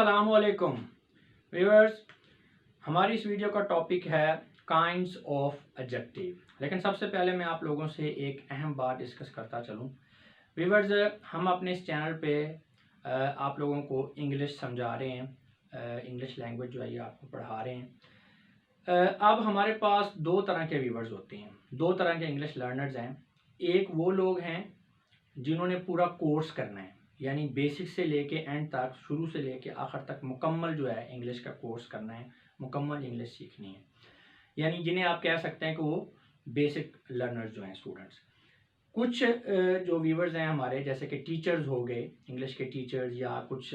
अस्सलामुअलैकुम व्यूअर्स। हमारी इस वीडियो का टॉपिक है काइंड्स ऑफ एडजेक्टिव। लेकिन सबसे पहले मैं आप लोगों से एक अहम बात डिस्कस करता चलूँ। व्यूअर्स, हम अपने इस चैनल पे आप लोगों को इंग्लिश समझा रहे हैं, इंग्लिश लैंग्वेज जो है ये आपको पढ़ा रहे हैं। अब हमारे पास दो तरह के व्यूअर्स होते हैं, दो तरह के इंग्लिश लर्नर्स हैं। एक वो लोग हैं जिन्होंने पूरा कोर्स करना है, यानी बेसिक से लेके एंड तक, शुरू से लेके आखिर तक मुकम्मल जो है इंग्लिश का कोर्स करना है, मुकम्मल इंग्लिश सीखनी है, यानी जिन्हें आप कह सकते हैं कि वो बेसिक लर्नर्स जो हैं, स्टूडेंट्स। कुछ जो व्यूवर्स हैं हमारे, जैसे कि टीचर्स हो गए, इंग्लिश के टीचर्स, या कुछ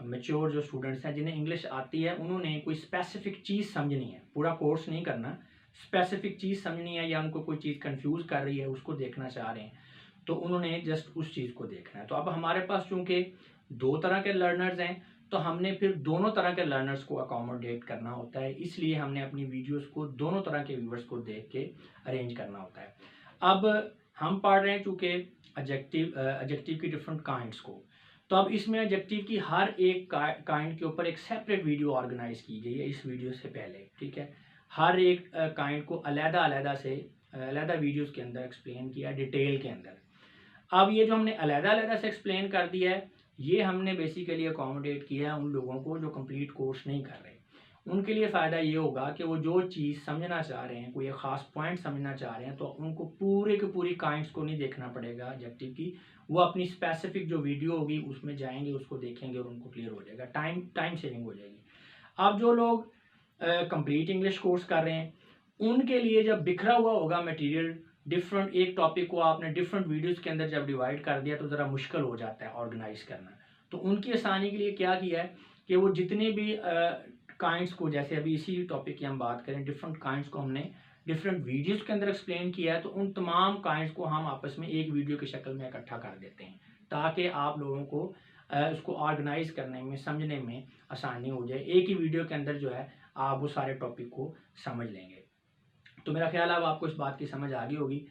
मेच्योर जो स्टूडेंट्स हैं जिन्हें इंग्लिश आती है, उन्होंने कोई स्पेसिफिक चीज़ समझनी है, पूरा कोर्स नहीं करना, स्पेसिफिक चीज़ समझनी है, या उनको कोई चीज़ कंफ्यूज कर रही है उसको देखना चाह रहे हैं, तो उन्होंने जस्ट उस चीज़ को देखना है। तो अब हमारे पास चूँकि दो तरह के लर्नर्स हैं, तो हमने फिर दोनों तरह के लर्नर्स को अकोमोडेट करना होता है, इसलिए हमने अपनी वीडियोस को दोनों तरह के व्यूवर्स को देख के अरेंज करना होता है। अब हम पढ़ रहे हैं चूँकि एडजेक्टिव की डिफरेंट काइंड्स को, तो अब इसमें एडजेक्टिव की हर एक काइंड के ऊपर एक सेपरेट वीडियो ऑर्गेनाइज की गई है इस वीडियो से पहले, ठीक है। हर एक काइंड को अलग वीडियोस के अंदर एक्सप्लेन किया, डिटेल के अंदर। अब ये जो हमने अलग से एक्सप्लेन कर दिया है, ये हमने बेसिकली अकोमोडेट किया है उन लोगों को जो कंप्लीट कोर्स नहीं कर रहे। उनके लिए फ़ायदा ये होगा कि वो जो चीज़ समझना चाह रहे हैं, कोई एक ख़ास पॉइंट समझना चाह रहे हैं, तो उनको पूरे की पूरी काइंड्स को नहीं देखना पड़ेगा एडजेक्टिव की। वो अपनी स्पेसिफिक जो वीडियो होगी उसमें जाएंगे, उसको देखेंगे और उनको क्लियर हो जाएगा, टाइम सेविंग हो जाएगी। अब जो लोग कंप्लीट इंग्लिश कोर्स कर रहे हैं, उनके लिए जब बिखरा हुआ होगा मटेरियल, डिफरेंट एक टॉपिक को आपने डिफरेंट वीडियोस के अंदर जब डिवाइड कर दिया, तो ज़रा मुश्किल हो जाता है ऑर्गेनाइज करना। तो उनकी आसानी के लिए क्या किया है कि वो जितने भी काइंड्स को, जैसे अभी इसी टॉपिक की हम बात करें, डिफरेंट काइंड्स को हमने डिफरेंट वीडियोस के अंदर एक्सप्लेन किया है, तो उन तमाम काइंड्स को हम आपस में एक वीडियो की शक्ल में इकट्ठा कर देते हैं, ताकि आप लोगों को उसको ऑर्गेनाइज करने में, समझने में आसानी हो जाए। एक ही वीडियो के अंदर जो है आप वो सारे टॉपिक को समझ लेंगे। तो मेरा ख्याल है अब आपको इस बात की समझ आ गई होगी।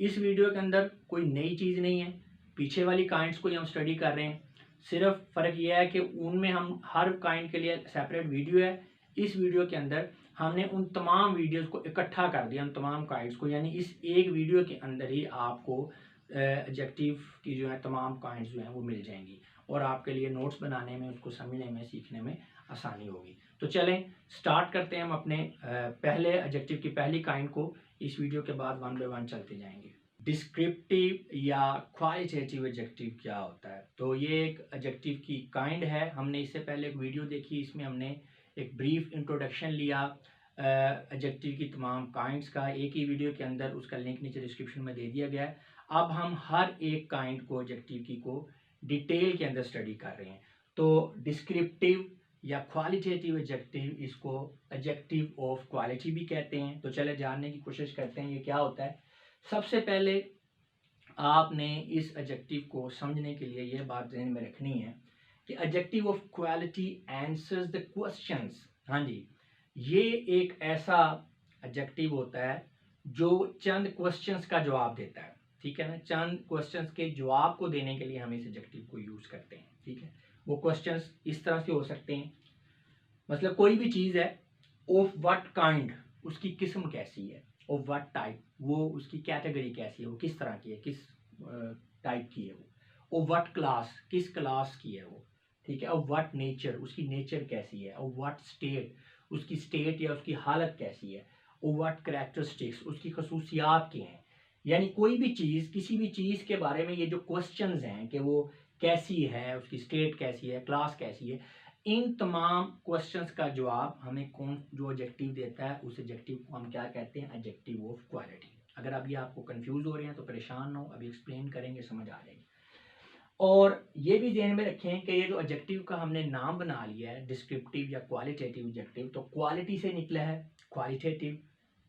इस वीडियो के अंदर कोई नई चीज़ नहीं है, पीछे वाली काइंड्स को ही हम स्टडी कर रहे हैं। सिर्फ फ़र्क यह है कि उनमें हम हर काइंड के लिए सेपरेट वीडियो है, इस वीडियो के अंदर हमने उन तमाम वीडियोस को इकट्ठा कर दिया, उन तमाम काइंड्स को, यानी इस एक वीडियो के अंदर ही आपको एडजेक्टिव की जो है तमाम काइंड्स जो हैं वो मिल जाएंगी, और आपके लिए नोट्स बनाने में, उसको समझने में, सीखने में आसानी होगी। तो चलें स्टार्ट करते हैं हम अपने पहले एडजेक्टिव की पहली काइंड को। इस वीडियो के बाद वन बाय वन चलते जाएंगे। डिस्क्रिप्टिव या क्वालिटेटिव एडजेक्टिव क्या होता है? तो ये एक एडजेक्टिव की काइंड है। हमने इससे पहले एक वीडियो देखी, इसमें हमने एक ब्रीफ इंट्रोडक्शन लिया एडजेक्टिव की तमाम काइंड्स का, एक ही वीडियो के अंदर, उसका लिंक नीचे डिस्क्रिप्शन में दे दिया गया है। अब हम हर एक काइंड को, एडजेक्टिव की को डिटेल के अंदर स्टडी कर रहे हैं। तो डिस्क्रिप्टिव या क्वालिटेटिव एडजेक्टिव, इसको एडजेक्टिव ऑफ क्वालिटी भी कहते हैं। तो चले जानने की कोशिश करते हैं ये क्या होता है। सबसे पहले आपने इस एडजेक्टिव को समझने के लिए यह बात ध्यान में रखनी है कि adjective of quality answers the questions. हाँ जी, ये एक ऐसा एडजेक्टिव होता है जो चंद क्वेश्चंस का जवाब देता है, ठीक है ना। चंद क्वेश्चंस के जवाब को देने के लिए हम इस एडजेक्टिव को यूज़ करते हैं, ठीक है। वो क्वेश्चंस इस तरह से हो सकते हैं, मतलब कोई भी चीज़ है, ऑफ व्हाट काइंड, उसकी किस्म कैसी है, ऑफ व्हाट टाइप, वो उसकी कैटेगरी कैसी है, वो किस तरह की है, किस टाइप की है वो, ऑफ व्हाट क्लास, किस क्लास की है वो, ठीक है। ऑफ व्हाट नेचर, उसकी नेचर कैसी है, ऑफ व्हाट स्टेट, उसकी स्टेट या उसकी हालत कैसी है, ऑफ व्हाट कैरेक्टरिस्टिक्स, उसकी खसूसियात क्या हैं। यानी कोई भी चीज़, किसी भी चीज़ के बारे में ये जो क्वेश्चंस हैं कि वो कैसी है, उसकी स्टेट कैसी है, क्लास कैसी है, इन तमाम क्वेश्चंस का जवाब हमें कौन जो एडजेक्टिव देता है, उस एडजेक्टिव को हम क्या कहते हैं, एडजेक्टिव ऑफ क्वालिटी। अगर अभी आपको कंफ्यूज हो रहे हैं तो परेशान हो, अभी एक्सप्लेन करेंगे, समझ आ जाएगी। और ये भी ध्यान में रखें कि ये जो एडजेक्टिव का हमने नाम बना लिया है, डिस्क्रिप्टिव या क्वालिटेटिव एडजेक्टिव, तो क्वालिटी से निकला है क्वालिटेटिव,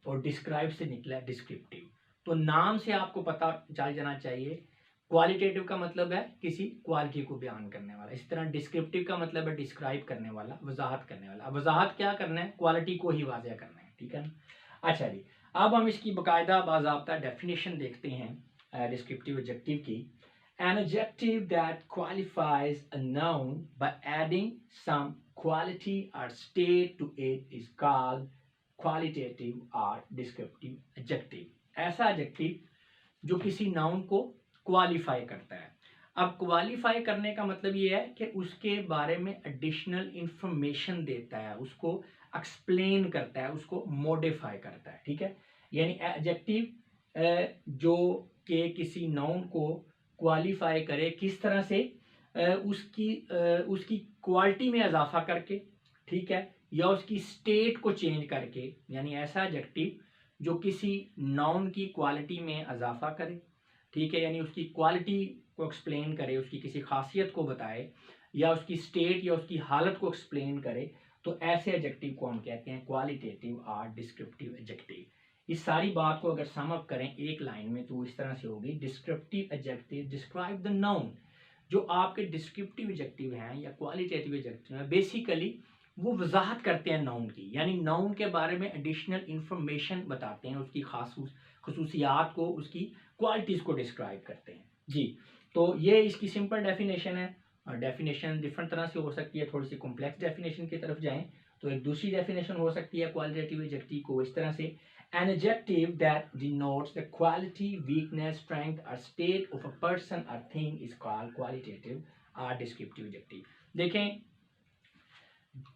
और डिस्क्राइब से निकला है डिस्क्रिप्टिव। तो नाम से आपको पता चल जाना चाहिए, क्वालिटेटिव का मतलब है किसी क्वालिटी को बयान करने वाला, इस तरह डिस्क्रिप्टिव का मतलब है डिस्क्राइब करने वाला, वजाहत करने वाला। अब वजाहत क्या करना है, क्वालिटी को ही वाज़ह करना है, ठीक है ना। अच्छा जी, अब हम इसकी बाकायदा बाज़ाब्ता डेफिनेशन देखते हैं डिस्क्रिप्टिव एडजेक्टिव की। An adjective that qualifies a noun by adding some quality or state to it is called qualitative or descriptive adjective. ऐसा adjective जो किसी नाउन को क्वालिफाई करता है। अब क्वालिफाई करने का मतलब ये है कि उसके बारे में एडिशनल इंफॉर्मेशन देता है, उसको एक्सप्लेन करता है, उसको मॉडिफाई करता है। ठीक है, यानी एडजेक्टिव जो कि किसी नाउन को क्वालिफाई करे, किस तरह से उसकी क्वालिटी में इजाफा करके, ठीक है, या उसकी स्टेट को चेंज करके, यानी ऐसा एडजेक्टिव जो किसी नाउन की क्वालिटी में इजाफा करे, ठीक है, यानी उसकी क्वालिटी को एक्सप्लेन करे, उसकी किसी खासियत को बताए, या उसकी स्टेट या उसकी हालत को एक्सप्लेन करे, तो ऐसे एडजेक्टिव को हम कहते हैं क्वालिटेटिव और डिस्क्रिप्टिव एडजेक्टिव। इस सारी बात को अगर सम अप करें एक लाइन में तो इस तरह से होगी, descriptive adjective describe the noun. जो आपके डिस्क्रिप्टिव एडजेक्टिव हैं या क्वालिटेटिव एडजेक्टिव हैं, बेसिकली वो वजाहत करते हैं नाउन की, यानी नाउन के बारे में एडिशनल इंफॉर्मेशन बताते हैं, उसकी खास खसूसियात को, उसकी क्वालिटीज़ को डिस्क्राइब करते हैं जी। तो ये इसकी सिंपल डेफिनेशन है। और डेफिनेशन डिफरेंट तरह से हो सकती है, थोड़ी सी कॉम्प्लेक्स डेफिनेशन की तरफ जाएं तो एक दूसरी डेफिनेशन हो सकती है क्वालिटेटिव एडजेक्टिव को इस तरह से, N adjective that denotes the quality, weakness, strength और state of a person or thing is called qualitative और डिस्क्रिप्टिव एडजेक्टिव। देखें,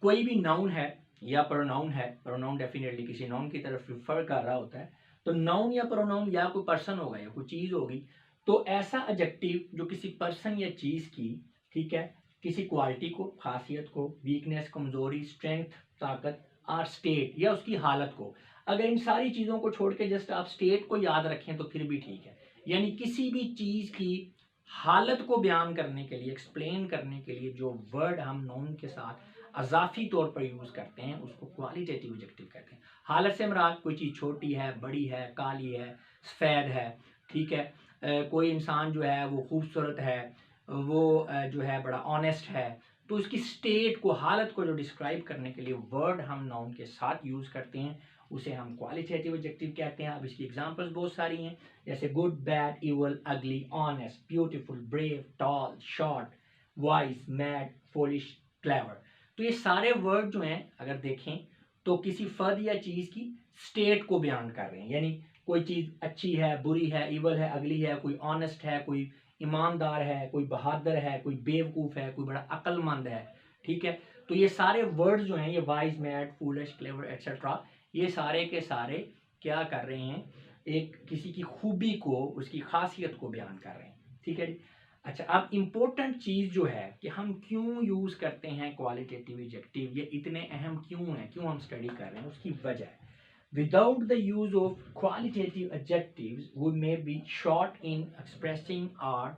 कोई भी नाउन है या प्रोनाउन है, प्रोनाउन डेफिनेटली किसी नाउन की तरफ रिफर कर रहा होता है, तो नाउन या प्रोनाउन या कोई पर्सन होगा या कोई चीज़ होगी, तो ऐसा एडजेक्टिव जो किसी पर्सन या चीज़ की, ठीक है, किसी क्वालिटी को, खासियत को, वीकनेस, कमजोरी, स्ट्रेंथ, ताकत और स्टेट या उसकी हालत को, अगर इन सारी चीज़ों को छोड़ के जस्ट आप स्टेट को याद रखें तो फिर भी ठीक है। यानी किसी भी चीज़ की हालत को बयान करने के लिए, एक्सप्लेन करने के लिए जो वर्ड हम नाउन के साथ अजाफी तौर पर यूज़ करते हैं उसको क्वालिटेटिव एडजेक्टिव कहते हैं। हालत से मुराद कोई चीज़ छोटी है, बड़ी है, काली है, सफ़ेद है, ठीक है, कोई इंसान जो है वो खूबसूरत है, वो जो है बड़ा ऑनेस्ट है, तो उसकी स्टेट को, हालत को जो डिस्क्राइब करने के लिए वर्ड हम नाउन के साथ यूज़ करते हैं उसे हम क्वालिटेटिव एडजेक्टिव कहते हैं। अब इसकी एग्जांपल्स बहुत सारी हैं, जैसे good, bad, evil, ugly, honest, beautiful, brave, tall, short, wise, mad, foolish, clever. तो ये सारे वर्ड जो हैं अगर देखें तो किसी फर्द या चीज़ की स्टेट को बयान कर रहे हैं, यानी कोई चीज़ अच्छी है, बुरी है, इवल है, अगली है, कोई ऑनेस्ट है, कोई ईमानदार है, कोई बहादुर है, कोई बेवकूफ़ है, कोई बड़ा अक्लमंद है, ठीक है। तो ये सारे वर्ड्स जो हैं, ये wise, mad, foolish, clever etcetera, ये सारे के सारे क्या कर रहे हैं, एक किसी की खूबी को, उसकी खासियत को बयान कर रहे हैं, ठीक है जी। अच्छा, अब इम्पोर्टेंट चीज़ जो है कि हम क्यों यूज़ करते हैं क्वालिटेटिव एडजेक्टिव, ये इतने अहम क्यों हैं, क्यों हम स्टडी कर रहे हैं, उसकी वजह है। Without the use of qualitative adjectives, we may be short in expressing our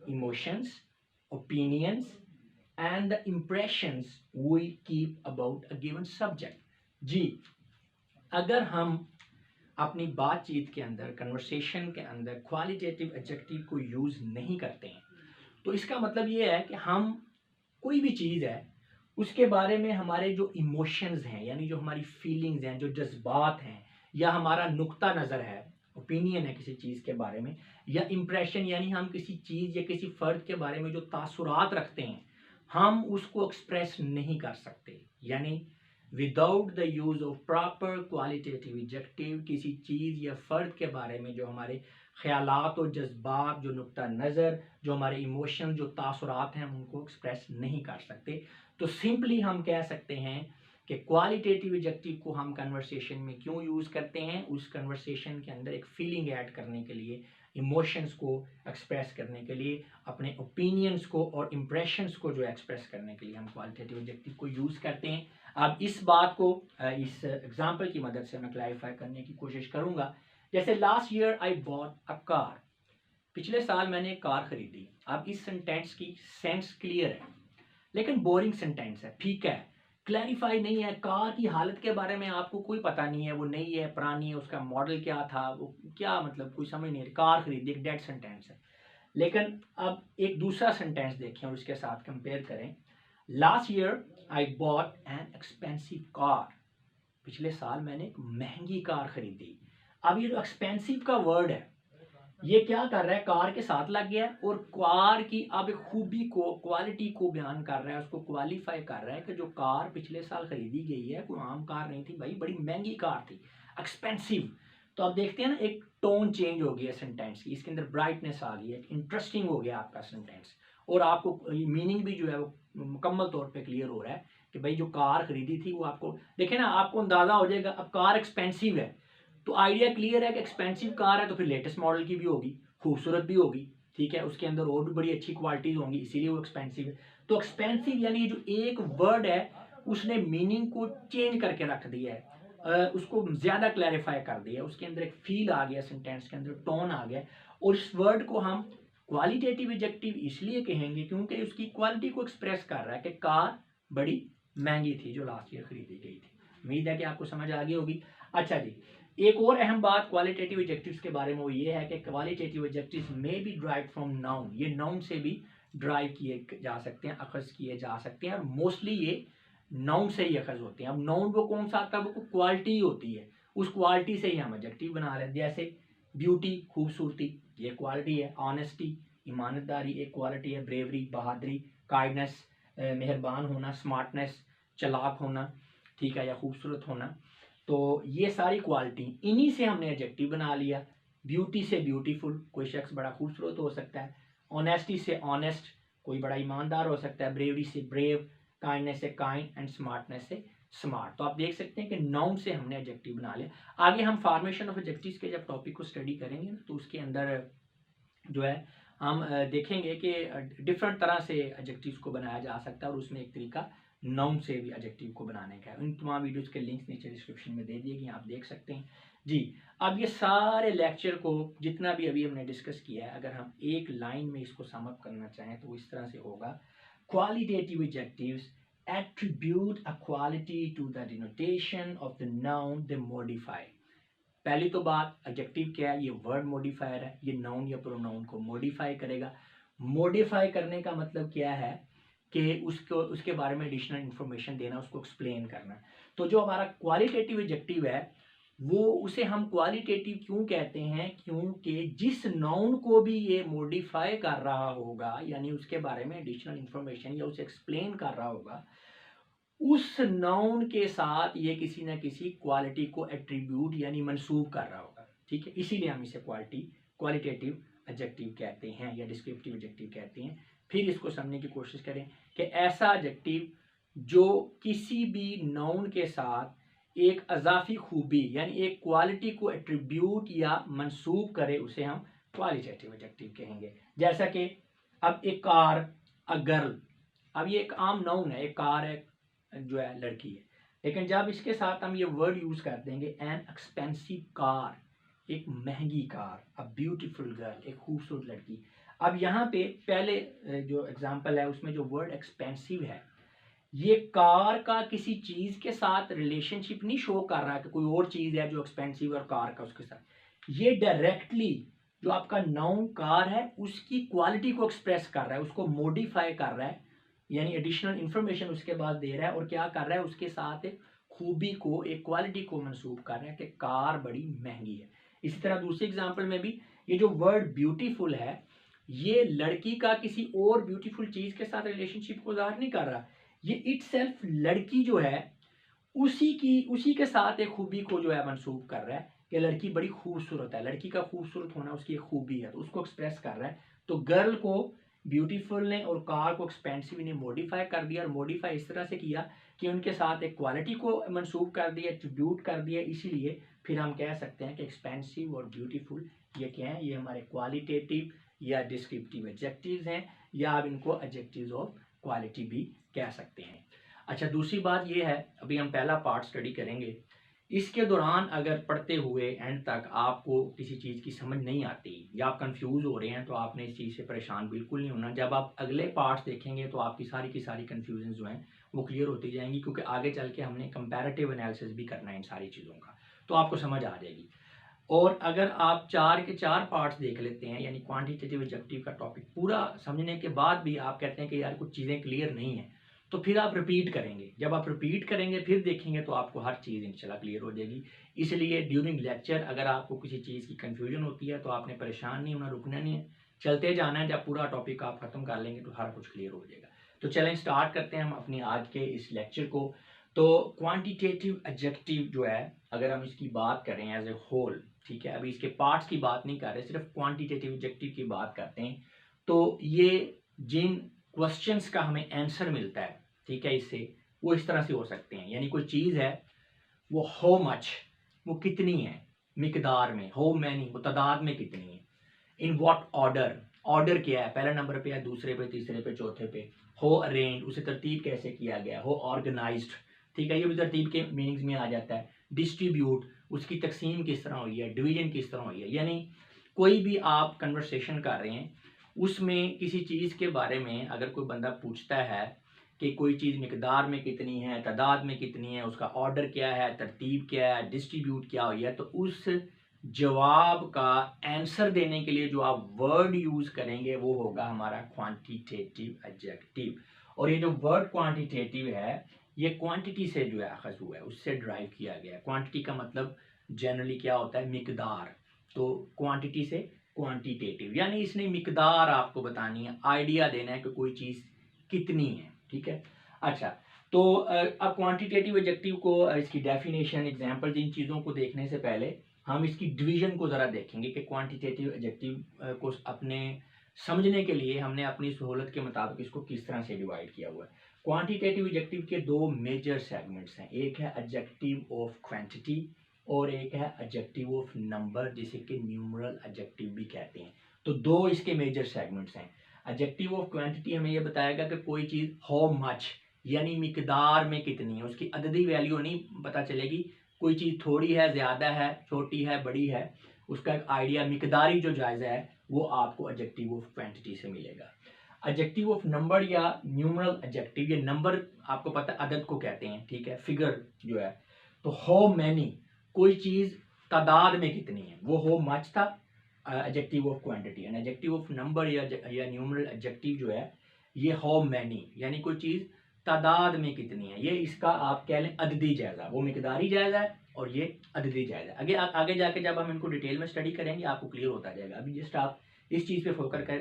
emotions, opinions, and the impressions we keep about a given subject. जी, अगर हम अपनी बातचीत के अंदर, कन्वर्सेशन के अंदर क्वालिटेटिव एडजेक्टिव को यूज़ नहीं करते हैं तो इसका मतलब ये है कि हम कोई भी चीज़ है उसके बारे में हमारे जो इमोशंस हैं, यानी जो हमारी फीलिंग्स हैं, जो जज्बात हैं, या हमारा नुक्ता नज़र है, ओपिनियन है किसी चीज़ के बारे में, या इम्प्रेशन यानी हम किसी चीज़ या किसी फ़र्द के बारे में जो तासुरात रखते हैं, हम उसको एक्सप्रेस नहीं कर सकते। यानी without the use of proper qualitative adjective, किसी चीज़ या फ़र्द के बारे में जो हमारे ख्यालात और जज्बात, जो नुक्ता नज़र, जो हमारे इमोशन, जो तासुरात हैं, हम उनको एक्सप्रेस नहीं कर सकते। तो सिंपली हम कह सकते हैं कि क्वालिटेटिव एडजेक्टिव को हम कन्वर्सेशन में क्यों यूज़ करते हैं, उस कन्वर्सेशन के अंदर एक फीलिंग ऐड करने के लिए, इमोशंस को एक्सप्रेस करने के लिए, अपने ओपिनियंस को और इम्प्रेशंस को जो एक्सप्रेस करने के लिए हम क्वालिटेटिव एडजेक्टिव को यूज़ करते हैं। अब इस बात को इस एग्जांपल की मदद से मैं क्लैरिफाई करने की कोशिश करूंगा। जैसे last year I bought a car, पिछले साल मैंने एक कार खरीदी। अब इस सेंटेंस की सेंस क्लियर है लेकिन बोरिंग सेंटेंस है, ठीक है, क्लैरिफाई नहीं है, कार की हालत के बारे में आपको कोई पता नहीं है, वो नई है, पुरानी है, उसका मॉडल क्या था, वो क्या, मतलब कोई समझ नहीं है, कार खरीदी, एक डेड सेंटेंस है। लेकिन अब एक दूसरा सेंटेंस देखें और उसके साथ कंपेयर करें। Last year I bought an expensive car, पिछले साल मैंने एक महंगी कार खरीदी। अब ये जो एक्सपेंसिव का वर्ड है ये क्या कर रहा है, कार के साथ लग गया है और कार की अब खूबी को, क्वालिटी को बयान कर रहा है, उसको क्वालिफाई कर रहा है कि जो कार पिछले साल खरीदी गई है कोई आम कार नहीं थी भाई, बड़ी महंगी कार थी, एक्सपेंसिव। तो आप देखते हैं ना, एक टोन चेंज हो गया सेंटेंस की, इसके अंदर ब्राइटनेस आ गई है, इंटरेस्टिंग हो गया आपका सेंटेंस, और आपको मीनिंग भी जो है वो मुकम्मल तौर पे क्लियर हो रहा है कि भाई जो कार खरीदी थी वो आपको, देखे ना, आपको अंदाजा हो जाएगा। अब कार एक्सपेंसिव है तो आइडिया क्लियर है कि एक्सपेंसिव कार है तो फिर लेटेस्ट मॉडल की भी होगी, खूबसूरत भी होगी, ठीक है, उसके अंदर और भी बड़ी अच्छी क्वालिटीज होंगी, इसीलिए वो एक्सपेंसिव है। तो एक्सपेंसिव यानी जो एक वर्ड है उसने मीनिंग को चेंज करके रख दिया है, उसको ज्यादा क्लैरिफाई कर दिया, उसके अंदर एक फील आ गया, सेंटेंस के अंदर टोन आ गया, और इस वर्ड को हम क्वालिटेटिव एडजेक्टिव इसलिए कहेंगे क्योंकि उसकी क्वालिटी को एक्सप्रेस कर रहा है कि कार बड़ी महंगी थी जो लास्ट ईयर खरीदी गई थी। उम्मीद है कि आपको समझ आ गई होगी। अच्छा जी, एक और अहम बात क्वालिटेटिव एडजेक्टिव्स के बारे में वो ये है कि क्वालिटेटिव एडजेक्टिव्स में बी ड्राइव फ्रॉम नाउन, ये नाउन से भी ड्राइव किए जा सकते हैं, अखज किए जा सकते हैं, और मोस्टली ये नाउन से ही अखज होते हैं। अब नाउन वो कौन सा आता है, वो क्वालिटी होती है, उस क्वालिटी से ही हम एडजेक्टिव बना रहे हैं। जैसे ब्यूटी, खूबसूरती, ये क्वालिटी है। ऑनेस्टी, ईमानदारी, एक क्वालिटी है। ब्रेवरी, बहादुरी। काइंडनेस, मेहरबान होना। स्मार्टनेस, चालाक होना, ठीक है, या खूबसूरत होना। तो ये सारी क्वालिटी, इन्हीं से हमने एडजेक्टिव बना लिया। ब्यूटी से ब्यूटीफुल, कोई शख्स बड़ा खूबसूरत हो सकता है। ऑनेस्टी से ऑनेस्ट, कोई बड़ा ईमानदार हो सकता है। ब्रेवरी से ब्रेव, काइंडनेस से काइंड, एंड स्मार्टनेस से स्मार्ट। तो आप देख सकते हैं कि नाउन से हमने एडजेक्टिव बना लिया। आगे हम फॉर्मेशन ऑफ एडजेक्टिव्स के जब टॉपिक को स्टडी करेंगे ना, तो उसके अंदर जो है हम देखेंगे कि डिफरेंट तरह से एडजेक्टिव्स को बनाया जा सकता है, और उसमें एक तरीका नाउन से भी एडजेक्टिव को बनाने का है। इन तमाम वीडियोस के लिंक्स नीचे डिस्क्रिप्शन में दे दिए गए, आप देख सकते हैं जी। अब ये सारे लेक्चर को जितना भी अभी हमने डिस्कस किया है, अगर हम एक लाइन में इसको सम अप करना चाहें तो इस तरह से होगा। Qualitative adjectives attribute a quality to the denotation of the noun they modify। पहली तो बात, एडजेक्टिव क्या है, ये वर्ड मॉडिफायर है, ये नाउन या प्रोनाउन को मॉडिफाई करेगा। मॉडिफाई करने का मतलब क्या है कि उसको, उसके बारे में एडिशनल इंफॉर्मेशन देना, उसको एक्सप्लेन करना। तो जो हमारा क्वालिटेटिव एडजेक्टिव है वो, उसे हम क्वालिटेटिव क्यों कहते हैं, क्योंकि जिस नाउन को भी ये मॉडिफाई कर रहा होगा, यानी उसके बारे में एडिशनल इंफॉर्मेशन या उसे एक्सप्लेन कर रहा होगा, उस नाउन के साथ ये किसी ना किसी क्वालिटी को एट्रीब्यूट यानी मंसूब कर रहा होगा, ठीक है, इसीलिए हम इसे क्वालिटेटिव एडजेक्टिव कहते हैं या डिस्क्रिप्टिव एडजेक्टिव कहते हैं। फिर इसको समझने की कोशिश करें कि ऐसा एडजेक्टिव जो किसी भी नाउन के साथ एक अजाफी खूबी यानी एक क्वालिटी को एट्रीब्यूट या मंसूब करे, उसे हम क्वालिटेटिव एडजेक्टिव कहेंगे। जैसा कि अब एक कार, अ गर्ल, अब ये एक आम नाउन है, एक कार है जो है लड़की है, लेकिन जब इसके साथ हम ये वर्ड यूज कर देंगे एन एक्सपेंसिव कार, एक महंगी कार, अ ब्यूटीफुल गर्ल, एक खूबसूरत लड़की। अब यहाँ पे पहले जो एग्जांपल है उसमें जो वर्ड एक्सपेंसिव है, ये कार का किसी चीज के साथ रिलेशनशिप नहीं शो कर रहा है कि कोई और चीज है जो एक्सपेंसिव और कार का उसके साथ, ये डायरेक्टली जो आपका नाउन कार है उसकी क्वालिटी को एक्सप्रेस कर रहा है, उसको मॉडिफाई कर रहा है, यानी एडिशनल इंफॉर्मेशन उसके बाद दे रहा है, और क्या कर रहा है, उसके साथ एक खूबी को, एक क्वालिटी को मंसूब कर रहा है कि कार बड़ी महंगी है। इसी तरह दूसरे एग्जाम्पल में भी ये जो वर्ड ब्यूटीफुल है, ये लड़की का किसी और ब्यूटीफुल चीज के साथ रिलेशनशिप को जाहिर नहीं कर रहा, ये इटसेल्फ लड़की जो है उसी के साथ एक खूबी को जो है मंसूब कर रहा है कि लड़की बड़ी खूबसूरत है, लड़की का खूबसूरत होना उसकी एक खूबी है, तो उसको एक्सप्रेस कर रहा है। तो गर्ल को ब्यूटीफुल ने और कार को एक्सपेंसिव ने मॉडिफाई कर दिया, और मॉडिफाई इस तरह से किया कि उनके साथ एक क्वालिटी को मंसूब कर दिया, एट्रीब्यूट कर दिया, इसीलिए फिर हम कह सकते हैं कि एक्सपेंसिव और ब्यूटीफुल ये क्या है, ये हमारे क्वालिटेटिव या डिस्क्रिप्टिव एडजेक्टिव्स हैं, या आप इनको एडजेक्टिव्स ऑफ क्वालिटी भी कह सकते हैं। अच्छा, दूसरी बात ये है, अभी हम पहला पार्ट स्टडी करेंगे, इसके दौरान अगर पढ़ते हुए एंड तक आपको किसी चीज़ की समझ नहीं आती या आप कंफ्यूज हो रहे हैं, तो आपने इस चीज़ से परेशान बिल्कुल नहीं होना। जब आप अगले पार्ट्स देखेंगे तो आपकी सारी की सारी कन्फ्यूजन जो हैं वो क्लियर होती जाएंगी, क्योंकि आगे चल के हमने कंपैरेटिव एनालिसिस भी करना है इन सारी चीज़ों का, तो आपको समझ आ जाएगी। और अगर आप 4 के 4 पार्ट्स देख लेते हैं, यानी क्वांटिटेटिव एडजेक्टिव का टॉपिक पूरा समझने के बाद भी आप कहते हैं कि यार कुछ चीज़ें क्लियर नहीं है, तो फिर आप रिपीट करेंगे। जब आप रिपीट करेंगे फिर देखेंगे तो आपको हर चीज़ इंशाल्लाह क्लियर हो जाएगी। इसलिए ड्यूरिंग लेक्चर अगर आपको किसी चीज़ की कन्फ्यूजन होती है तो आपने परेशान नहीं होना, रुकना नहीं है, चलते जाना है। जब पूरा टॉपिक आप खत्म कर लेंगे तो हर कुछ क्लियर हो जाएगा। तो चलें स्टार्ट करते हैं हम अपनी आज के इस लेक्चर को। तो क्वांटिटेटिव एडजेक्टिव जो है, अगर हम इसकी बात करें एज ए होल, ठीक है, अभी इसके पार्ट्स की बात नहीं कर रहे, सिर्फ क्वांटिटेटिव एडजेक्टिव की बात करते हैं। तो ये जिन क्वेश्चंस का हमें आंसर मिलता है, ठीक है, इससे वो इस तरह से हो सकते हैं। यानी कोई चीज़ है, वो हाउ मच, वो कितनी है मिकदार में, हाउ मैनी वो तादाद में कितनी है, इन व्हाट ऑर्डर, ऑर्डर क्या है, पहले नंबर पे है, दूसरे पे, तीसरे पे, चौथे पे, हो अरेंज, उसे तरतीब कैसे किया गया, हो ऑर्गेनाइज्ड, ठीक है, ये भी तरतीब के मीनिंग्स में आ जाता है। डिस्ट्रीब्यूट, उसकी तकसीम किस तरह हुई है, डिवीजन किस तरह हुई है। यानी कोई भी आप कन्वर्सेशन कर रहे हैं, उसमें किसी चीज़ के बारे में अगर कोई बंदा पूछता है कि कोई चीज़ मिकदार में कितनी है, तादाद में कितनी है, उसका ऑर्डर क्या है, तरतीब क्या है, डिस्ट्रीब्यूट क्या हुई है, तो उस जवाब का आंसर देने के लिए जो आप वर्ड यूज़ करेंगे वो होगा हमारा क्वांटिटेटिव एडजेक्टिव। और ये जो वर्ड क्वांटिटेटिव है, ये क्वांटिटी से जो है अखज़ हुआ है, उससे ड्राइव किया गया है। क्वांटिटी का मतलब जनरली क्या होता है, मिकदार। तो क्वांटिटी से क्वांटिटेटिव, यानी इसने मिकदार आपको बतानी है, आइडिया देना है कि कोई चीज़ कितनी है, ठीक है। अच्छा, तो अब क्वांटिटेटिव एडजेक्टिव को इसकी डेफिनेशन, एग्जांपल, इन चीज़ों को देखने से पहले हम इसकी डिवीजन को ज़रा देखेंगे कि क्वांटिटेटिव एडजेक्टिव को अपने समझने के लिए हमने अपनी सहूलत के मुताबिक इसको किस तरह से डिवाइड किया हुआ है। क्वांटिटेटिव एडजेक्टिव के दो मेजर सेगमेंट्स हैं, एक है एडजेक्टिव ऑफ क्वांटिटी और एक है एडजेक्टिव ऑफ नंबर, जिसे कि न्यूमरल एडजेक्टिव भी कहते हैं। तो दो इसके मेजर सेगमेंट्स हैं। एडजेक्टिव ऑफ क्वांटिटी हमें यह बताएगा कि कोई चीज़ हाउ मच, यानी मिकदार में कितनी है, उसकी अददी वैल्यू नहीं पता चलेगी, कोई चीज़ थोड़ी है, ज़्यादा है, छोटी है, बड़ी है, उसका एक आइडिया मिकदारी जो जायज़ा है वो आपको एडजेक्टिव ऑफ क्वांटिटी से मिलेगा। एडजेक्टिव ऑफ नंबर या न्यूमरल एडजेक्टिव, ये नंबर आपको पता है अदद को कहते हैं, ठीक है, फिगर जो है। तो हाउ मैनी, कोई चीज़ तादाद में कितनी है, वो हाउ मच था adjective of quantity. And adjective of number या न्यूमरल एडजेक्टिव जो है ये हाउ मैनी, यानी कोई चीज़ तादाद में कितनी है, ये इसका आप कह लें अददी जायज़ा, वो मिकदारी जायज़ा है और ये अददी जायज़ा है। आगे जाके जब हम इनको डिटेल में स्टडी करेंगे आपको क्लियर होता जाएगा। अभी जस्ट आप इस चीज़ पे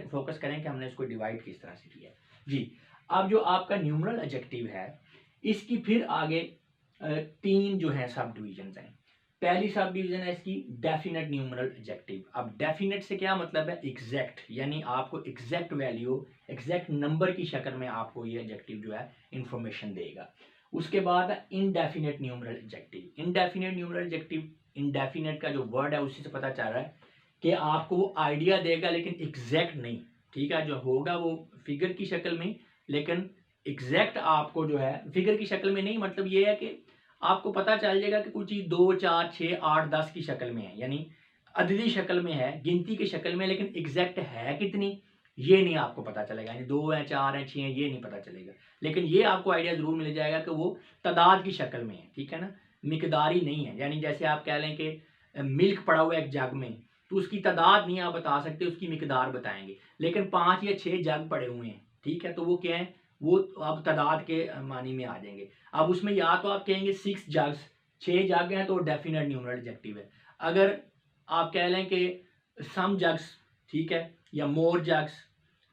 फोकस करें कि हमने इसको डिवाइड किस तरह से किया है जी। अब जो आपका न्यूमरल एडजेक्टिव है, इसकी फिर आगे तीन जो है सब डिवीजन हैं। पहली सब डिवीजन है इसकी डेफिनेट न्यूमरल एडजेक्टिव। अब डेफिनेट से क्या मतलब है, एग्जैक्ट, यानी आपको एग्जैक्ट वैल्यू, एग्जैक्ट नंबर की शक्ल में आपको ये एडजेक्टिव जो है इंफॉर्मेशन देगा। उसके बाद indefinite numeral adjective. Indefinite numeral adjective, indefinite का जो वर्ड है उसी से पता चल रहा है कि आपको वो आइडिया देगा लेकिन एग्जैक्ट नहीं, ठीक है, जो होगा वो फिगर की शक्ल में, लेकिन एग्जैक्ट आपको जो है फिगर की शक्ल में नहीं, मतलब ये है कि आपको पता चल जाएगा कि कुछ चीज़ 2, 4, 6, 8, 10 की शक्ल में है, यानी अददी शक्ल में है, गिनती की शक्ल में, लेकिन एग्जैक्ट है कितनी ये नहीं आपको पता चलेगा। यानी 2 है, 4 है, 6 है, ये नहीं पता चलेगा, लेकिन ये आपको आइडिया ज़रूर मिल जाएगा कि वो तादाद की शक्ल में है, ठीक है ना, मिकदारी नहीं है। यानी जैसे आप कह लें कि मिल्क पड़ा हुआ है एक जग में, तो उसकी तादाद नहीं आप बता सकते, उसकी मिकदार बताएंगे, लेकिन 5 या 6 जग पड़े हुए हैं, ठीक है, तो वो क्या है, वो अब तादाद के मानी में आ जाएंगे। अब उसमें या तो आप कहेंगे 6 जग्स, 6 जग हैं तो डेफिनेट न्यूमरल एडजेक्टिव है। अगर आप कह लें कि सम जग्स, ठीक है, या मोर जग्स,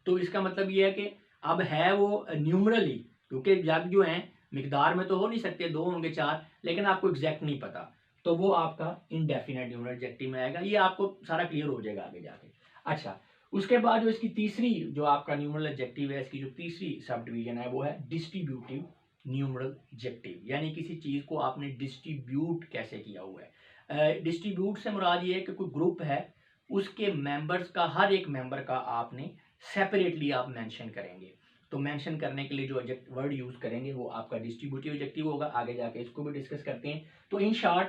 तो इसका मतलब ये है कि अब है वो न्यूमरली, क्योंकि जग जो हैं मिकदार में तो हो नहीं सकते, 2 होंगे 4, लेकिन आपको एग्जैक्ट नहीं पता, तो वो आपका इनडेफिनेट न्यूमरल एडजेक्टिव में आएगा। ये आपको सारा क्लियर हो जाएगा आगे जाके। अच्छा, उसके बाद जो इसकी तीसरी जो आपका न्यूमरल एडजेक्टिव है, इसकी जो तीसरी सब डिवीजन है वो है डिस्ट्रीब्यूटिव न्यूमरल एडजेक्टिव, यानी किसी चीज़ को आपने डिस्ट्रीब्यूट कैसे किया हुआ है। डिस्ट्रीब्यूट से मुराद ये है कि कोई ग्रुप है, उसके मेंबर्स का, हर एक मेंबर का आपने सेपरेटली आप मेंशन करेंगे। तो मेंशन करने के लिए जो वर्ड यूज़ करेंगे वो आपका डिस्ट्रीब्यूटिव एडजेक्टिव होगा। आगे जाके इसको भी डिस्कस करते हैं। तो इन शॉर्ट,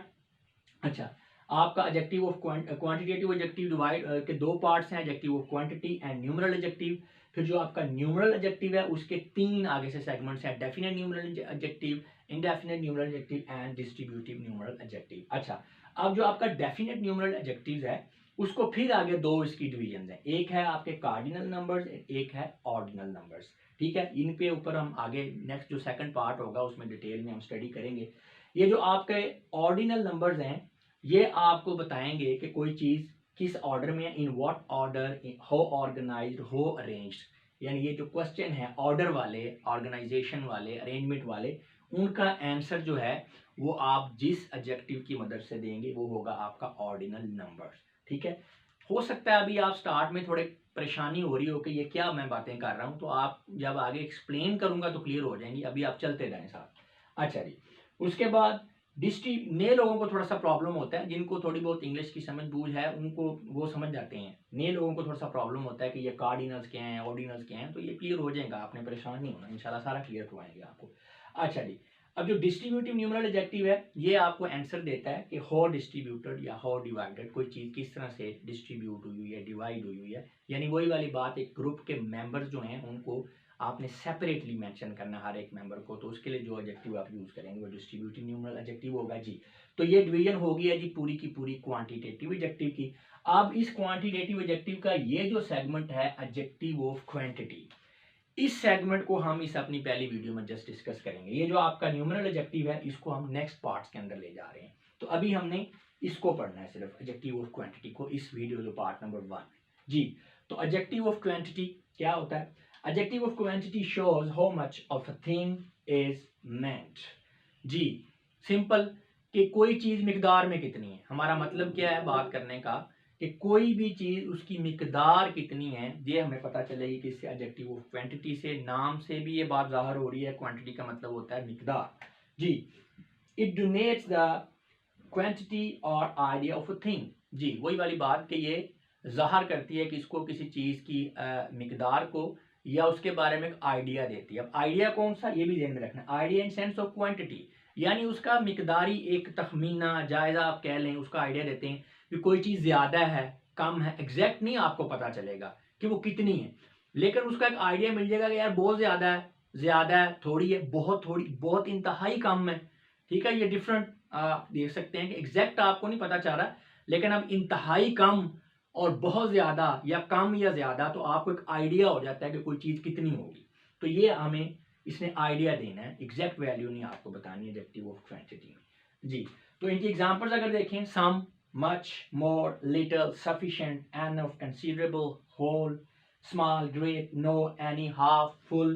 अच्छा, आपका adjective of quantitative adjective divide के दो पार्ट्स हैं, adjective of quantity and numeral adjective. फिर जो आपका न्यूमरल एडजेक्टिव है उसके 3 आगे से सेगमेंट्स हैं, definite numeral adjective, indefinite numeral adjective and distributive numeral adjective. अच्छा, अब जो आपका डेफिनेट न्यूमरल एडजेक्टिव है उसको फिर आगे 2 इसकी डिवीजन है, एक है आपके कार्डिनल नंबर्स, एक है ऑर्डिनल नंबर्स, ठीक है, इन पे ऊपर हम आगे नेक्स्ट जो सेकंड पार्ट होगा उसमें डिटेल में हम स्टडी करेंगे। ये जो आपके ऑर्डिनल नंबर्स हैं ये आपको बताएंगे कि कोई चीज़ किस ऑर्डर में है, इन व्हाट ऑर्डर, हो ऑर्गेनाइज्ड, हो अरेंज्ड। यानी ये जो क्वेश्चन है ऑर्डर वाले, ऑर्गेनाइजेशन वाले, अरेंजमेंट वाले, उनका आंसर जो है वो आप जिस एडजेक्टिव की मदद से देंगे वो होगा आपका ऑर्डिनल नंबर। ठीक है, हो सकता है अभी आप स्टार्ट में थोड़े परेशानी हो रही हो कि ये क्या मैं बातें कर रहा हूँ, तो आप जब आगे एक्सप्लेन करूंगा तो क्लियर हो जाएंगी, अभी आप चलते रहें साथ। अच्छा जी, उसके बाद नए लोगों को थोड़ा सा प्रॉब्लम होता है, जिनको थोड़ी बहुत इंग्लिश की समझ बूझ है उनको वो समझ जाते हैं। नए लोगों को थोड़ा सा प्रॉब्लम होता है कि ये कार्डिनल्स क्या हैं, ऑर्डिनल्स क्या हैं, तो ये क्लियर हो जाएगा, आपने परेशान नहीं होना, इंशाल्लाह सारा क्लियर करवाएंगे आपको। अच्छा जी, अब जो डिस्ट्रीब्यूटिव न्यूमरल एडजेक्टिव है ये आपको आंसर देता है कि हाउ डिस्ट्रीब्यूटेड या हाउ डिवाइडेड, कोई चीज़ किस तरह से डिस्ट्रीब्यूट हुई है, डिवाइड हुई है। यानी वही वाली बात, एक ग्रुप के मेंबर्स जो हैं उनको आपने सेपरेटली मेंशन करना हर एक मेंबर को, तो उसके लिए जो एडजेक्टिव आप यूज करेंगे वो डिस्ट्रीब्यूटिव न्यूमरल एडजेक्टिव होगा जी। तो ये डिवीजन हो गई है जी पूरी की पूरी क्वांटिटेटिव एडजेक्टिव की। अब इस क्वांटिटेटिव एडजेक्टिव का ये जो सेगमेंट है एडजेक्टिव ऑफ क्वांटिटी, इस सेगमेंट को हम इस अपनी पहली वीडियो में जस्ट डिस्कस करेंगे। ये जो आपका न्यूमरल एडजेक्टिव है इसको हम नेक्स्ट पार्ट्स के अंदर ले जा रहे हैं, तो अभी हमने इसको पढ़ना है सिर्फ एडजेक्टिव ऑफ क्वांटिटी को, इस वीडियो जो पार्ट नंबर 1 जी। तो एडजेक्टिव ऑफ क्वांटिटी क्या होता है? Adjective of quantity shows how much of a thing is meant. जी सिंपल, कि कोई चीज मिकदार में कितनी है। हमारा मतलब क्या है बात करने का, कि कोई भी चीज उसकी मिकदार कितनी है ये हमें पता चलेगी किससे, एडजेक्टिव ऑफ क्वांटिटी से। नाम से भी ये बात जाहिर हो रही है, क्वांटिटी का मतलब होता है मिकदार जी। इट डिनोट्स द क्वांटिटी और आइडिया ऑफ अ थिंग। जी वही वाली बात कि ये जाहिर करती है कि इसको किसी चीज की मिकदार को या उसके बारे में आइडिया देती है। अब आइडिया कौन सा ये भी ध्यान में रखना, idea in sense of quantity, यानी उसका मिकदारी एक तखमीना जायजा आप कह लें, उसका आइडिया देते हैं कि कोई चीज़ ज़्यादा है, कम है, एग्जैक्ट नहीं आपको पता चलेगा कि वो कितनी है, लेकिन उसका एक आइडिया मिल जाएगा कि यार बहुत ज़्यादा है, थोड़ी है, थोड़ी, बहुत इंतहाई कम है। ठीक है, ये डिफरेंट देख सकते हैं कि एग्जैक्ट आपको नहीं पता चल रहा, लेकिन अब इंतहाई कम और बहुत ज़्यादा या कम या ज़्यादा, तो आपको एक आइडिया हो जाता है कि कोई चीज़ कितनी होगी। तो ये हमें इसने आइडिया देना है, एग्जैक्ट वैल्यू नहीं आपको बतानी है एडजेक्टिव ऑफ क्वांटिटी में जी। तो इनकी एग्जांपल्स अगर देखें, सम, much, more, little, sufficient, enough, considerable, whole, small, great, no, any, half, full,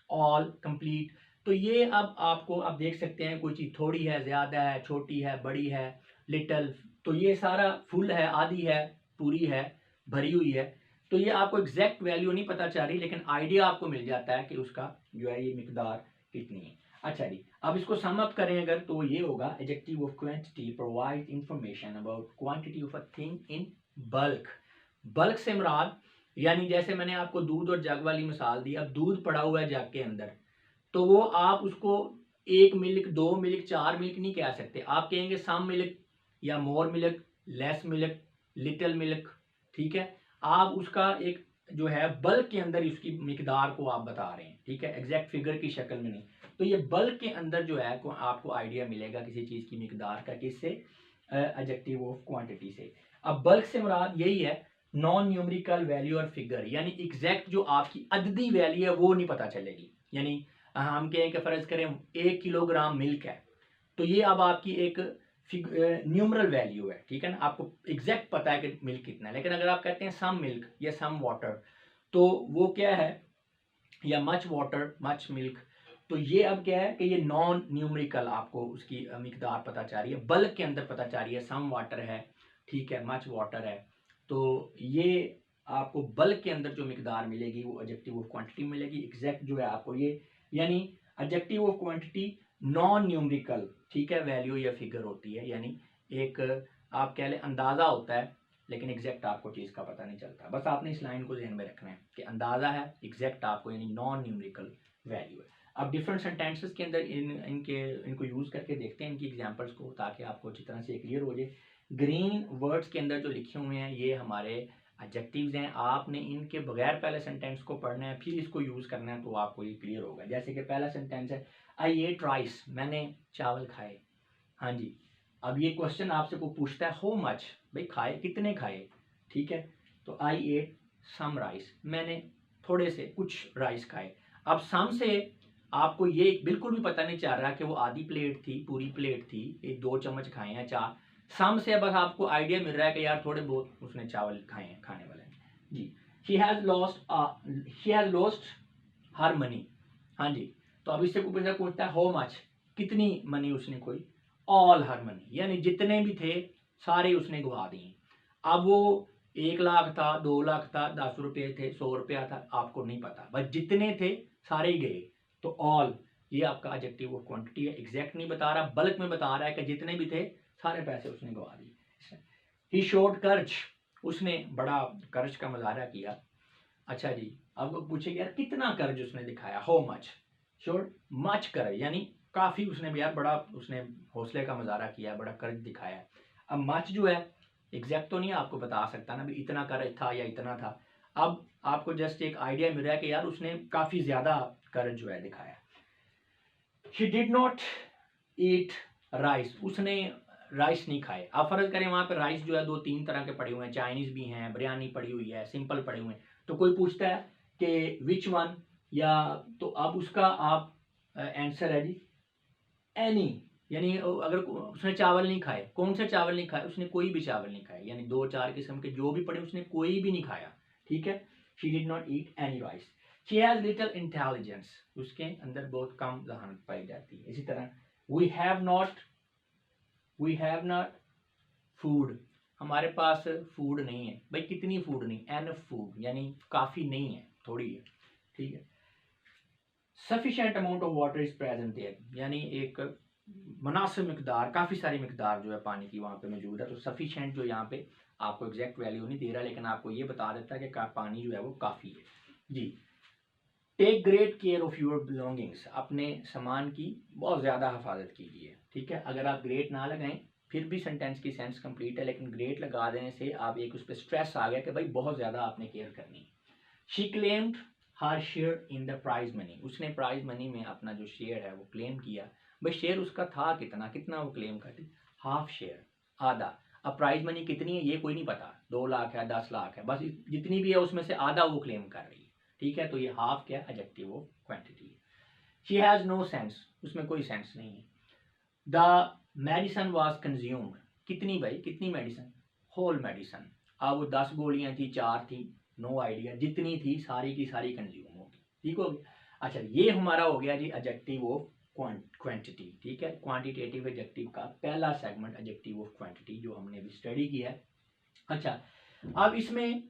all, complete। तो ये अब आपको अब देख सकते हैं कोई चीज़ थोड़ी है, ज़्यादा है, छोटी है, बड़ी है, लिटल, तो ये सारा फुल है, आधी है, पूरी है, भरी हुई है। तो ये आपको एग्जैक्ट वैल्यू नहीं पता चल रही, लेकिन आइडिया आपको मिल जाता है कि उसका जो है ये मिकदार कितनी है। अच्छा जी, अब इसको सम अप करें अगर, तो ये होगा adjective of quantity provide information about quantity of a thing in bulk. Bulk से मुराद, यानी जैसे मैंने आपको दूध और जग वाली मिसाल दी, अब दूध पड़ा हुआ है जग के अंदर, तो वो आप उसको 1 मिल्क, 2 मिल्क, 4 मिल्क नहीं कह सकते, आप कहेंगे सम मिल्क या मोर milk, less milk, little milk. ठीक है, आप उसका एक जो है बल्क के अंदर उसकी मिकदार को आप बता रहे हैं, ठीक है, एग्जैक्ट फिगर की शक्ल में नहीं। तो ये बल्क के अंदर जो है आपको आइडिया मिलेगा किसी चीज़ की मिकदार का, किससे, एडजेक्टिव ऑफ क्वांटिटी से। अब बल्क से मुराद यही है नॉन न्यूमेरिकल वैल्यू और फिगर, यानी एग्जैक्ट जो आपकी अददी वैल्यू है वो नहीं पता चलेगी। यानी हम कहें कि फर्ज करें 1 किलोग्राम मिल्क है, तो ये अब आपकी एक न्यूमरल वैल्यू है, ठीक है ना, आपको एग्जैक्ट पता है कि मिल्क कितना है। लेकिन अगर आप कहते हैं सम मिल्क या सम वाटर, तो वो क्या है, या मच वाटर, मच मिल्क, तो ये अब क्या है कि ये नॉन न्यूमेरिकल आपको उसकी मिकदार पता चल रही है, बल्क के अंदर पता चल रही है, सम वाटर है, ठीक है, मच वाटर है। तो ये आपको बल्क के अंदर जो मिकदार मिलेगी वो एडजेक्टिव ऑफ क्वांटिटी मिलेगी, एग्जैक्ट जो है आपको ये, यानी adjective of quantity non numerical, ठीक है, वैल्यू या फिगर होती है, यानी एक आप कह लें अंदाज़ा होता है, लेकिन एग्जैक्ट आपको चीज़ का पता नहीं चलता। बस आपने इस लाइन को ध्यान में रखना है कि अंदाज़ा है, एग्जैक्ट आपको यानी नॉन न्यूमेरिकल वैल्यू है। अब डिफरेंट सेंटेंसेस के अंदर इनको यूज़ करके देखते हैं इनकी एग्जांपल्स को, ताकि आपको अच्छी तरह से क्लियर हो जाए। ग्रीन वर्ड्स के अंदर जो लिखे हुए हैं ये हमारे एडजेक्टिव्स हैं, आपने इनके बगैर पहले सेंटेंस को पढ़ना है, फिर इसको यूज़ करना है, तो आपको ये क्लियर होगा। जैसे कि पहला सेंटेंस है आई एट राइस, मैंने चावल खाए। हाँ जी, अब ये क्वेश्चन आपसे को पूछता है हाउ मच, भाई खाए कितने खाए, ठीक है, तो आई एट सम राइस, मैंने थोड़े से कुछ राइस खाए। अब सम से आपको ये बिल्कुल भी पता नहीं चल रहा कि वो आधी प्लेट थी, पूरी प्लेट थी, एक 2 चम्मच खाए हैं, 4। सम से बस आपको आइडिया मिल रहा है कि यार थोड़े बहुत उसने चावल खाए हैं, खाने वाले हैं जी। She has lost her money. हाँ जी, तो अब इससे कोई पूछता है हाउ मच, कितनी मनी उसने खोई। ऑल हर मनी, यानी जितने भी थे सारे उसने गवा दिए। अब वो 1 लाख था, 2 लाख था, 10 रुपये थे, 100 रुपया था, आपको नहीं पता, बस जितने थे सारे ही गए। तो ऑल ये आपका एडजेक्टिव ऑफ क्वांटिटी है, एग्जैक्ट नहीं बता रहा, बल्क में बता रहा है कि जितने भी थे सारे पैसे उसने गवा दिए। ही शोड कर्ज, उसने बड़ा कर्ज का मुजाहरा किया। अच्छा जी, अब पूछेगा यार कितना कर्ज उसने दिखाया, हाउ मच। शोड मच कर्ज, यानी काफी उसने भी यार बड़ा उसने हौसले का मुजाहरा किया, बड़ा कर्ज दिखाया। अब मच जो है एग्जैक्ट तो नहीं आपको बता सकता ना भी इतना कर्ज था या इतना था। अब आपको जस्ट एक आइडिया मिल रहा है कि यार उसने काफी ज्यादा कर्ज जो है दिखाया। She did not eat rice, उसने राइस नहीं खाए। आप फर्ज करें वहां पे राइस जो है 2-3 तरह के पड़े हुए हैं, चाइनीज भी हैं, बिरयानी पड़ी हुई है, सिंपल पड़े हुए हैं। तो कोई पूछता है कि विच वन, या तो अब उसका आप आंसर है जी एनी, यानी अगर उसने चावल नहीं खाए, कौन से चावल नहीं खाए, उसने कोई भी चावल नहीं खाए, यानी 2-4 किस्म के जो भी पड़े उसने कोई भी नहीं खाया। ठीक है, she did not eat any rice. She has little intelligence, उसके अंदर बहुत कम जहानत पाई जाती है। इसी तरह वी हैव नॉट फूड, हमारे पास फूड नहीं है। भाई कितनी फूड नहीं, एनफ फूड, यानी काफ़ी नहीं है, थोड़ी है। ठीक है, sufficient amount of water is present there, यानी एक मुनासिब मिकदार, काफ़ी सारी मिकदार जो है पानी की वहाँ पे मौजूद है। तो सफिशिएंट जो यहाँ पे आपको एग्जैक्ट वैल्यू नहीं दे रहा, लेकिन आपको ये बता देता है कि पानी जो है वो काफ़ी है जी। Take great care of your belongings, अपने सामान की बहुत ज़्यादा हिफाजत कीजिए। ठीक है, अगर आप ग्रेट ना लगाएं फिर भी सेंटेंस की सेंस कंप्लीट है, लेकिन ग्रेट लगा देने से आप एक उस पर स्ट्रेस आ गया कि भाई बहुत ज़्यादा आपने केयर करनी है। She claimed her share in the prize money, उसने प्राइज मनी में अपना जो शेयर है वो क्लेम किया। भाई शेयर उसका था कितना, कितना वो क्लेम करती, हाफ शेयर, आधा। अब प्राइज मनी कितनी है ये कोई नहीं पता, 2 लाख है, 10 लाख है, बस जितनी भी है उसमें से आधा वो क्लेम कर रही है। ठीक है, तो ये हाफ क्या adjective of quantity. She has no sense, उसमें कोई सेंस नहीं है। द मेडिसन वाज कंज्यूम्ड, कितनी भाई, कितनी मेडिसन, होल मेडिसन। अब वो 10 गोलियां थी, 4 थी, नो आइडिया, जितनी थी सारी की सारी कंज्यूम होगी। ठीक हो गया। अच्छा, ये हमारा हो गया जी एडजेक्टिव ऑफ क्वांटिटी। ठीक है, क्वांटिटेटिव एडजेक्टिव का पहला सेगमेंट एडजेक्टिव ऑफ क्वांटिटी जो हमने भी स्टडी किया है। अच्छा, अब इसमें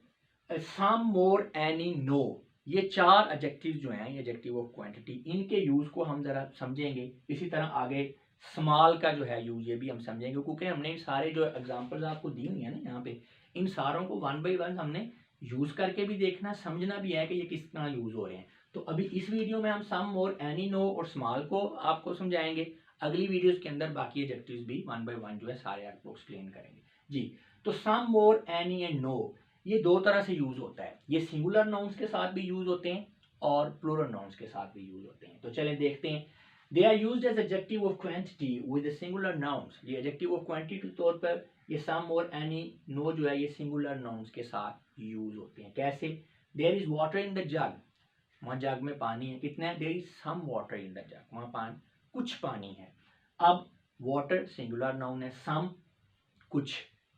सम, मोर, एनी, नो, ये 4 एडजेक्टिव जो हैं, ये एडजेक्टिव ऑफ क्वांटिटी, इनके यूज को हम जरा समझेंगे। इसी तरह आगे स्मॉल का जो है यूज ये भी हम समझेंगे, क्योंकि हमने सारे जो एग्जांपल्स आपको दी हुई है ना यहाँ पे, इन सारों को 1 बाय 1 हमने यूज करके भी देखना, समझना भी है कि ये किस तरह यूज हो रहे हैं। तो अभी इस वीडियो में हम सम, मोर, एनी, नो और स्मॉल को आपको समझाएंगे। अगली वीडियोस के अंदर बाकी एडजेक्टिव्स भी 1 बाय 1 जो है सारे आपको एक्सप्लेन करेंगे जी। तो सम, मोर, एनी एंड नो ये 2 तरह से यूज होता है। ये सिंगुलर नाउन्स के साथ भी यूज होते हैं और प्लूरल नाउन्स के साथ भी यूज होते हैं। तो चलें देखते हैं। They are used as adjective of quantity with singular nouns, ये एडजेक्टिव ऑफ क्वांटिटी के तौर पर ये सम और एनी, नो जो है ये सिंगुलर नाउन्स के साथ यूज होते हैं। कैसे, there is water in the jug, वहाँ जग में पानी है, कितना है, there is some water in the jug, वहाँ पानी, कुछ पानी है। अब वाटर सिंगुलर नाउन है, सम कुछ,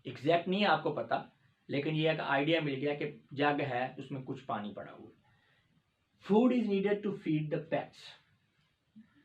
एग्जैक्ट नहीं है आपको पता, लेकिन ये एक आइडिया मिल गया कि जग है उसमें कुछ पानी पड़ा हुआ। Food is needed to feed the pets,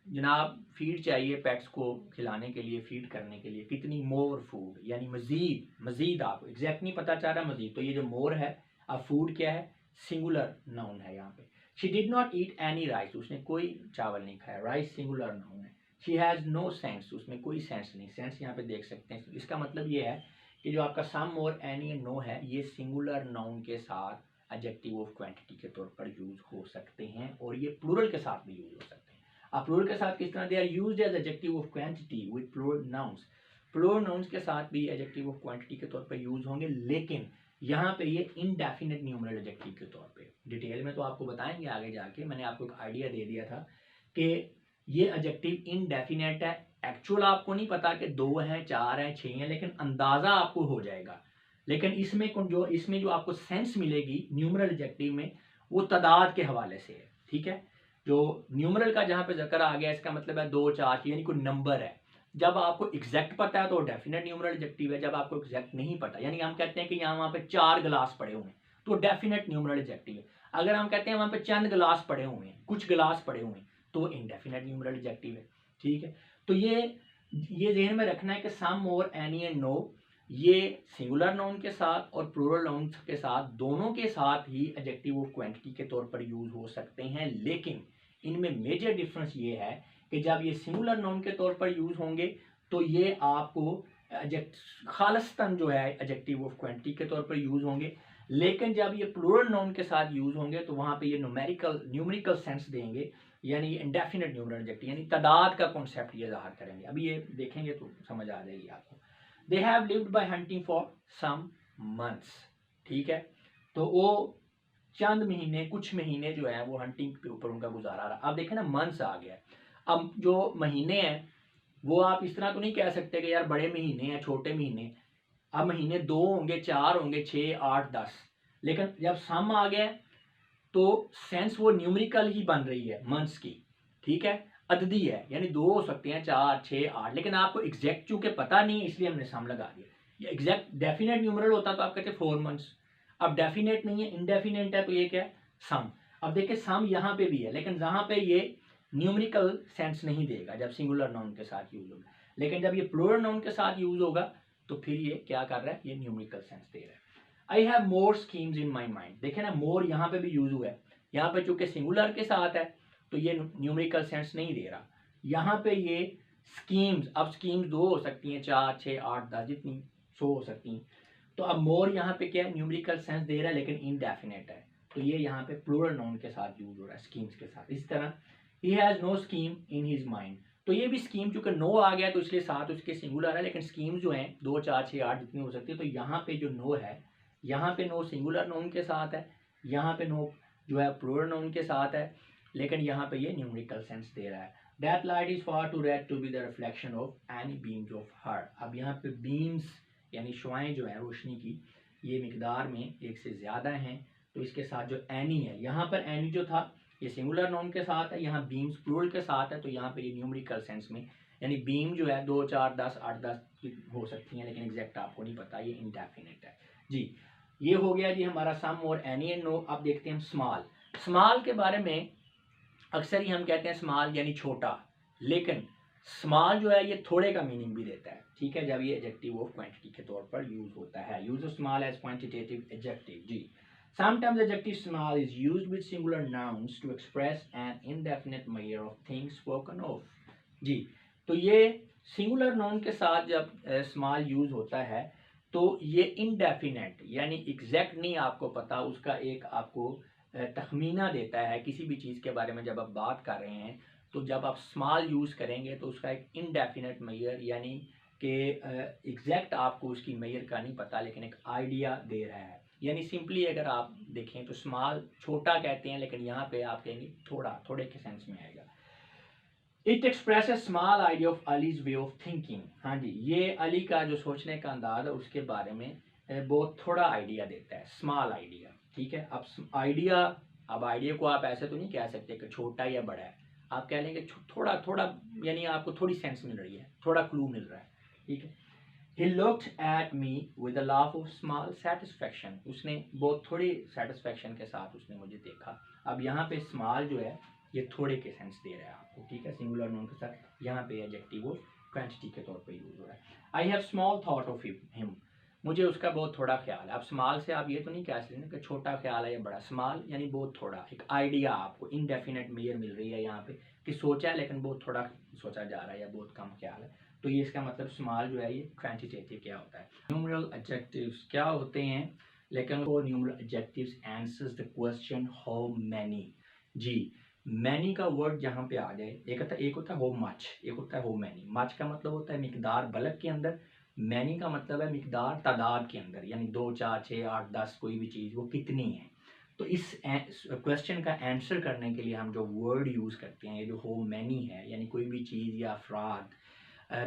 जनाब फीड चाहिए पेट्स को खिलाने के लिए, फीड करने के लिए। कितनी, मोर फूड, यानी मजीद, मजीद आपको एग्जैक्ट नहीं पता चल रहा मजीद, तो ये जो मोर है, अब फूड क्या है, सिंगुलर नाउन है यहाँ पे। She did not eat any rice, उसने कोई चावल नहीं खाया, राइस सिंगुलर नाउन है। शी हैज नो सेंस, उसमें कोई सेंस नहीं, सेंस यहाँ पे देख सकते हैं। इसका मतलब ये है कि जो आपका सम, मोर, एनी, नो है ये सिंगुलर नाउन के साथ एडजेक्टिव ऑफ क्वांटिटी के तौर पर यूज हो सकते हैं, और ये प्लूरल के साथ भी यूज हो सकते हैं। अब प्लूरल के साथ किस तरह, they are used as adjective of quantity with plural nouns, plural nouns के साथ भी एडजेक्टिव ऑफ क्वांटिटी के तौर पर यूज होंगे, लेकिन यहाँ पे ये इनडेफिनेट न्यूमरल एडजेक्टिव के तौर पे। डिटेल में तो आपको बताएंगे आगे जाके, मैंने आपको एक आइडिया दे दिया था कि ये एडजेक्टिव इनडेफिनेट है। एक्चुअल आपको नहीं पता कि 2 हैं, 4 हैं, 6 हैं, लेकिन अंदाजा आपको हो जाएगा। लेकिन इसमें जो आपको सेंस मिलेगी न्यूमरल एडजेक्टिव में, वो तादाद के हवाले से है। ठीक है, जो न्यूमरल का जहाँ पे जिक्र आ गया इसका मतलब है 2 4 यानी कोई नंबर है। जब आपको एग्जैक्ट पता है तो डेफिनेट न्यूमरल एडजेक्टिव है, जब आपको एग्जैक्ट नहीं पता यानी हम कहते हैं कि यहाँ वहाँ पे 4 गिलास पड़े हुए हैं तो डेफिनेट न्यूमरल एडजेक्टिव है। अगर हम कहते हैं वहाँ पे चंद गिलास पड़े हुए हैं, कुछ गिलास पड़े हुए हैं, तो इनडेफिनेट न्यूमरल एडजेक्टिव है। ठीक है, तो ये ज़हन में रखना है कि सम और एनी एंड नो ये सिंगुलर नाउन के साथ और प्लूरल नाउन के साथ दोनों के साथ ही एडजेक्टिव ऑफ क्वांटिटी के तौर पर यूज हो सकते हैं, लेकिन इनमें मेजर डिफरेंस ये है कि जब ये सिंगुलर नाउन के तौर पर यूज होंगे तो ये आपको खालिस्तान जो है एडजेक्टिव ऑफ क्वांटिटी के तौर पर यूज होंगे, लेकिन जब ये प्लूरल नाउन के साथ यूज होंगे तो वहां पे ये न्यूमेरिकल सेंस देंगे, यानी इंडेफिनेट न्यूमरल एडजेक्टिव यानी तादाद का कॉन्सेप्ट ये ज़ाहिर करेंगे। अभी ये देखेंगे तो समझ आ जाएगी आपको। They have lived by hunting for some months. ठीक है, तो वो चंद महीने, कुछ महीने जो है वो हंटिंग के ऊपर उनका गुजारा रहा। अब देखें ना, मंथ्स आ गया। अब जो महीने हैं वो आप इस तरह तो नहीं कह सकते कि यार बड़े महीने हैं छोटे महीने। अब महीने 2 होंगे, 4 होंगे, 6 8 10, लेकिन जब सम आ गया तो सेंस वो न्यूमेरिकल ही बन रही है मंथ्स की। ठीक है, अददी है यानी 2 हो सकते हैं, 4 6 8, लेकिन आपको एग्जैक्ट चूंकि पता नहीं है इसलिए हमने सम लगा दिया। ये एग्जैक्ट डेफिनेट न्यूमरल होता तो आप कहते 4 मंथ्स। अब डेफिनेट नहीं है, इनडेफिनेट है, तो ये क्या है, सम। अब देखिए सम यहाँ पे भी है, लेकिन जहाँ पे ये न्यूमेरिकल सेंस नहीं देगा जब सिंगुलर नाउन के साथ यूज होगा, लेकिन जब ये प्लूरल नाउन के साथ यूज होगा तो फिर ये क्या कर रहा है, ये न्यूमेरिकल सेंस दे रहा है। I have more schemes in my mind. देखे ना, मोर यहाँ पे भी यूज हुआ है। यहाँ पे चूंकि सिंगुलर के साथ है तो ये न्यूमेरिकल सेंस नहीं दे रहा। यहाँ पे ये स्कीम्स, अब स्कीम्स 2 हो सकती हैं, 4 6 8 10 जितनी 100 हो सकती हैं। तो अब मोर यहाँ पे क्या है, न्यूमेरिकल सेंस दे रहा है लेकिन इनडेफिनेट है, तो ये यहाँ पे प्लूरल नाउन के साथ यूज हो रहा है, स्कीम्स के साथ। इस तरह ही has no scheme in his mind, तो ये भी स्कीम चूंकि नो आ गया तो इसलिए साथ उसके सिंगुलर है, लेकिन स्कीम्स जो हैं 2 4 6 8 जितनी हो सकती है। तो यहाँ पे जो नो है, यहाँ पे नो सिंगुलर नाउन के साथ है, यहाँ पे नो जो है प्लूरल नाउन के साथ है, लेकिन यहाँ पे ये न्यूमेरिकल सेंस दे रहा है। That light is far too red to be the reflection of any beams of her. अब यहाँ पे बीम्स यानी शुआएं जो है रोशनी की, ये मिकदार में एक से ज़्यादा हैं, तो इसके साथ जो एनी है, यहाँ पर एनी जो था ये सिंगुलर नाउन के साथ है, यहाँ बीम्स प्लूरल के साथ है, तो यहाँ पे ये न्यूमेरिकल सेंस में यानी बीम जो है 2 4 10 8 10 हो सकती हैं, लेकिन एग्जैक्ट आपको नहीं पता, ये इनडेफिनेट है जी। ये हो गया जी हमारा सम और एनी एंड नो। अब देखते हैं हम स्मॉल। स्मॉल के बारे में अक्सर ही हम कहते हैं स्मॉल यानी छोटा, लेकिन स्मॉल जो है ये थोड़े का मीनिंग भी देता है। ठीक है, जब ये एडजेक्टिव ऑफ क्वांटिटी के तौर पर यूज होता है। Use of small as quantitative adjective जी। Sometimes adjective small is used with singular nouns to express an indefinite measure of things spoken of जी। तो ये सिंगुलर नाउन के साथ जब स्मॉल यूज होता है तो ये इनडेफिनेट यानी एग्जैक्ट नहीं आपको पता, उसका एक आपको तखमीना देता है किसी भी चीज़ के बारे में। जब आप बात कर रहे हैं तो जब आप स्मॉल यूज करेंगे तो उसका एक इनडेफिनेट मेजर यानी कि एग्जैक्ट आपको उसकी मेजर का नहीं पता, लेकिन एक आइडिया दे रहा है। यानी सिंपली अगर आप देखें तो स्मॉल छोटा कहते हैं, लेकिन यहाँ पे आप कहेंगे थोड़ा, थोड़े के सेंस में आएगा। It express A small idea of allies way of thinking. हाँ जी, ये अली का जो सोचने का अंदाज है उसके बारे में बहुत थोड़ा आइडिया देता है, स्मॉल आइडिया। ठीक है, अब आइडिया, अब आइडिया को आप ऐसे तो नहीं कह सकते कि छोटा या बड़ा है, आप कह लेंगे थोड़ा थोड़ा, यानी आपको थोड़ी सेंस मिल रही है, थोड़ा क्लू मिल रहा है। ठीक है, He looked at me with a laugh of small satisfaction. उसने बहुत थोड़ी satisfaction के साथ उसने मुझे देखा। अब यहाँ पे small जो है ये थोड़े के सेंस दे रहा है आपको। ठीक है, सिंगुलर नाउन के साथ यहाँ पे एडजेक्टिव ऑफ क्वांटिटी के तौर पे यूज हो रहा है। I have small thought of him. मुझे उसका बहुत थोड़ा ख्याल है। अब स्मॉल से आप ये तो नहीं कह सकते कि छोटा ख्याल है या बड़ा। स्मॉल यानी बहुत थोड़ा, एक आइडिया आपको इनडेफिनेट मेजर मिल रही है यहाँ पे कि सोचा है लेकिन बहुत थोड़ा सोचा जा रहा है या बहुत कम ख्याल है, तो ये इसका मतलब स्मॉल जो है ये क्वांटिटेटिव क्या होता है। न्यूमरल एडजेक्टिव्स क्या होते हैं, लेकिन वो numeral adjectives answers the question how many जी। मैनी का वर्ड जहाँ पे आ जाए, एक होता है हो मच, एक होता है हो मैनी। मच का मतलब होता है मिकदार, बल्क के अंदर। मैनी का मतलब है मिकदार, तादाद के अंदर, यानी 2 4 6 8 10 कोई भी चीज़ वो कितनी है। तो इस क्वेश्चन का आंसर करने के लिए हम जो वर्ड यूज़ करते हैं, ये जो हो मैनी है यानी कोई भी चीज़ या अफराद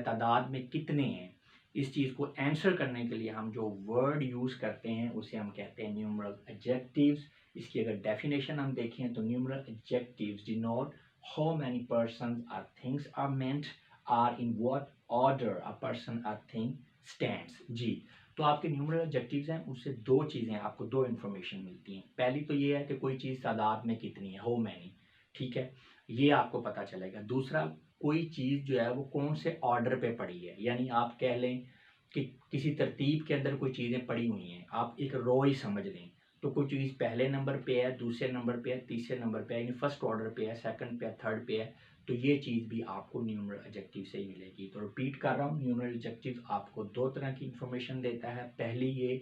तादाद में कितने हैं, इस चीज़ को आंसर करने के लिए हम जो वर्ड यूज़ करते हैं उसे हम कहते हैं न्यूमरल एडजेक्टिव्स इसकी अगर डेफिनेशन हम देखें तो numeral adjectives denote how many persons or things are meant or in what order a person or thing stands. जी, तो आपके न्यूमरल एडजेक्टिव्स हैं, उससे दो चीज़ें आपको, दो इन्फॉर्मेशन मिलती हैं। पहली तो ये है कि कोई चीज़ तादाद में कितनी है, हाउ मैनी, ठीक है, ये आपको पता चलेगा। दूसरा, कोई चीज़ जो है वो कौन से ऑर्डर पे पड़ी है, यानी आप कह लें कि किसी तरतीब के अंदर कोई चीज़ें पड़ी हुई हैं, आप एक रो ही समझ लें, तो कोई चीज़ पहले नंबर पे है, दूसरे नंबर पे है, तीसरे नंबर पे है, यानी फर्स्ट ऑर्डर पे है, सेकंड पे है, थर्ड पे है, तो ये चीज़ भी आपको न्यूमरल एडजेक्टिव से ही मिलेगी। तो रिपीट कर रहा हूँ, न्यूमरल एडजेक्टिव आपको दो तरह की इंफॉर्मेशन देता है। पहली ये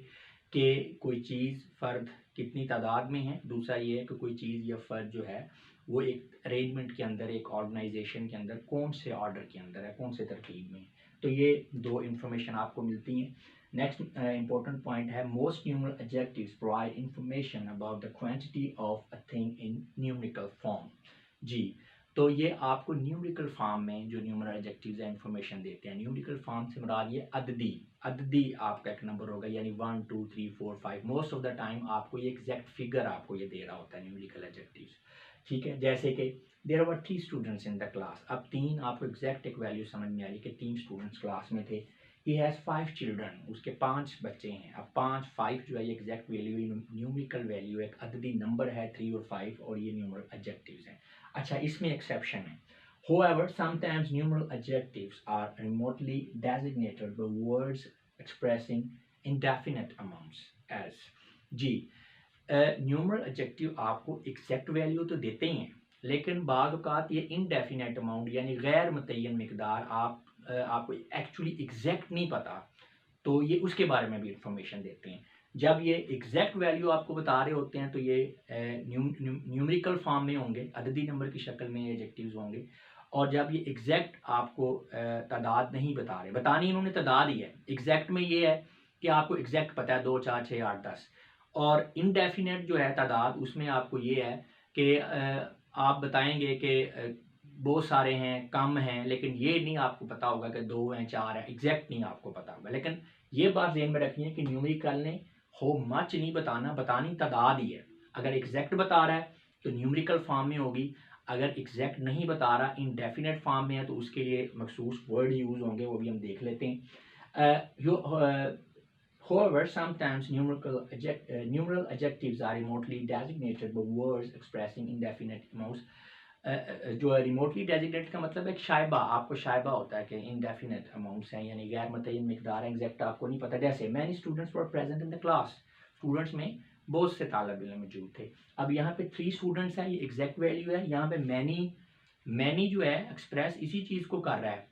कि कोई चीज़ फ़र्द कितनी तादाद में है, दूसरा ये है कि कोई चीज़ या फ़र्द जो है वो एक अरेंजमेंट के अंदर, एक ऑर्गेनाइजेशन के अंदर कौन से ऑर्डर के अंदर है, कौन से तरतीब में। तो ये दो इन्फॉर्मेशन आपको मिलती हैं। नेक्स्ट इंपॉर्टेंट पॉइंट है, most numeral adjectives provide information about the quantity of a thing in numerical form. जी, तो ये आपको न्यूमेरिकल फॉर्म में जो न्यूमरल एडजेक्टिव्स है इंफॉर्मेशन देते हैं। न्यूमेरिकल फॉर्म से मुराद ये अददी आपका एक नंबर होगा, यानी 1 2 3 4 5। मोस्ट ऑफ द टाइम आपको ये एग्जैक्ट फिगर आपको ये दे रहा होता है न्यूमेरिकल एडजेक्टिव्स, ठीक है। जैसे कि there were 3 students in the class, अब 3 आपको एग्जैक्ट एक वैल्यू समझ में आई कि 3 स्टूडेंट्स क्लास में थे। ही हैज़ 5 चिल्ड्रन, उसके 5 बच्चे हैं। अब 5 जो है ये एग्जैक्ट वैल्यू, न्यूमेरिकल वैल्यू, एक अददी नंबर है 3 और 5, और ये न्यूमरल एडजेक्टिव्स हैं। अच्छा, इसमें एक्सेप्शन है। However, sometimes numeral adjectives are remotely designated by words expressing indefinite amounts as। Ji, numeral adjective आपको एग्जैक्ट वैल्यू तो देते ही हैं, लेकिन बाद औक़ात ये इनडेफिनेट अमाउंट यानी गैर मुतय्यन मिकदार आपको एक्चुअली एग्जैक्ट नहीं पता, तो ये उसके बारे में भी इंफॉर्मेशन देते हैं। जब ये एग्जैक्ट वैल्यू आपको बता रहे होते हैं तो ये न्यूमेरिकल फॉर्म में होंगे, अददी नंबर की शक्ल में एडजेक्टिव्स होंगे। और जब ये एग्जैक्ट आपको तादाद नहीं बता रहे, बतानी इन्होंने तादाद ही है, एग्जैक्ट में ये है कि आपको एग्जैक्ट पता है 2 4 6 8 10। और इनडेफिनेट जो है तादाद, उसमें आपको ये है कि आप बताएंगे कि बहुत सारे हैं, कम हैं, लेकिन ये नहीं आपको पता होगा कि 2 हैं 4 हैं, एग्जैक्ट नहीं आपको पता होगा। लेकिन ये बात ध्यान में रखनी है कि न्यूमेरिकल ने हो मच नहीं बताना, बतानी तादाद ही है। अगर एग्जैक्ट बता रहा है तो न्यूमेरिकल फॉर्म में होगी, अगर एग्जैक्ट नहीं बता रहा, इनडेफिनेट फॉर्म में है, तो उसके लिए मखसूस वर्ड यूज़ होंगे, वो भी हम देख लेते हैं। However, sometimes numeral adjectives are remotely designated by words expressing indefinite amounts। जो है रिमोटली डेजिग्नेटेड का मतलब है शायबा, आपको शायबा होता है कि इनडेफिनेट अमाउंट्स हैं, यानी गैर मुतय्यन मिकदार है, एग्जैक्ट आपको नहीं पता। जैसे many students were present in the class, students में बहुत से तालिब इल्म मौजूद थे। अब यहाँ पे 3 स्टूडेंट्स हैं, ये एग्जैक्ट वैल्यू है। यहाँ पे मैनी जो है एक्सप्रेस इसी चीज़ को कर रहा है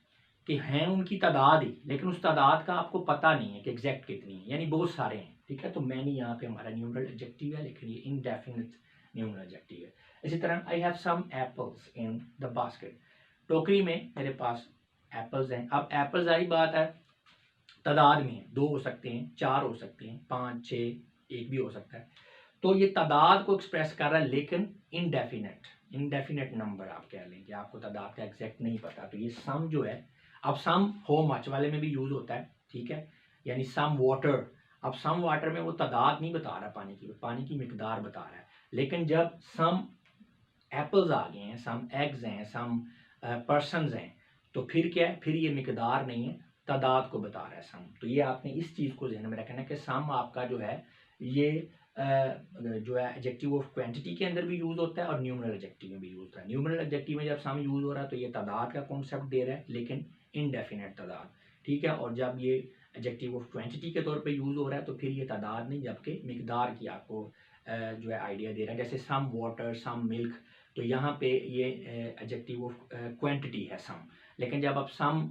कि हैं उनकी तादाद ही, लेकिन उस तादाद का आपको पता नहीं है कि एग्जैक्ट कितनी है, यानी बहुत सारे हैं, ठीक है। तो मैनी यहाँ पे हमारा न्यूमरल एडजेक्टिव है, लेकिन ये इनडेफिनेट न्यूमरल एडजेक्टिव है। इसी तरह I have some apples in the basket, टोकरी में मेरे पास एप्पल्स हैं। अब एप्पल जारी बात है तादाद में है, 2 हो सकते हैं, 4 हो सकते हैं, 5 6 1 भी हो सकता है। तो ये तादाद को एक्सप्रेस कर रहा है, लेकिन इनडेफिनेट नंबर आप कह लें कि आपको तादाद का एग्जैक्ट नहीं पता। तो ये सम जो है, अब सम हो मच वाले में भी यूज़ होता है, ठीक है, यानी सम वाटर। अब सम वाटर में वो तादाद नहीं बता रहा पानी की मिकदार बता रहा है। लेकिन जब सम एप्पल्स आ गए हैं, सम एग्स हैं, सम पर्सनस हैं, तो फिर क्या है, फिर ये मिकदार नहीं है, तादाद को बता रहा है सम। तो ये आपने इस चीज़ को ध्यान में रखना है कि सम आपका जो है ये जो है एडजेक्टिव ऑफ क्वांटिटी के अंदर भी यूज़ होता है और न्यूमरल एडजेक्टिव में भी यूज़ होता है। न्यूमरल एडजेक्टिव में जब सम यूज़ हो रहा है तो ये तादाद का कॉन्सेप्ट दे रहा है, लेकिन इनडेफिनेट तादाद, ठीक है। और जब ये एडजेक्टिव ऑफ क्वांटिटी के तौर पे यूज़ हो रहा है तो फिर ये तादाद नहीं, जबकि मिकदार की आपको जो है आइडिया दे रहा है। जैसे सम वाटर, सम मिल्क, तो यहाँ पे ये एडजेक्टिव ऑफ क्वांटिटी है सम। लेकिन जब आप सम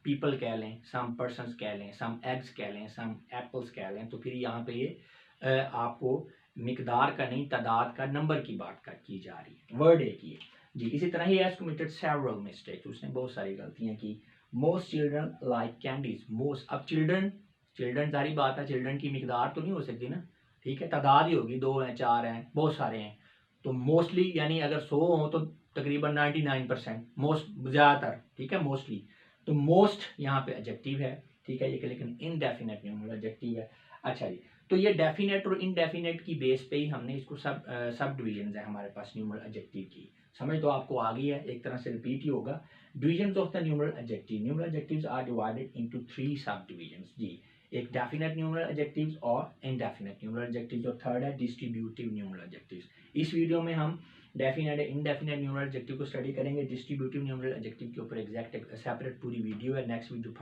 पीपल कह लें, सम पर्सनस कह लें, सम एग्स कह लें, सम एप्पल्स कह लें, तो फिर यहाँ पे ये आपको मिकदार का नहीं, तादाद का, नंबर की बात की जा रही है, वर्ड एक ही है। जी, इसी तरह ही हैज कमिटेड सेवरल मिस्टेक्स, उसने बहुत सारी गलतियाँ की। Most children like candies, most, अब चिल्ड्रन सारी बात है, चिल्ड्रन की मिकदार तो नहीं हो सकती ना, ठीक है, तादाद ही होगी, 2 हैं 4 हैं, बहुत सारे हैं। तो मोस्टली यानी अगर 100 हो तो तकरीबन 99%, मोस्ट ज़्यादातर, ठीक है, मोस्टली। तो मोस्ट यहाँ पे एडजेक्टिव है, ठीक है, ये लेकिन इनडेफिनेट न्यूमरल एडजेक्टिव है। अच्छा जी, तो ये डेफिनेट और इनडेफिनेट की बेस पे ही हमने इसको सब डिविजन है हमारे पास न्यूमरल एडजेक्टिव की। समझ तो आपको आ गई है, एक तरह से रिपीट ही होगा। Divisions of the numeral adjective, numeral adjectives are divided into 3 subdivisions जी। एक डेफिनेट न्यूमरल एडजेक्टिव्स और इनडेफिनेट न्यूमरल एडजेक्टिव्स, और थर्ड है डिस्ट्रीब्यूटिव न्यूमरल एडजेक्टिव्स। इस वीडियो में हम डेफिनेट इनडेफिनेट न्यूमरल एडजेक्टिव को स्टडी करेंगे। डिस्ट्रीब्यूटिव न्यूमरल एडजेक्टिव के ऊपर एग्जैक्ट सेपरेट पूरी वीडियो है। नेक्स्ट वीडियो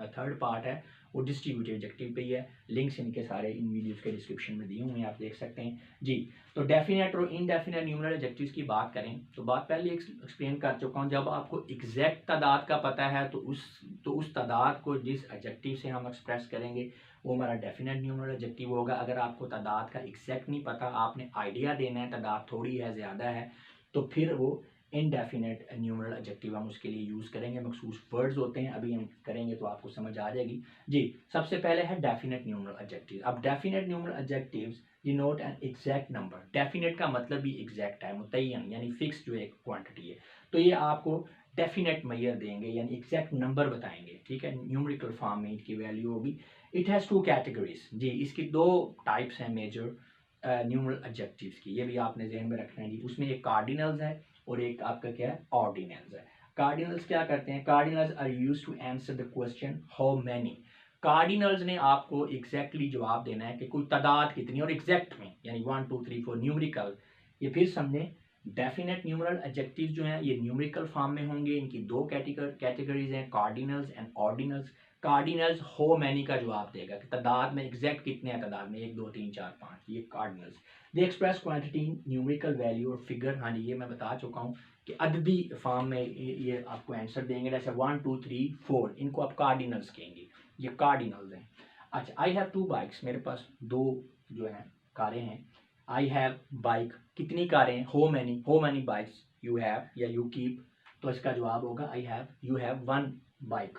थर्ड पार्ट है वो डिस्ट्रीब्यूटिव एडजेक्टिव पे ही है। लिंक्स इनके सारे इन वीडियोस के डिस्क्रिप्शन में दिए हुए हैं, आप देख सकते हैं जी। तो डेफिनेट और इनडेफिनेट न्यूमरल एडजेक्टिव्स की बात करें तो बात पहले एक्सप्लेन कर चुका हूँ। जब आपको एग्जैक्ट तादाद का पता है तो उस तादाद को जिस एडजेक्टिव से हम एक्सप्रेस करेंगे वो हमारा डेफिनेट न्यूमरल एडजेक्टिव होगा। अगर आपको तादाद का एग्जैक्ट नहीं पता, आपने आइडिया देना है तादाद थोड़ी है ज़्यादा है, तो फिर वो इनडेफिनेट न्यूमरल एडजेक्टिव हम उसके लिए यूज़ करेंगे। मखसूस वर्ड्स होते हैं, अभी हम करेंगे तो आपको समझ आ जाएगी जी। सबसे पहले है डेफिनेट न्यूमरल एडजेक्टिव। अब definite numeral adjectives denote an exact number. Definite का मतलब भी एग्जैक्ट है, मुतय्यन यानी फिक्स जो एक क्वांटिटी है। तो ये आपको डेफिनेट मैयर देंगे यानी एग्जैक्ट नंबर बताएंगे, ठीक है। न्यूमेरिकल फॉर्म में इसकी वैल्यू होगी। इट हैज़ 2 कैटेगरीज जी। इसकी 2 टाइप्स हैं मेजर न्यूमरल एडजेक्टिव्स की, ये भी आपने ज़हन में रखना है जी। उसमें एक कार्डिनल्स है और एक आपका क्या है, ऑर्डिनल्स है। कार्डिनल्स क्या करते हैं, cardinals are used to answer the question how many. Cardinals ने आपको एग्जैक्टली जवाब देना है कि कोई तादाद कितनी, और एग्जैक्ट में यानी 1 2 3 4 न्यूमेरिकल। ये फिर समझे, डेफिनेट न्यूमरल एडजेक्टिव जो हैं ये न्यूमेरिकल फॉर्म में होंगे। इनकी 2 कैटेगरीज हैं, कार्डिनल्स एंड ऑर्डिनल्स। कार्डिनल्स हो मैनी का जवाब देगा कि तादाद में एग्जैक्ट कितने हैं, तादाद में 1 2 3 4 5, ये कार्डिनल्स। दे एक्सप्रेस क्वांटिटी, न्यूमेरिकल वैल्यू और फिगर। हाँ जी, ये मैं बता चुका हूँ कि अददी फॉर्म में ये आपको आंसर देंगे। जैसे 1 2 3 4, इनको आप कार्डिनल्स कहेंगे, ये कार्डिनल्स हैं। अच्छा, आई हैव 2 बाइक्स, मेरे पास 2 जो है कारें हैं। आई हैव बाइक, कितनी कारें, हो मैनी बाइक्स यू हैव या यू कीप। तो इसका जवाब होगा I have, you have 1 bike.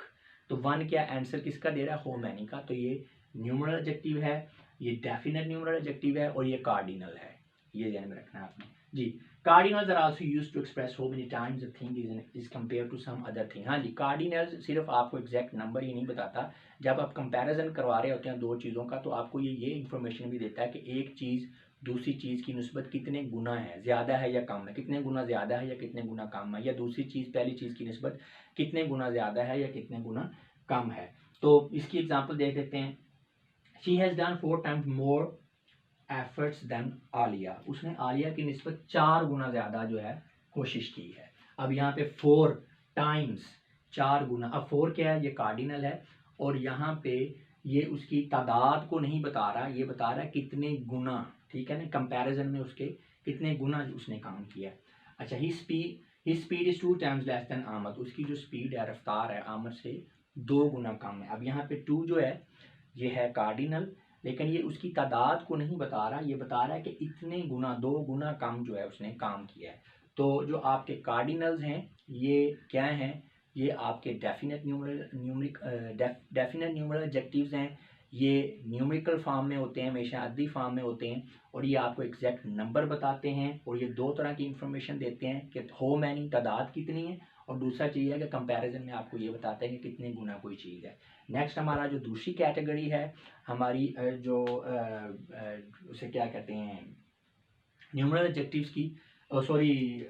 तो 1 क्या आंसर किसका दे रहा है, हो मैनी का। तो ये न्यूमरल एडजेक्टिव है, ये डेफिनेट न्यूमरल एडजेक्टिव है और ये कार्डिनल है, ये ध्यान में रखना है आपने जी। Cardinals are also used to express how many times a thing is compare to some other thing. हाँ जी, कार्डिनल्स सिर्फ आपको एग्जैक्ट नंबर ही नहीं बताता। जब आप कंपैरिजन करवा रहे होते हैं 2 चीज़ों का, तो आपको ये इंफॉर्मेशन भी देता है कि एक चीज़ दूसरी चीज़ की निस्बत कितने गुना है, ज़्यादा है या कम है, कितने गुना ज़्यादा है या कितने गुना कम है, या दूसरी चीज़ पहली चीज़ की निस्बत कितने गुना ज़्यादा है या कितने गुना कम है। तो इसकी एग्जांपल देख लेते हैं। She has done 4 times more efforts than Alia. उसने आलिया की निस्बत 4 गुना ज़्यादा जो है कोशिश की है। अब यहाँ पे 4 टाइम्स, 4 गुना। अब 4 क्या है, ये कार्डिनल है, और यहाँ पे ये उसकी तादाद को नहीं बता रहा, ये बता रहा है कितने गुना, ठीक है ना, कंपैरिजन में उसके कितने गुना उसने काम किया। अच्छा, he speed is 2 times less than आमद। उसकी जो स्पीड है, रफ्तार है, आमद से 2 गुना कम है। अब यहाँ पे 2 जो है ये है कार्डिनल, लेकिन ये उसकी तादाद को नहीं बता रहा, ये बता रहा है कि इतने गुना, 2 गुना कम जो है उसने काम किया है। तो जो आपके कार्डिनल्स हैं ये क्या हैं, ये आपके डेफिनेट न्यूमरल एडजेक्टिव्स हैं। ये न्यूमेरिकल फॉर्म में होते हैं, हमेशा अद्दी फॉर्म में होते हैं, और ये आपको एग्जैक्ट नंबर बताते हैं। और ये 2 तरह की इंफॉर्मेशन देते हैं कि हो मैनी तादाद कितनी है, और दूसरा चीज़ है कि कंपैरिजन में आपको ये बताते हैं कि कितने गुना कोई चीज़ है। नेक्स्ट हमारा जो दूसरी कैटेगरी है हमारी जो उसे क्या कहते हैं, न्यूमरल एडजेक्टिव्स की, सॉरी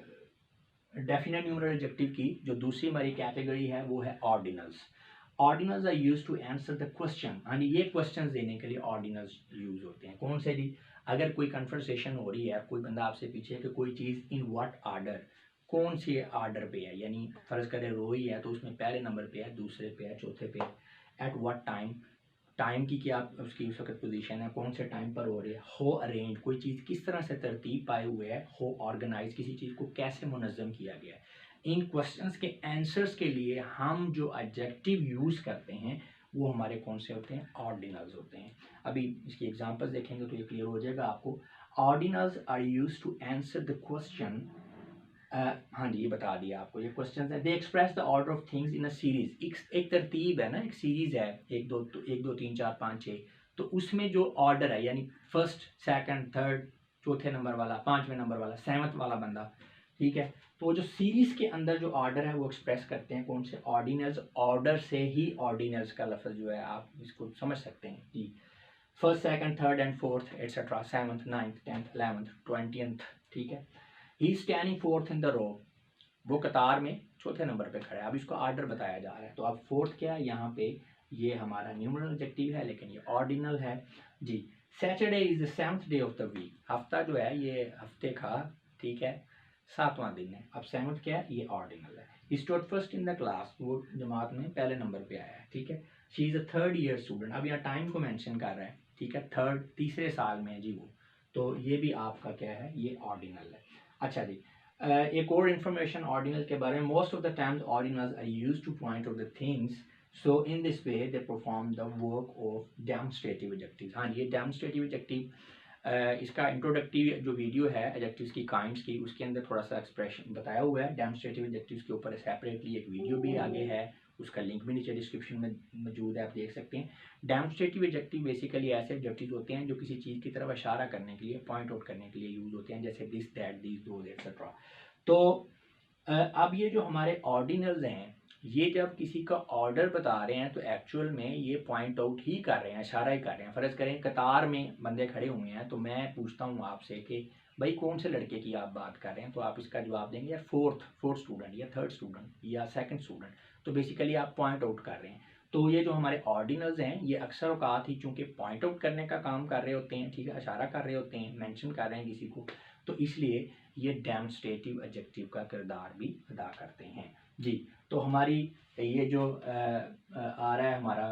डेफिनेट न्यूमरल एडजेक्टिव की जो दूसरी हमारी कैटेगरी है वो है ordinals. Ordinals are used to answer the question. यानी ये क्वेश्चन देने के लिए ऑर्डिनल्स यूज होते हैं। कौन से जी, अगर कोई कन्वर्सेशन हो रही है, कोई बंदा आपसे पूछे कि कोई चीज़ इन व्हाट आर्डर, कौन से आर्डर पे है, यानी फर्ज करें रोई है तो उसमें पहले नंबर पे है, दूसरे पे है, चौथे पे है। एट व्हाट टाइम, टाइम की क्या उसकी उस वक्त पोजीशन है, कौन से टाइम पर हो रही है। हो अरेंज, कोई चीज़ किस तरह से तरतीब पाए हुए है। हो ऑर्गेनाइज, किसी चीज़ को कैसे मुनज़्ज़म किया गया है। इन क्वेश्चंस के आंसर्स के लिए हम जो एडजेक्टिव यूज़ करते हैं वो हमारे कौन से होते हैं, ऑर्डिनल्स होते हैं। अभी इसकी एग्जांपल्स देखेंगे तो ये क्लियर हो जाएगा आपको। Ordinals are used to answer the question. हाँ जी, ये बता दिया आपको, ये क्वेश्चन है। They express the order of things in a series. एक तरतीब है ना, एक सीरीज है, 1 2 3 4 5 6, तो उसमें जो ऑर्डर है यानी फर्स्ट सेकंड थर्ड, चौथे नंबर वाला, 5वें नंबर वाला, 7वें वाला बंदा, ठीक है। तो वो जो सीरीज़ के अंदर जो ऑर्डर है वो एक्सप्रेस करते हैं कौन से? ऑर्डिनल्स। ऑर्डर से ही ऑर्डिनल्स का लफ्ज़ जो है आप इसको समझ सकते हैं जी। First, second, third and fourth etcetera, 7th, 9th, 10th, 11th, 20th, ठीक है। He standing fourth in the row, वो कतार में चौथे नंबर पे खड़ा है। अब इसको ऑर्डर बताया जा रहा है, तो अब फोर्थ क्या है यहाँ पे? ये हमारा न्यूमरल एडजेक्टिव है, लेकिन ये ऑर्डिनल है जी। Saturday is the 7th day of the week, हफ्ता जो है ये हफ्ते का, ठीक है, 7वां दिन है। अब 7th क्या है? ये ऑर्डिनल है। He stood first in the class, वो जमात में पहले नंबर पे आया है, ठीक है। She is a 3rd year student, अब यहाँ टाइम को मेंशन कर रहा है, ठीक है, तीसरे साल में है जी वो, तो ये भी आपका क्या है? ये ऑर्डिनल है। अच्छा जी, एक और इन्फॉर्मेशन ऑर्डिनल के बारे में, most of the times ordinals are used to point out the things, so in this way they perform the work of demonstrative adjectives. हाँ, ये डेमोन्स्ट्रेटिव एडजेक्टिव, इसका इंट्रोडक्टिव जो वीडियो है एडजेक्टिव्स की काइंड्स की, उसके अंदर थोड़ा सा एक्सप्रेशन बताया हुआ है। डेमोन्स्ट्रेटिव एडजेक्टिव्स के ऊपर सेपरेटली एक वीडियो भी आगे है, उसका लिंक भी नीचे डिस्क्रिप्शन में मौजूद है, आप देख सकते हैं। डेमोन्स्ट्रेटिव एडजेक्टिव बेसिकली ऐसे एडजेक्टिव्स होते हैं जो किसी चीज़ की तरफ इशारा करने के लिए, पॉइंट आउट करने के लिए यूज़ होते हैं, जैसे this, that, this, those etcetera. तो अब ये जो हमारे ऑर्डिनल्स हैं, ये जब किसी का ऑर्डर बता रहे हैं तो एक्चुअल में ये पॉइंट आउट ही कर रहे हैं, इशारा ही कर रहे हैं। फ़र्ज़ करें कतार में बंदे खड़े हुए हैं, तो मैं पूछता हूँ आपसे कि भाई कौन से लड़के की आप बात कर रहे हैं, तो आप इसका जवाब देंगे यार फोर्थ स्टूडेंट या थर्ड स्टूडेंट या सेकंड स्टूडेंट। तो बेसिकली आप पॉइंट आउट कर रहे हैं। तो ये जो हमारे ऑर्डिनल्स हैं, ये अक्सर औकात ही चूँकि पॉइंट आउट करने का काम कर रहे होते हैं, ठीक है, इशारा कर रहे होते हैं, मेंशन कर रहे हैं किसी को, तो इसलिए ये डेमोन्स्ट्रेटिव एडजेक्टिव का किरदार भी अदा करते हैं जी। तो हमारी ये जो आ रहा है हमारा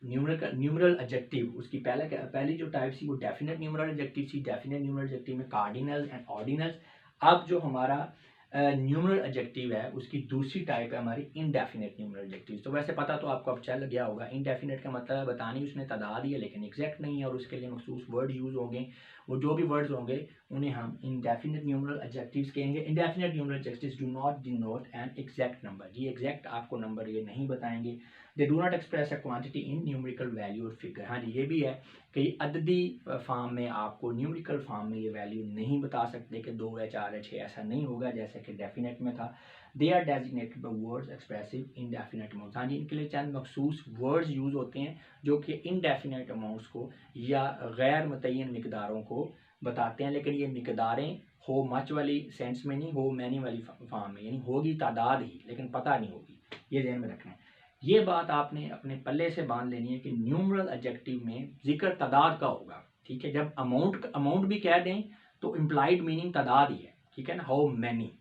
न्यूमरल एडजेक्टिव, उसकी पहली जो टाइप थी वो डेफिनेट न्यूमरल एडजेक्टिव थी। डेफिनेट न्यूमरल एडजेक्टिव में कार्डिनल्स एंड ऑर्डिनल्स। अब जो हमारा न्यूमरल एडजेक्टिव है उसकी दूसरी टाइप है हमारी इनडेफिनेट न्यूमरल एडजेक्टिव। तो वैसे पता तो आपको अब चल गया होगा, इनडेफिनेट का मतलब है बतानी उसने तादाद ही है लेकिन एग्जैक्ट नहीं है, और उसके लिए मखसूस वर्ड यूज़ होंगे। वो जो भी वर्ड्स होंगे उन्हें हम इनडेफिनेट न्यूमरल एडजेक्टिव्स कहेंगे। Indefinite numeral adjectives do not denote an exact number, ये एग्जैक्ट आपको नंबर ये नहीं बताएंगे। They do not express a quantity in numerical value और फिगर। हाँ जी, ये भी है कि अददी फॉर्म में आपको न्यूमेरिकल फॉर्म में ये वैल्यू नहीं बता सकते कि 2 है, 4 है, 6, ऐसा नहीं होगा जैसे कि डेफिनेट में था। They are designated by words expressive indefinite amounts. हाँ जी, इनके लिए चंद मखसूस वर्ड्स यूज़ होते हैं जो कि इनडेफिनेट अमाउंट्स को या गैर मुतय्यन मिकदारों को बताते हैं, लेकिन ये मिकदारें हो मच वाली सेंस में नहीं, हो मैनी वाली फॉर्म में, यानी होगी तादाद ही लेकिन पता नहीं होगी, ये ध्यान में रखना है। ये बात आपने अपने पल्ले से बांध लेनी है कि न्यूमरल एडजेक्टिव में जिक्र तादाद का होगा, ठीक है। जब अमाउंट भी कह दें तो इम्प्लाइड मीनिंग तादाद ही है, ठीक है ना, हाउ मैनी।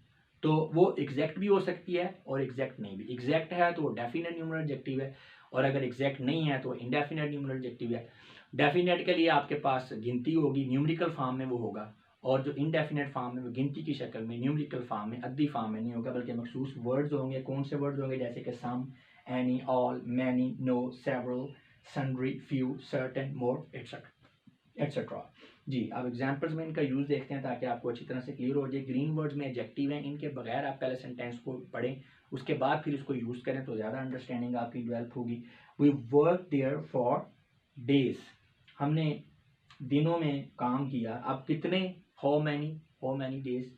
तो वो एग्जैक्ट भी हो सकती है और एग्जैक्ट नहीं भी। एग्जैक्ट है तो वो डेफिनेट न्यूमरल एडजेक्टिव है, और अगर एग्जैक्ट नहीं है तो इनडेफिनेट न्यूमरल एडजेक्टिव है। डेफिनेट के लिए आपके पास गिनती होगी, न्यूमेरिकल फॉर्म में वो होगा, और जो इनडेफिनेट फॉर्म में वो गिनती की शक्ल में, न्यूमेरिकल फॉर्म में, अद्दी फॉर्म में नहीं होगा, बल्कि मखसूस वर्ड्स होंगे। कौन से वर्ड्स होंगे? जैसे कि some, any, all, many, no, several, sundry, few, certain, more, etcetera जी। अब एग्जांपल्स में इनका यूज़ देखते हैं ताकि आपको अच्छी तरह से क्लियर हो जाए। ग्रीन वर्ड्स में एडजेक्टिव हैं, इनके बगैर आप पहले सेंटेंस को पढ़ें, उसके बाद फिर इसको यूज़ करें तो ज़्यादा अंडरस्टैंडिंग आपकी डेवलप होगी। We work there for days, हमने दिनों में काम किया। अब कितने? How many days.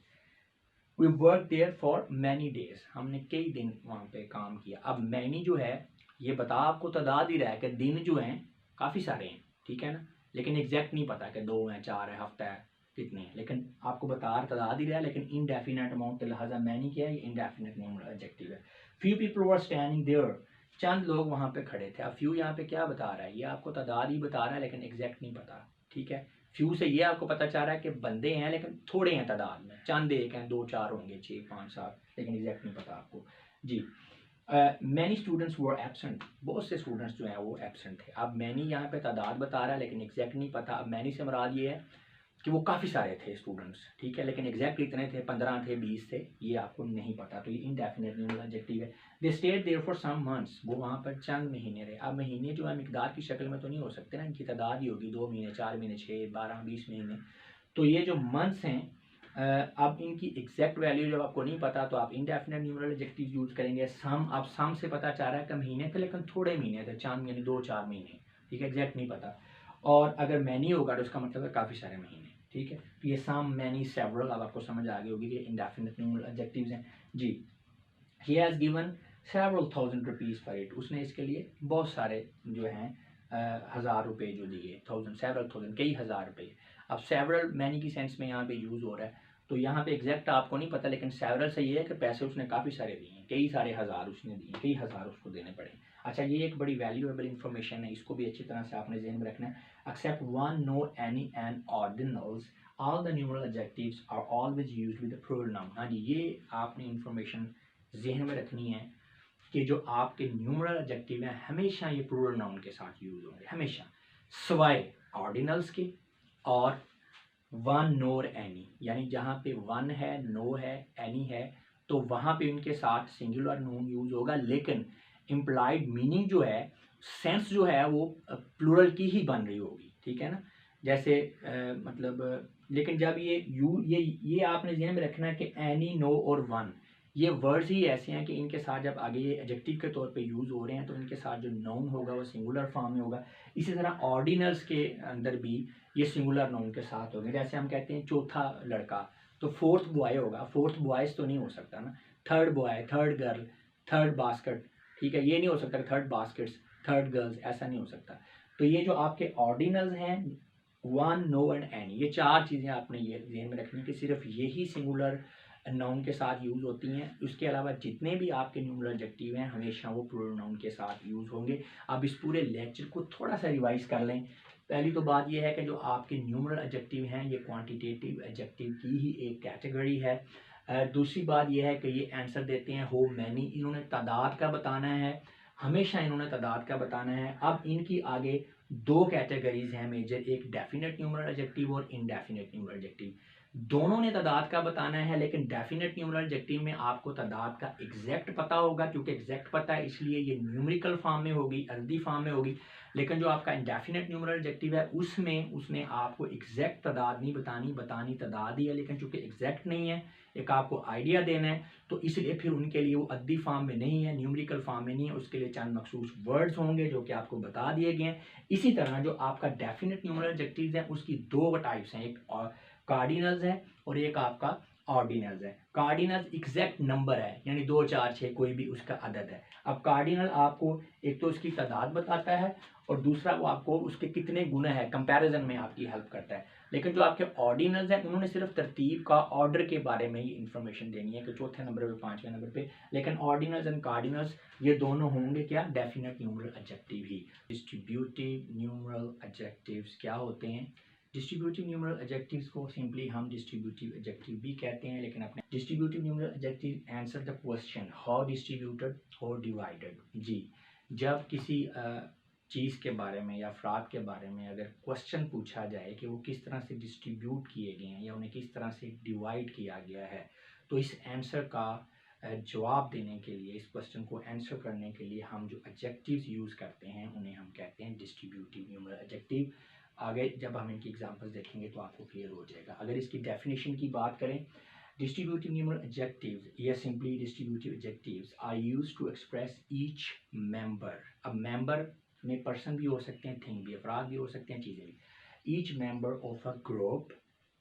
We work there for many days, हमने कई दिन वहाँ पे काम किया। अब मैनी जो है ये बता आपको तादाद ही रहा है कि दिन जो हैं काफ़ी सारे हैं, ठीक है ना, लेकिन एग्जैक्ट नहीं पता कि 2 हैं, 4 है, हफ्ता है, कितने हैं, लेकिन आपको बता तादाद ही रहा है। लेकिन इनडेफिनेट अमाउंट के लिहाजा मैनी क्या है? ये इनडेफिनेट न्यूमरल एडजेक्टिव है। Few people were standing there, चंद लोग वहाँ पे खड़े थे। अब फ्यू यहाँ पे क्या बता रहा है? ये आपको तादाद ही बता रहा है लेकिन एग्जैक्ट नहीं पता, ठीक है। फ्यू से ये आपको पता चल रहा है कि बंदे हैं लेकिन थोड़े हैं तादाद में, चंद एक हैं, 2, 4 होंगे, 6, 5, 7, लेकिन एग्जैक्ट नहीं पता आपको जी। मैनी स्टूडेंट्स वर एब्सेंट, बहुत से स्टूडेंट्स जो हैं वो एब्सेंट थे। अब मैनी यहाँ पे तादाद बता रहा है लेकिन एग्जैक्ट नहीं पता। अब मैनी से मुराद ये है कि वो काफ़ी सारे थे स्टूडेंट्स, ठीक है, लेकिन एग्जैक्ट कितने थे? 15 थे, 20 थे, ये आपको नहीं पता, तो ये इनडेफिनेट न्यूमरल एडजेक्टिव है। They stayed there for some months, वो वहाँ पर चंद महीने रहे। अब महीने जो है मिकदार की शक्ल में तो नहीं हो सकते ना, इनकी तादाद ही होगी, 2 महीने, 4 महीने, 6, 12, 20 महीने। तो ये जो मंथ्स हैं, अब इनकी एग्जैक्ट वैल्यू जब आपको नहीं पता तो आप इनडेफिनेट न्यूमरल एडजेक्टिव यूज़ करेंगे। सम, अब सम से पता चल रहा है कि महीने थे लेकिन थोड़े महीने थे, चंद महीने, 2, 4 महीने, ठीक है, एग्जैक्ट नहीं पता। और अगर मैनी होगा तो उसका मतलब है काफ़ी सारे महीने, ठीक है। तो ये सम, मैनी, सेवरल, अब आपको समझ आ गई होगी कि इंडेफिनिट न्यूमरल एडजेक्टिव्स हैं जी। He has given several thousand rupees for it, उसने इसके लिए बहुत सारे जो हैं 1000 रुपये जो दिए, थाउजेंड, सेवरल थाउजेंड, कई हज़ार रुपये। अब सेवरल मैनी की सेंस में यहाँ पे यूज़ हो रहा है, तो यहाँ पे एग्जैक्ट आपको नहीं पता, लेकिन सेवरल से ये है कि पैसे उसने काफ़ी सारे दिए हैं, कई सारे हज़ार उसने दिए, कई हज़ार उसको देने पड़े। अच्छा, ये एक बड़ी वैल्यूएबल इन्फॉर्मेशन है, इसको भी अच्छी तरह से आपने ज़हन में रखना है। Except one, no, any and ordinals, all the numeral adjectives are always used with the plural noun. हाँ जी, ये आपने इन्फॉर्मेशन ज़हन में रखनी है कि जो आपके न्यूमरल एडजेक्टिव हैं हमेशा ये प्लूरल नाउन के साथ यूज़ होंगे, हमेशा, सिवाय ऑर्डिनल्स के और वन, नो और एनी। यानी जहाँ पे वन है, नो है, एनी है, तो वहाँ पे उनके साथ सिंगुलर नाउन यूज़ होगा, लेकिन इम्प्लाइड मीनिंग जो है, सेंस जो है, वो प्लूरल की ही बन रही होगी, ठीक है ना। जैसे मतलब, लेकिन जब ये आपने ध्यान में रखना है कि एनी, नो और वन, ये वर्ड्स ही ऐसे हैं कि इनके साथ जब आगे ये एडजेक्टिव के तौर पे यूज़ हो रहे हैं तो इनके साथ जो नाउन होगा वो सिंगुलर फॉर्म में होगा। इसी तरह ऑर्डिनल्स के अंदर भी ये सिंगुलर नाउन के साथ होंगे। जैसे हम कहते हैं चौथा लड़का, तो फोर्थ बॉय होगा, फोर्थ बॉयज़ तो नहीं हो सकता ना, third boy, third girl, third basket, ठीक है, ये नहीं हो सकता, थर्ड बास्केट्स, थर्ड गर्ल्स, ऐसा नहीं हो सकता। तो ये जो आपके ऑर्डिनल्स हैं, वन, नो एंड एनी, ये चार चीज़ें आपने ये ध्यान में रखनी कि सिर्फ यही सिंगुलर नाउन के साथ यूज़ होती हैं। उसके अलावा जितने भी आपके न्यूमरल एडजेक्टिव हैं हमेशा वो प्लूरल नाउन के साथ यूज़ होंगे। अब इस पूरे लेक्चर को थोड़ा सा रिवाइज कर लें। पहली तो बात यह है कि जो आपके न्यूमरल एडजेक्टिव हैं ये क्वांटिटेटिव एडजेक्टिव की ही एक कैटेगरी है। दूसरी बात यह है कि ये आंसर देते हैं हो मैनी, इन्होंने तादाद का बताना है, हमेशा इन्होंने तादाद का बताना है। अब इनकी आगे दो कैटेगरीज हैं मेजर, एक डेफिनेट न्यूमरल एडजेक्टिव और इनडेफिनेट न्यूमरल एडजेक्टिव। दोनों ने तादाद का बताना है, लेकिन डेफिनेट न्यूमरल एडजेक्टिव में आपको तादाद का एग्जैक्ट पता होगा, क्योंकि एग्जैक्ट पता है इसलिए ये न्यूमेरिकल फॉर्म में होगी, अरदी फॉर्म में होगी। लेकिन जो आपका इंडेफिनेट न्यूमरल एडजेक्टिव है उसमें उसने आपको एग्जैक्ट तादाद नहीं बतानी तादाद ही है, लेकिन चूंकि एग्जैक्ट नहीं है, एक आपको आइडिया देना है, तो इसलिए फिर उनके लिए वो अद्दी फॉर्म में नहीं है, न्यूमेरिकल फॉर्म में नहीं है, उसके लिए चंद मखसूस वर्ड्स होंगे जो कि आपको बता दिए गए हैं। इसी तरह जो आपका डेफिनेट न्यूमरल एडजेक्टिव है उसकी दो टाइप्स हैं, एक कार्डिनल्स है और एक आपका ऑर्डिनल्स है। कार्डिनल्स एग्जैक्ट नंबर है, यानी 2, 4, 6 कोई भी उसका अदद है। अब कार्डिनल आपको एक तो उसकी तादाद बताता है और दूसरा वो आपको उसके कितने गुना है कंपैरिजन में आपकी हेल्प करता है। लेकिन जो आपके ऑर्डिनल्स हैं उन्होंने सिर्फ तरतीब का, ऑर्डर के बारे में ही इंफॉर्मेशन देनी है कि चौथे नंबर पे, पांचवें नंबर पे। लेकिन ऑर्डिनल्स एंड कार्डिनल्स ये दोनों होंगे क्या, डेफिनेट न्यूमरल एडजेक्टिव ही। डिस्ट्रीब्यूटिव न्यूमरल एडजेक्टिव्स क्या होते हैं? डिस्ट्रीब्यूटिव न्यूमरल एडजेक्टिव्स को सिंपली हम डिस्ट्रीब्यूटिव एडजेक्टिव भी कहते हैं, लेकिन अपने distributive numeral adjective answer the question how distributed और डिवाइडेड। जी, जब किसी चीज़ के बारे में या अफराद के बारे में अगर क्वेश्चन पूछा जाए कि वो किस तरह से डिस्ट्रीब्यूट किए गए हैं या उन्हें किस तरह से डिवाइड किया गया है, तो इस आंसर का जवाब देने के लिए, इस क्वेश्चन को आंसर करने के लिए हम जो एडजेक्टिव्स यूज़ करते हैं उन्हें हम कहते हैं डिस्ट्रीब्यूटिव न्यूमरल एडजेक्टिव। आगे जब हम इनकी एग्जांपल्स देखेंगे तो आपको क्लियर हो जाएगा। अगर इसकी डेफिनेशन की बात करें, डिस्ट्रीब्यूटिव न्यूमरल एडजेक्टिव्स या simply distributive adjectives are used to express each member. अब मेंबर में पर्सन भी हो सकते हैं, थिंग भी, अफराद भी हो सकते हैं, चीज़ें भी। Each member of a group,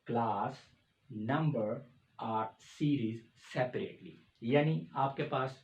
class, number R series separately. यानी आपके पास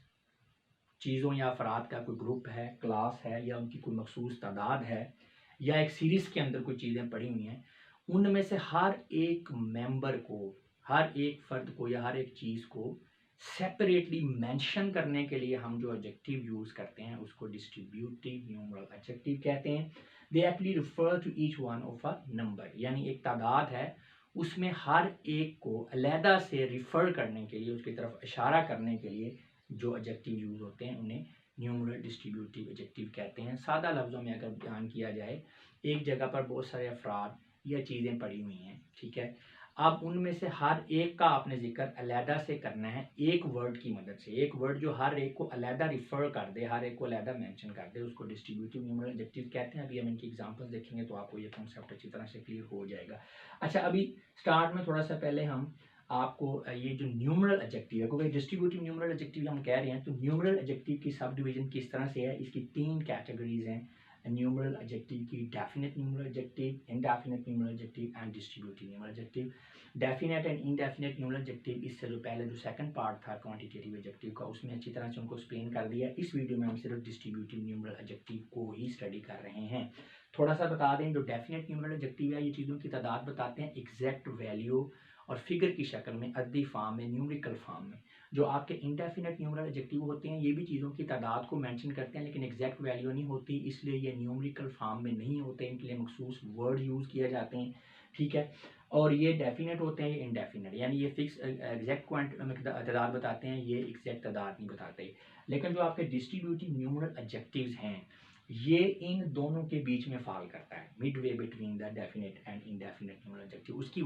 चीज़ों या अफराद का कोई ग्रुप है, क्लास है, या उनकी कोई मखसूस तादाद है, या एक सीरीज़ के अंदर कोई चीज़ें पड़ी हुई हैं, उनमें से हर एक मेंबर को, हर एक फ़र्द को या हर एक चीज़ को सेपरेटली मेंशन करने के लिए हम जो एडजेक्टिव यूज़ करते हैं उसको डिस्ट्रीब्यूटिव न्यूमरल एडजेक्टिव कहते हैं। They actually refer to each one of a number, यानी एक तादाद है उसमें हर एक को अलहदा से रिफ़र करने के लिए, उसकी तरफ इशारा करने के लिए जो एडजेक्टिव यूज़ होते हैं उन्हें न्यूमरल डिस्ट्रीब्यूटिव एडजेक्टिव कहते हैं। सादा लफ्ज़ों में अगर बयान किया जाए, एक जगह पर बहुत सारे अफराद या चीज़ें पड़ी हुई हैं, ठीक है, अब उनमें से हर एक का आपने जिक्र अलहदा से करना है एक वर्ड की मदद से। एक वर्ड जो हर एक को अलहदा रिफ़र कर दे, हर एक को अलहदा मेंशन कर दे, उसको डिस्ट्रीब्यूटिव न्यूमरल एडजेक्टिव कहते हैं। अभी हम इनकी एग्जांपल्स देखेंगे तो आपको ये कॉन्सेप्ट अच्छी तरह से क्लियर हो जाएगा। अच्छा, अभी स्टार्ट में थोड़ा सा पहले हम आपको ये जो न्यूमरल एडजेक्टिव है, क्योंकि डिस्ट्रीब्यूटिव न्यूमरल एडजेक्टिव हम कह रहे हैं, तो न्यूमरल एडजेक्टिव की सब डिवीजन किस तरह से है, इसकी 3 कैटेगरीज हैं। न्यूमरल एडजेक्टिव की definite numeral adjective, indefinite numeral adjective and distributive numeral adjective. Definite and indefinite numeral adjective इससे जो पहले जो सेकंड पार्ट था क्वांटिटेटिव एडजेक्टिव का, उसमें अच्छी तरह से उनको एक्सप्लेन कर दिया। इस वीडियो में हम सिर्फ डिस्ट्रीब्यूटिव न्यूमरल एडजेक्टिव को ही स्टडी कर रहे हैं। थोड़ा सा बता दें, जो डेफिनेट न्यूमरल एडजेक्टिव है ये चीज़ों की तादाद बताते हैं एग्जैक्ट वैल्यू और फिगर की शक्ल में, अददी फॉर्म में, न्यूमेरिकल फॉर्म में। जो आपके इनडेफिनेट न्यूमरल एडजेक्टिव होते हैं ये भी चीज़ों की तादाद को मेंशन करते हैं लेकिन एग्जैक्ट वैल्यू नहीं होती, इसलिए ये न्यूमेरिकल फॉर्म में नहीं होते, इनके लिए मखसूस वर्ड यूज़ किए जाते हैं, ठीक है। और ये डेफिनेट होते हैं, ये इनडेफिनेट, यानी ये फिक्स एग्जैक्ट तादाद बताते हैं, ये एग्जैक्ट तादाद नहीं बताते। लेकिन जो आपके डिस्ट्रीब्यूटिव न्यूमरल एडजेक्टिव्स हैं ये इन दोनों के बीच में फॉल करता है, mid way between the definite and indefinite numeral adjective. उसकी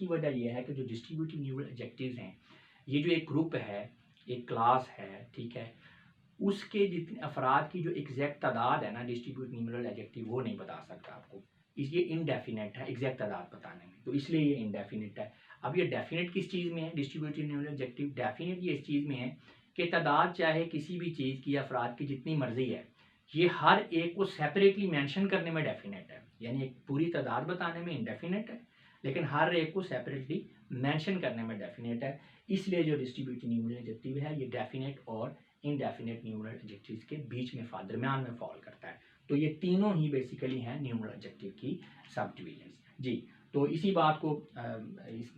वजह यह है कि जो डिस्ट्रीब्यूटिव न्यूमरल एडजेक्टिव्स हैं ये जो एक ग्रुप है, एक क्लास है, ठीक है, उसके जितने अफराद की जो एग्जैक्ट तादाद है ना डिस्ट्रीब्यूटिव न्यूमरल एडजेक्टिव वो नहीं बता सकता आपको, इसलिए इनडेफिनेट है एग्जैक्ट तादाद बताने में, तो इसलिए ये इनडेफिनेट है। अब ये डेफिनेट किस चीज़ में है डिस्ट्रीब्यूटिव न्यूमरल एडजेक्टिव? डेफिनेट ये इस चीज़ में है कि तादाद चाहे किसी भी चीज़ की अफराद की जितनी मर्जी है, ये हर एक को सेपरेटली मेंशन करने में डेफिनेट है, यानी एक पूरी तादाद बताने में इनडेफिनेट है लेकिन हर एक को सेपरेटली मेंशन करने में डेफिनेट है। इसलिए जो डिस्ट्रीब्यूटिव न्यूमरल एडजेक्टिव है ये डेफिनेट और इनडेफिनेट न्यूमरल एडजेक्टिव्स के बीच में दरमियान में फॉल करता है। तो ये तीनों ही बेसिकली हैं न्यूमरल एडजेक्टिव की सब डिवीजन जी। तो इसी बात को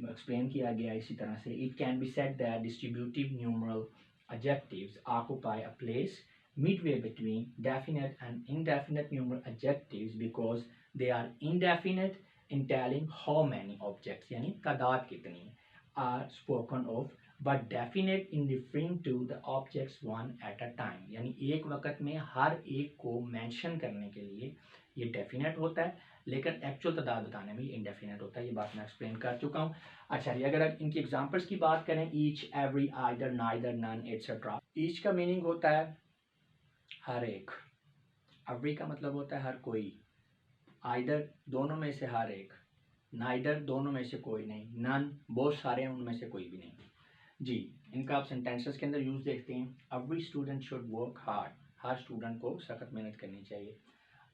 एक्सप्लेन किया गया इसी तरह से, it can be said that distributive numeral adjectives occupy a place midway between definite and indefinite numeral adjectives because they are indefinite in telling how many objects यानी तादाद कितनी are spoken of but definite in referring to the objects one at a time, यानी एक वक्त में हर एक को mention करने के लिए ये डेफिनेट होता है लेकिन एक्चुअल तादाद बताने में ये इनडेफिनेट होता है। ये बात मैं एक्सप्लेन कर चुका हूँ। अच्छा जी, अगर इनकी एग्जांपल्स की बात करें, each, every, either, neither, none etcetera. Each का मीनिंग होता है हर एक, एवरी का मतलब होता है हर कोई, आइदर दोनों में से हर एक, नाइदर दोनों में से कोई नहीं, नन बहुत सारे हैं उनमें से कोई भी नहीं जी। इनका आप सेंटेंसेस के अंदर यूज देखते हैं, every student should work hard, her student को सख्त मेहनत करनी चाहिए।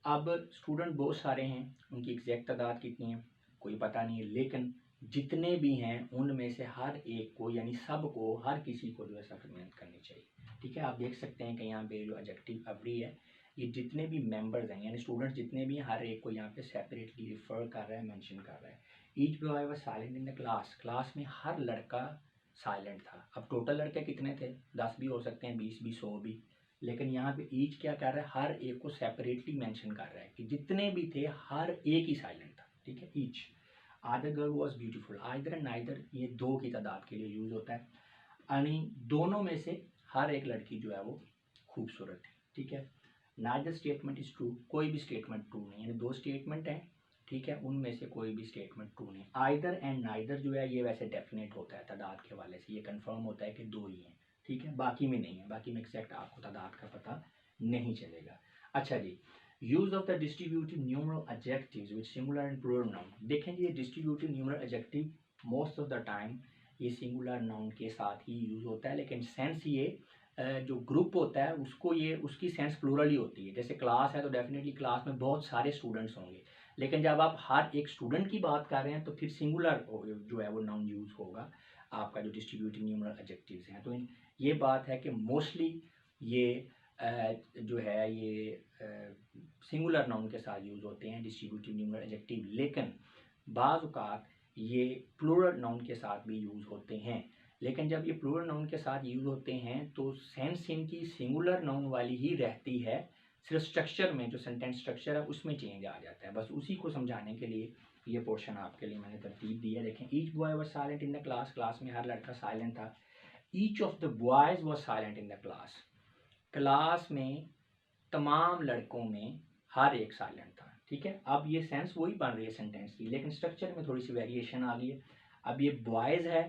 अब स्टूडेंट बहुत सारे हैं, उनकी एग्जैक्ट तादाद कितनी है कोई पता नहीं है, लेकिन जितने भी हैं उनमें से हर एक को यानी सबको, हर किसी को जो है सख्त मेहनत करनी चाहिए, ठीक है। आप देख सकते हैं कि यहाँ पे जो एडजेक्टिव एवरी है ये जितने भी मेंबर्स हैं यानी स्टूडेंट्स जितने भी हैं हर एक को यहाँ पे सेपरेटली रिफर कर रहा है, मेंशन कर रहा है। Each boy was silent in the class, class में हर लड़का साइलेंट था। अब टोटल लड़के कितने थे, 10 भी हो सकते हैं, 20 भी, 100 भी, लेकिन यहाँ पे ईच क्या कर रहा है, हर एक को सेपरेटली मेंशन कर रहा है कि जितने भी थे हर एक ही साइलेंट था, ठीक है। Each, either girl was beautiful, either and neither ये दो की तादाद के लिए यूज होता है, यानी दोनों में से हर एक लड़की जो है वो खूबसूरत है, ठीक है। नाइदर स्टेटमेंट इज ट्रू, कोई भी स्टेटमेंट ट्रू नहीं, यानी दो स्टेटमेंट है, ठीक है, उनमें से कोई भी स्टेटमेंट ट्रू नहीं। आइदर एंड नाइदर जो है ये वैसे डेफिनेट होता है तादाद के हवाले से, ये कंफर्म होता है कि दो ही हैं, ठीक है, बाकी में नहीं है, बाकी में एक्जैक्ट आपको तादाद का पता नहीं चलेगा। अच्छा जी, use of the distributive numeral adjectives with singular and plural noun. देखें ये distributive numeral adjective most of the time ये सिंगुलर नाउन के साथ ही यूज होता है, लेकिन सेंस ये जो ग्रुप होता है उसको ये उसकी सेंस प्लूरल ही होती है। जैसे क्लास है तो डेफिनेटली क्लास में बहुत सारे स्टूडेंट्स होंगे, लेकिन जब आप हर एक स्टूडेंट की बात कर रहे हैं तो फिर सिंगुलर जो है वो नाउन यूज होगा आपका जो डिस्ट्रीब्यूटिव न्यूमरल एडजेक्टिव्स हैं। तो ये बात है कि मोस्टली ये जो है ये सिंगुलर नाउन के साथ यूज होते हैं डिस्ट्रीब्यूटिव न्यूमरल एडजेक्टिव, लेकिन बाज़ औक़ात ये प्लूरल नाउन के साथ भी यूज होते हैं। लेकिन जब ये प्लूरल नाउन के साथ यूज होते हैं तो सेंस इनकी सिंगुलर नाउन वाली ही रहती है, सिर्फ स्ट्रक्चर में जो सेंटेंस स्ट्रक्चर है उसमें चेंज आ जाता है। बस उसी को समझाने के लिए ये पोर्शन आपके लिए मैंने तरतीब दी है। देखें, each boy was silent in the class, class में हर लड़का साइलेंट था। Each of the boys was silent in the class, class में तमाम लड़कों में हर एक साइलेंट था, ठीक है। अब ये सेंस वही बन रही है सेंटेंस की, लेकिन स्ट्रक्चर में थोड़ी सी वेरिएशन आ गई है। अब ये बॉयज़ है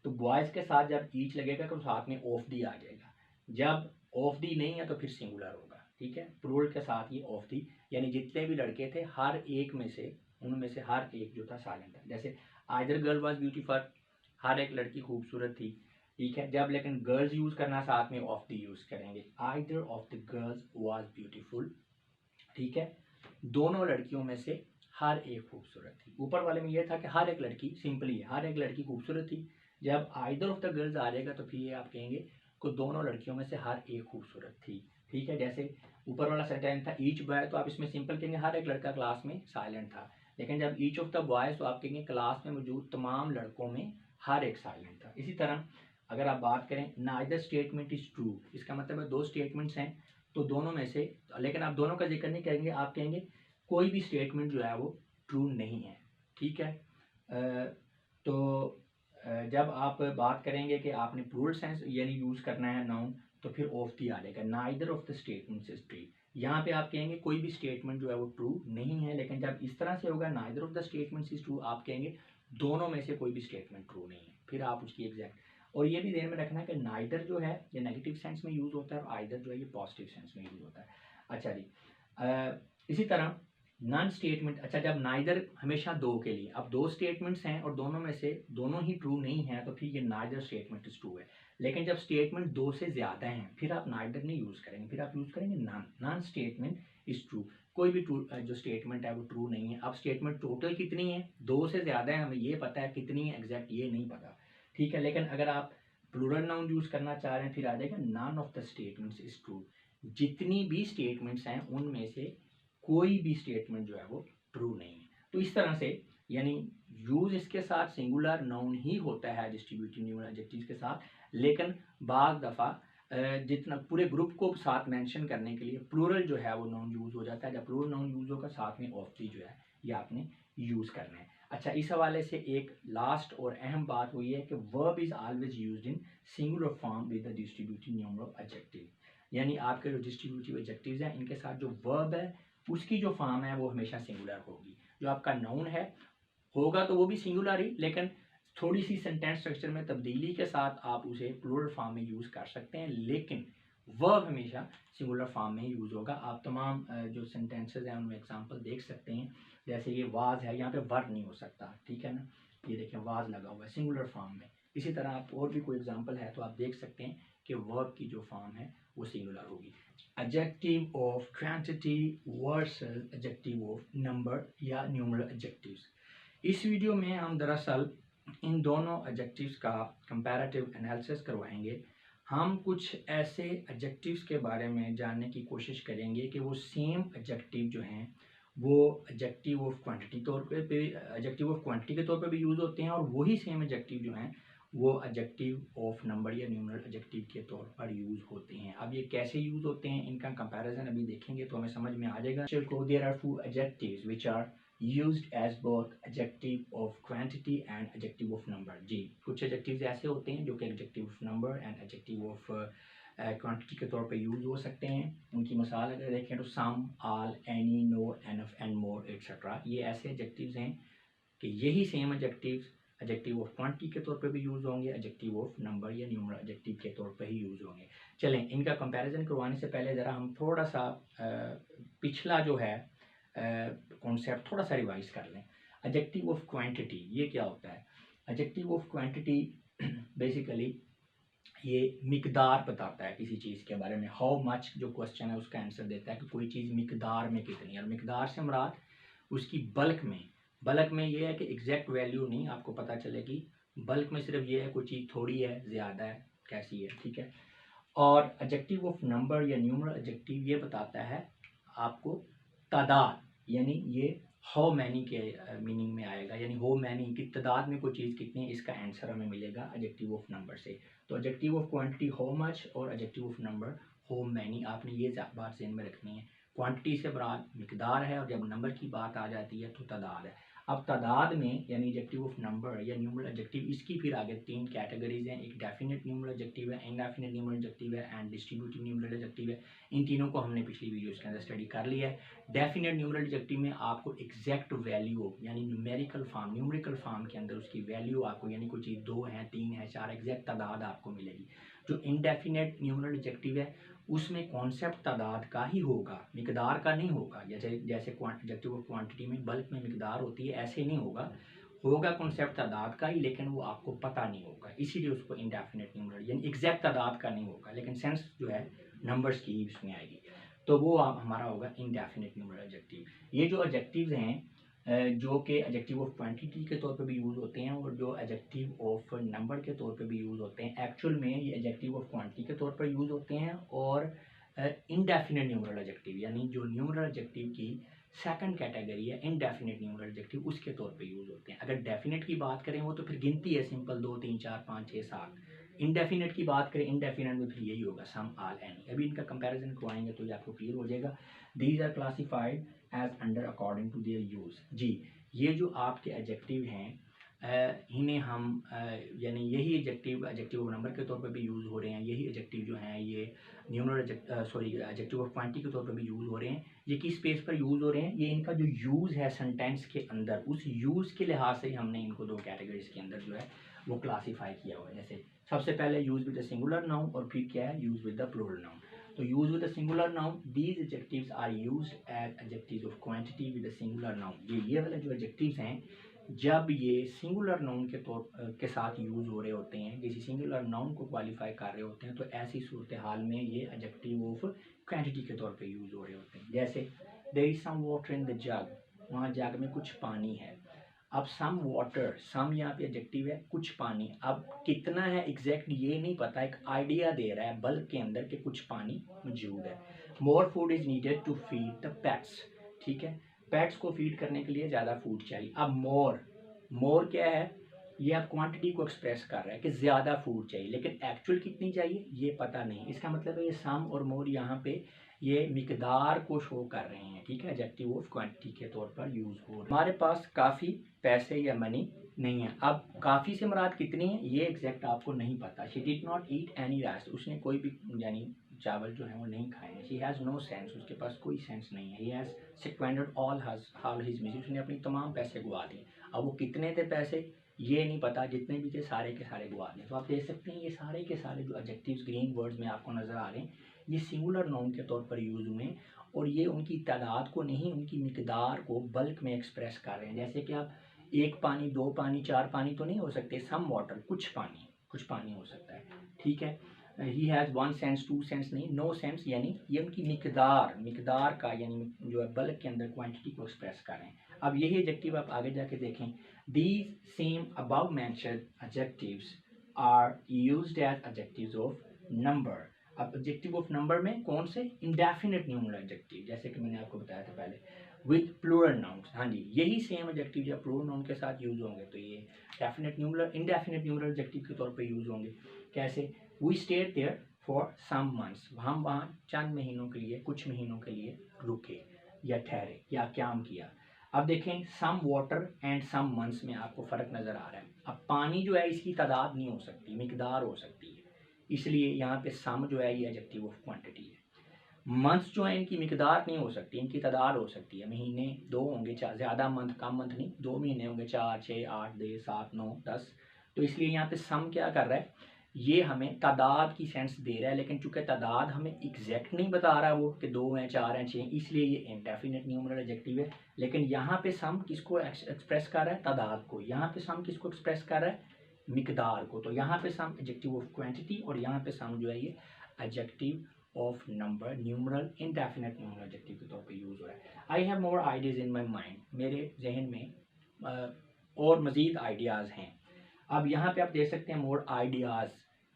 तो बॉयज़ के साथ जब ईच लगेगा तो साथ में ऑफ दी आ जाएगा, जब ऑफ दी नहीं है तो फिर सिंगुलर होगा, ठीक है। प्लूरल के साथ ये ऑफ दी, यानी जितने भी लड़के थे हर एक में से उनमें से हर एक जो था साइलेंट था। जैसे आइदर गर्ल वाज ब्यूटीफुल, हर एक लड़की खूबसूरत थी, ठीक है। जब लेकिन गर्ल्स यूज करना साथ में ऑफ दी यूज करेंगे, either of the girls was beautiful, ठीक है, दोनों लड़कियों में से हर एक खूबसूरत थी। ऊपर वाले में यह था कि हर एक लड़की, सिंपली हर एक लड़की खूबसूरत थी। जब आइदर ऑफ द गर्ल्स आ जाएगा तो फिर ये आप कहेंगे कि दोनों लड़कियों में से हर एक खूबसूरत थी। ठीक है, जैसे ऊपर वाला सेंटेंस था ईच बॉय, तो आप इसमें सिंपल कहेंगे हर एक लड़का क्लास में साइलेंट था। लेकिन जब ईच ऑफ द बॉयज, तो आप कहेंगे क्लास में मौजूद तमाम लड़कों में हर एक साइलेंट था। इसी तरह अगर आप बात करें नाइदर स्टेटमेंट इज ट्रू, इसका मतलब है दो स्टेटमेंट्स हैं तो दोनों में से, लेकिन आप दोनों का जिक्र नहीं करेंगे, आप कहेंगे कोई भी स्टेटमेंट जो है वो ट्रू नहीं है। ठीक है, तो जब आप बात करेंगे कि आपने प्लूरल सेंस यानी यूज़ करना है नाउन, तो फिर ऑफ दी आ जाएगा, neither of the statements is true. यहाँ पे आप कहेंगे कोई भी स्टेटमेंट जो है वो ट्रू नहीं है। लेकिन जब इस तरह से होगा neither of the statements is true, आप कहेंगे दोनों में से कोई भी स्टेटमेंट ट्रू नहीं है, फिर आप उसकी एग्जैक्ट। और ये भी ध्यान में रखना है कि नाइदर जो है ये नेगेटिव सेंस में यूज़ होता है और आइदर जो है ये पॉजिटिव सेंस में यूज़ होता है। अच्छा जी, इसी तरह नॉन स्टेटमेंट, अच्छा जब नाइदर हमेशा दो के लिए, अब दो स्टेटमेंट्स हैं और दोनों में से दोनों ही ट्रू नहीं है तो फिर ये नाइदर स्टेटमेंट इज ट्रू है। लेकिन जब स्टेटमेंट दो से ज़्यादा हैं फिर आप नाइदर नहीं यूज़ करेंगे, फिर आप यूज़ करेंगे नॉन स्टेटमेंट इज ट्रू। कोई भी ट्रू जो स्टेटमेंट है वो ट्रू नहीं है। अब स्टेटमेंट टोटल कितनी है, दो से ज़्यादा है, हमें ये पता है, कितनी है एग्जैक्ट ये नहीं पता। ठीक है, लेकिन अगर आप प्लूरल नाउन यूज़ करना चाह रहे हैं फिर आ जाएगा none of the statements is true. जितनी भी स्टेटमेंट्स हैं उनमें से कोई भी स्टेटमेंट जो है वो ट्रू नहीं है। तो इस तरह से यानी यूज इसके साथ सिंगुलर नाउन ही होता है डिस्ट्रीब्यूटिव न्यूमरल एडजेक्टिव्स के साथ, लेकिन बाज़ दफ़ा जितना पूरे ग्रुप को साथ मेंशन करने के लिए प्लूरल जो है वो नाउन यूज़ हो जाता है। जब प्लूरल नाउन यूज़ होगा साथ में ऑफ दी जो है ये आपने यूज़ करना है। अच्छा, इस हवाले से एक लास्ट और अहम बात हुई है कि verb is always used in singular form with the distributive numeral adjective. यानी आपके जो डिस्ट्रीब्यूटिव एडजेक्टिव्स हैं इनके साथ जो वर्ब है उसकी जो फॉर्म है वो हमेशा सिंगुलर होगी। जो आपका नाउन है होगा तो वो भी सिंगुलर ही, लेकिन थोड़ी सी सेंटेंस स्ट्रक्चर में तब्दीली के साथ आप उसे प्लूरल फॉर्म में यूज़ कर सकते हैं, लेकिन वर्ब हमेशा सिंगुलर फॉर्म में ही यूज़ होगा। आप तमाम जो सेंटेंसेस हैं उनमें एग्जांपल देख सकते हैं। जैसे ये वाज है, यहाँ पे वर्ब नहीं हो सकता, ठीक है ना, ये देखें वाज लगा हुआ है सिंगुलर फॉर्म में। इसी तरह आप और भी कोई एग्जांपल है तो आप देख सकते हैं कि वर्ब की जो फॉर्म है वो सिंगुलर होगी। Adjective of quantity versus adjective of number या न्यूमरल एडजेक्टिव्स। इस वीडियो में हम दरअसल इन दोनों एडजेक्टिव्स का कंपैरेटिव एनालिसिस करवाएंगे। हम कुछ ऐसे एडजेक्टिव्स के बारे में जानने की कोशिश करेंगे कि वो सेम एडजेक्टिव जो हैं वो adjective of quantity adjective of quantity के तौर पे भी यूज़ होते हैं, और वही सेम एडजेक्टिव जो हैं वो एडजेक्टिव ऑफ नंबर या न्यूमरल एडजेक्टिव के तौर पर यूज़ होते हैं। अब ये कैसे यूज़ होते हैं इनका कंपैरिजन अभी देखेंगे तो हमें समझ में आ जाएगा। There are two adjectives which are used as both adjective of quantity and adjective of number। जी, कुछ एडजेक्टिव्स ऐसे होते हैं जो कि adjective of number and adjective of quantity के तौर पे यूज़ हो सकते हैं। उनकी मिसाल अगर देखें तो some, all, any, no, enough and more etcetera, ये ऐसे एडजेक्टिव्स हैं कि यही same adjectives adjective of quantity के तौर पे भी यूज़ होंगे, एडजेक्टिव ऑफ नंबर या न्यूमरल एडजेक्टिव के तौर पे ही यूज़ होंगे। चलें, इनका कंपैरिजन करवाने से पहले ज़रा हम थोड़ा सा पिछला जो है कॉन्सेप्ट थोड़ा सा रिवाइज कर लें। एडजेक्टिव ऑफ क्वांटिटी ये क्या होता है? एडजेक्टिव ऑफ क्वांटिटी बेसिकली ये मिकदार बताता है किसी चीज़ के बारे में। हाउ मच जो क्वेश्चन है उसका आंसर देता है कि कोई चीज़ मिकदार में कितनी है, और मिकदार से मुराद उसकी बल्क में ये है कि एग्जैक्ट वैल्यू नहीं आपको पता चलेगी, बल्क में सिर्फ ये है कोई चीज़ थोड़ी है, ज़्यादा है, कैसी है, ठीक है। और एडजेक्टिव ऑफ नंबर या न्यूमरल एडजेक्टिव ये बताता है आपको तादाद, यानी ये हाउ मैनी के मीनिंग में आएगा, यानी हाउ मैनी की तादाद में कोई चीज़ कितनी है, इसका आंसर हमें मिलेगा एडजेक्टिव ऑफ नंबर से। तो adjective of quantity how much और adjective of number how many, आपने ये बात ज़हन में रखनी है। क्वांटिटी से मुराद मिकदार है और जब नंबर की बात आ जाती है तो तादाद है। अब तादाद में यानी एडजेक्टिव ऑफ नंबर या न्यूमरल एडजेक्टिव, इसकी फिर आगे तीन कैटेगरीज हैं। एक डेफिनेट न्यूमरल एडजेक्टिव है, इनडेफिनेट न्यूमरल एडजेक्टिव है एंड डिस्ट्रीब्यूटिव न्यूमरल एडजेक्टिव है। इन तीनों को हमने पिछली वीडियोस के अंदर स्टडी कर लिया है। डेफिनेट न्यूमरल एडजेक्टिव में आपको एग्जैक्ट वैल्यू यानी न्यूमेरिकल फॉर्म के अंदर उसकी वैल्यू आपको, यानी कोई चीज़ 2 है, 3 है, 4, एग्जैक्ट तादाद आपको मिलेगी। जो इनडेफिनेट न्यूमरल एडजेक्टिव है उसमें कॉन्सेप्ट तादाद का ही होगा, मिकदार का नहीं होगा। जैसे एडजेक्टिव ऑफ क्वांटिटी में बल्क में मिकदार होती है, ऐसे नहीं होगा कॉन्सेप्ट तादाद का ही, लेकिन वो आपको पता नहीं होगा, इसीलिए उसको इनडेफिनेट न्यूमरल यानी एग्जैक्ट तादाद का नहीं होगा, लेकिन सेंस जो है नंबर्स की इसमें आएगी। तो वो आप हमारा होगा इंडेफिनिट न्यूमरल एडजेक्टिव। ये जो एडजेक्टिव्स हैं जो कि एडजेक्टिव ऑफ क्वांटिटी के तौर पे भी यूज़ होते हैं और जो एडजेक्टिव ऑफ नंबर के तौर पे भी यूज़ होते हैं, एक्चुअल में ये एडजेक्टिव ऑफ क्वांटिटी के तौर पर यूज़ होते हैं और इंडेफिनिट न्यूमरल एडजेक्टिव यानी जो न्यूमरल एडजेक्टिव की सेकंड कैटेगरी है इंडेफिनिट न्यूमरल एडजेक्टिव उसके तौर पे यूज़ होते हैं। अगर डेफिनेट की बात करें वो तो फिर गिनती है, सिंपल 2 3 4 5 6 7। इंडेफिनेट की बात करें, इंडेफिनेट में फिर यही होगा सम ऑल एनी। अभी इनका कंपैरिजन करवाएंगे तो ये आपको क्लियर हो जाएगा। These are classified as under according to their use. जी, ये जो आपके एडजेक्टिव हैं इन्हें हम यानी यही एडजेक्टिव नंबर के तौर पे भी यूज़ हो रहे हैं, यही एडजेक्टिव जो हैं ये न्यूमरल एडजेक्टिव ऑफ क्वांटिटी के तौर पे भी यूज़ हो रहे हैं। ये किस स्पेस पर यूज़ हो रहे हैं, ये इनका जो यूज़ है सेंटेंस के अंदर, उस यूज़ के लिहाज से हमने इनको दो कैटेगरीज के अंदर जो है वो क्लासीफाई किया हुआ है। जैसे सबसे पहले use with the singular noun और फिर क्या है use with the plural noun. तो use with the singular noun, these adjectives are used as adjectives of quantity with the singular noun. ये वाले जो एडजेक्टिव्स हैं जब ये सिंगुलर नाउन के साथ यूज़ हो रहे होते हैं, किसी सिंगुलर नाउन को क्वालिफाई कर रहे होते हैं, तो ऐसी सूरत हाल में ये एडजेक्टिव ऑफ क्वांटिटी के तौर पे यूज़ हो रहे होते हैं। जैसे there is some water in the jug, वहाँ जग में कुछ पानी है। अब सम वाटर, सम यहाँ पे एडजेक्टिव है, कुछ पानी। अब कितना है एग्जैक्ट ये नहीं पता, एक आइडिया दे रहा है बल्ब के अंदर कि कुछ पानी मौजूद है। More food is needed to feed the pets, ठीक है, पेट्स को फीड करने के लिए ज़्यादा फूड चाहिए। अब मोर क्या है, ये आप क्वांटिटी को एक्सप्रेस कर रहा है कि ज़्यादा फूड चाहिए, लेकिन एक्चुअल कितनी चाहिए ये पता नहीं। इसका मतलब है ये सम और मोर यहाँ पे ये मिकदार को शो कर रहे हैं, ठीक है, एडजेक्टिव ऑफ क्वांटिटी के तौर पर यूज़ हो रहे हैं। हमारे पास काफ़ी पैसे या मनी नहीं है। अब काफ़ी से मुराद कितनी है ये एग्जैक्ट आपको नहीं पता। She did not eat any rice, उसने कोई भी यानी चावल जो है वो नहीं खाए हैं। शी हैज़ नो सेंस, उसके पास कोई सेंस नहीं है। He has squandered all his money, उसने अपनी तमाम पैसे गुआ दिए। अब वो कितने थे पैसे ये नहीं पता, जितने भी थे सारे के सारे गुआ दिए। तो आप देख सकते हैं ये सारे के सारे जो एडजेक्टिव्स ग्रीन वर्ड्स में आपको नज़र आ रहे हैं ये सिंगुलर नाउन के तौर पर यूज़ हुए हैं और ये उनकी तादाद को नहीं, उनकी मिकदार को बल्क में एक्सप्रेस कर रहे हैं। जैसे कि आप एक पानी, दो पानी, चार पानी तो नहीं हो सकते, सम वाटर, कुछ पानी हो सकता है, ठीक है। ही हैज़ 1 सेंस 2 सेंस नहीं, नो सेंस, यानी ये उनकी मिकदार का यानी जो है बल्क के अंदर क्वांटिटी को एक्सप्रेस कर रहे हैं। अब यही एडजेक्टिव आप आगे जाके देखें, these same above mentioned adjectives are used as adjectives of number. अब एडजेक्टिव ऑफ नंबर में कौन से, इंडेफिनिट न्यूमरल एडजेक्टिव, जैसे कि मैंने आपको बताया था पहले, विद प्लूरल नाउन्स। हाँ जी, यही सेम एडजेक्टिव जब प्लूरल नाउन के साथ यूज होंगे तो ये इंडेफिनिट न्यूमरल एडजेक्टिव के तौर पे यूज होंगे। कैसे, we stayed there for some months, हम वहाँ चंद महीनों के लिए, कुछ महीनों के लिए रुके या ठहरे या क्याम किया। अब देखें some water and some months में आपको फ़र्क नज़र आ रहा है। अब पानी जो है इसकी तादाद नहीं हो सकती, मिकदार हो सकती है, इसलिए यहाँ पे सम जो है ये एडजेक्टिव ऑफ क्वांटिटी है। मंथ्स जो है इनकी मिकदार नहीं हो सकती, इनकी तादाद हो सकती है। महीने 2 होंगे, ज़्यादा मंथ, कम मंथ नहीं, 2 महीने होंगे, 4 6 8 10 7 9 10। तो इसलिए यहाँ पे सम क्या कर रहा है, ये हमें तादाद की सेंस दे रहा है, लेकिन चूंकि तादाद हमें एग्जैक्ट नहीं बता रहा वो कि 2 हैं 4 हैं 6, इसलिए ये इंडेफिनिट न्यूमरल एडजेक्टिव है। लेकिन यहाँ पे सम किसको एक्सप्रेस कर रहा है, तादाद को। यहाँ पे सम किसको एक्सप्रेस कर रहा है, मिकदार को। तो यहाँ पे सम एडजेक्टिव ऑफ क्वांटिटी और यहाँ पे सम जो है ये adjective of number, numeral indefinite numeral adjective के तौर पे यूज हो रहा है। I have more ideas in my mind, मेरे जहन में और मज़ीद आइडियाज़ हैं। अब यहाँ पे आप देख सकते हैं मोर आइडियाज़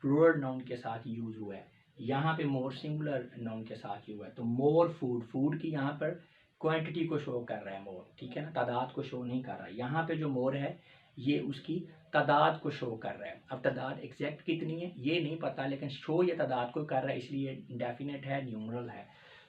प्लूरल नाउन के साथ यूज हुआ है, यहाँ पे मोर सिंगुलर नाउन के साथ हुआ है। तो मोर फूड की यहाँ पर क्वांटिटी को शो कर रहा है मोर, ठीक है ना, तादाद को शो नहीं कर रहा है। यहाँ पे जो मोर है ये उसकी तादाद को शो कर रहा है। अब तादाद एग्जैक्ट कितनी है ये नहीं पता, लेकिन शो ये तादाद को कर रहा है, इसलिए इंडेफिनिट है, न्यूमरल है।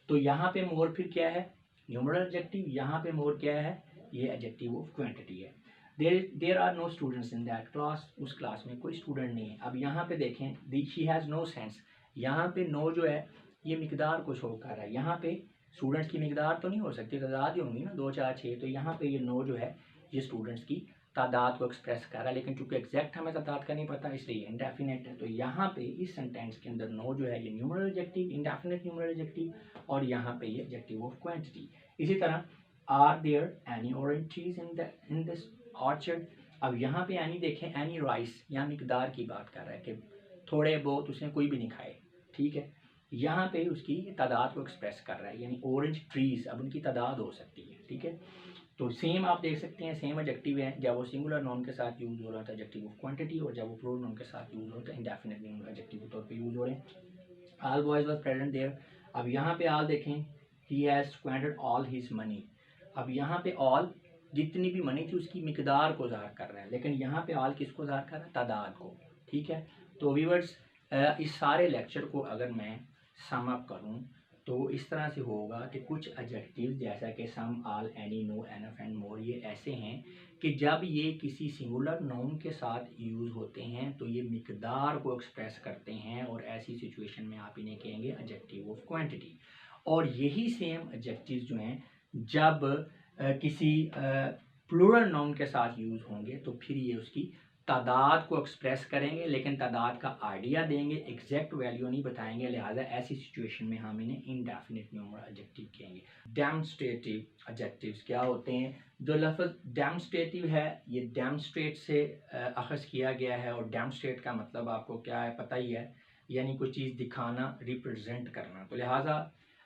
तो यहाँ पे मोर फिर क्या है, न्यूमरल एडजेक्टिव। यहाँ पे मोर क्या है, ये एडजेक्टिव ऑफ क्वांटिटी है। There are no students in that class, उस क्लास में कोई स्टूडेंट नहीं है। अब यहाँ पे देखें, शी हैज़ नो सेंस, यहाँ पे नो जो है ये मिकदार को शो कर रहा है। यहाँ पे स्टूडेंट्स की मिकदार तो नहीं हो सकती, तादाद ही होंगी ना, 2 4 6। तो यहाँ पे ये नो जो है ये स्टूडेंट्स की तादाद को एक्सप्रेस कर रहा है, लेकिन चूंकि एग्जैक्ट हमें तादाद का नहीं पता इसलिए इंडेफिनिट है। तो यहाँ पे इस सेंटेंस के अंदर नो जो है ये numeral adjective, indefinite numeral adjective, और यहाँ पे ये एडजेक्टिव ऑफ क्वांटिटी। इसी तरह are there any orange trees in this orchard. अब यहाँ पे एनी देखें, एनी राइस, यहाँ मिकदार की बात कर रहा है कि थोड़े बहुत उसने कोई भी नहीं खाए, ठीक है। यहाँ पे उसकी तादाद को एक्सप्रेस कर रहा है, यानी ऑरेंज ट्रीज, अब उनकी तादाद हो सकती है, ठीक है। तो सेम आप देख सकते हैं, सेम एडजेक्टिव है, जब वो सिंगुलर नाउन के साथ यूज हो रहा था एडजेक्टिव ऑफ क्वांटिटी, और जब वो प्लूरल नाउन के साथ यूज हो रहा था इंडेफिनिट नाउन एडजेक्टिव के तौर पे यूज हो रहे हैं। All boys was present there, अब यहाँ पे ऑल देखें, he has squandered all his money, अब यहाँ पे ऑल जितनी भी मनी थी उसकी मिकदार को ज़ाहिर कर रहा है, लेकिन यहाँ पे ऑल किसको ज़ाहिर कर रहा है, तादाद को, ठीक है। तो व्यूअर्स इस सारे लेक्चर को अगर मैं सम अप करूँ तो इस तरह से होगा कि कुछ एडजेक्टिव जैसा कि some, all, any, no, enough and more, ये ऐसे हैं कि जब ये किसी सिंगुलर नाउन के साथ यूज़ होते हैं तो ये मिकदार को एक्सप्रेस करते हैं, और ऐसी सिचुएशन में आप इन्हें कहेंगे एडजेक्टिव ऑफ क्वांटिटी। और यही सेम एडजेक्टिव जो हैं जब किसी प्लूरल नाउन के साथ यूज़ होंगे तो फिर ये उसकी तादाद को एक्सप्रेस करेंगे, लेकिन तादाद का आइडिया देंगे, एग्जैक्ट वैल्यू नहीं बताएंगे, लिहाजा ऐसी सिचुएशन में हम इन्हें इनडेफिनिट न्यूमरल एडजेक्टिव कहेंगे। डेमोन्स्ट्रेटिव एडजेक्टिव्स क्या होते हैं? जो लफ्ज़ डेमोन्स्ट्रेटिव है ये डेमोन्स्ट्रेट से अखज़ किया गया है, और डेमोन्स्ट्रेट का मतलब आपको क्या है पता ही है, यानी कोई चीज़ दिखाना, रिप्रेजेंट करना। तो लिहाजा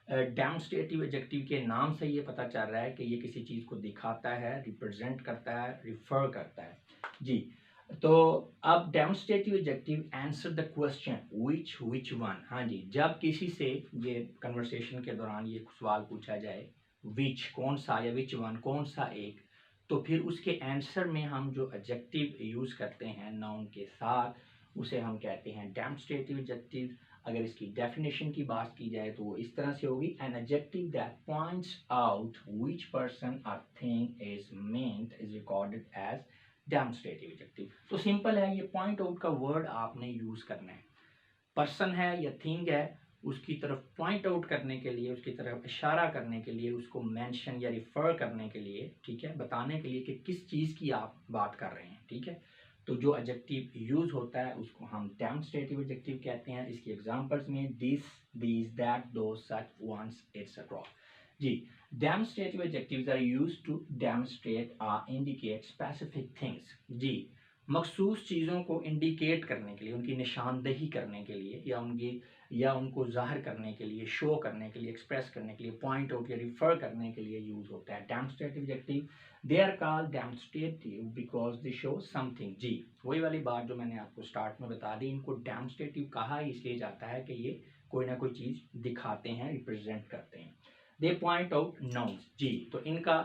डेमोन्स्ट्रेटिव एडजेक्टिव के नाम से ये पता चल रहा है कि ये किसी चीज़ को दिखाता है, रिप्रेजेंट करता है, रिफ़र करता है जी। तो अब demonstrative adjective answer the question which one, हाँ जी, जब किसी से ये कन्वर्सेशन के दौरान ये सवाल पूछा जाए विच कौन सा, या विच वन कौन सा एक, तो फिर उसके आंसर में हम जो एडजेक्टिव यूज़ करते हैं नाउन के साथ उसे हम कहते हैं डेमोन्स्ट्रेटिव एडजेक्टिव। अगर इसकी डेफिनेशन की बात की जाए तो वो इस तरह से होगी, an adjective that points out which person or thing is meant is recorded as demonstrative adjective. तो सिंपल है, ये पॉइंट आउट का वर्ड आपने यूज करना है, पर्सन है या थिंग है उसकी तरफ पॉइंट आउट करने के लिए, उसकी तरफ इशारा करने के लिए, उसको मेंशन या रिफर करने के लिए, ठीक है, बताने के लिए कि किस चीज़ की आप बात कर रहे हैं, ठीक है। तो जो एडजेक्टिव यूज होता है उसको हम डेमोन्स्ट्रेटिव एडजेक्टिव कहते हैं। इसकी एग्जांपल्स में this, these, that, those, such, ones, etcetera जी। Demonstrative adjectives are used to demonstrate और इंडिकेट स्पेसिफिक थिंग्स जी, मखसूस चीज़ों को इंडिकेट करने के लिए, उनकी निशानदेही करने के लिए, या उनको ज़ाहिर करने के लिए, शो करने के लिए, एक्सप्रेस करने के लिए, पॉइंट आउट या रिफर करने के लिए यूज़ होता है demonstrative adjective. They are called demonstrative because they show something जी। वही वाली बात जो मैंने आपको स्टार्ट में बता दी, इनको डेमोन्स्ट्रेटिव कहा इसलिए जाता है कि ये कोई ना कोई चीज़ दिखाते हैं, रिप्रेजेंट करते हैं। दे पॉइंट आउट नाउन्स जी। तो इनका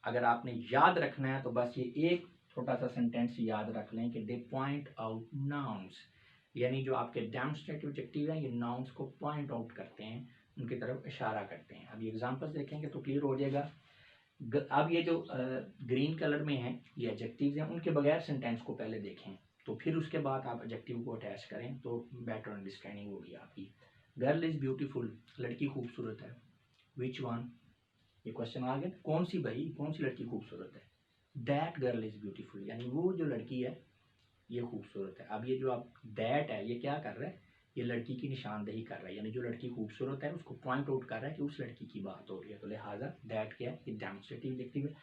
अगर आपने याद रखना है तो बस ये एक छोटा सा सेंटेंस याद रख लें कि दे पॉइंट आउट नाउन्स, यानी जो आपके डेमोन्स्ट्रेटिव एडजेक्टिव हैं ये नाउन्स को पॉइंट आउट करते हैं, उनकी तरफ इशारा करते हैं। अब ये एग्जांपल्स देखेंगे तो क्लियर हो जाएगा। अब ये जो ग्रीन कलर में है ये एडजेक्टिव्स हैं, उनके बगैर सेंटेंस को पहले देखें, तो फिर उसके बाद आप एडजेक्टिव को अटैच करें तो बेटर अंडरस्टैंडिंग होगी आपकी। गर्ल इज़ ब्यूटीफुल, लड़की खूबसूरत है। विच वन, ये क्वेश्चन आ गया, कौन सी भाई, कौन सी लड़की खूबसूरत है? दैट गर्ल इज़ ब्यूटीफुल, यानी वो जो लड़की है ये खूबसूरत है। अब ये जो आप दैट है ये क्या कर रहा है, ये लड़की की निशानदेही कर रहा है, यानी जो लड़की खूबसूरत है उसको पॉइंट आउट कर रहा है कि उस लड़की की बात हो रही है, तो लिहाजा दैट क्या है, ये डेमोन्स्ट्रेटिव एडजेक्टिव है।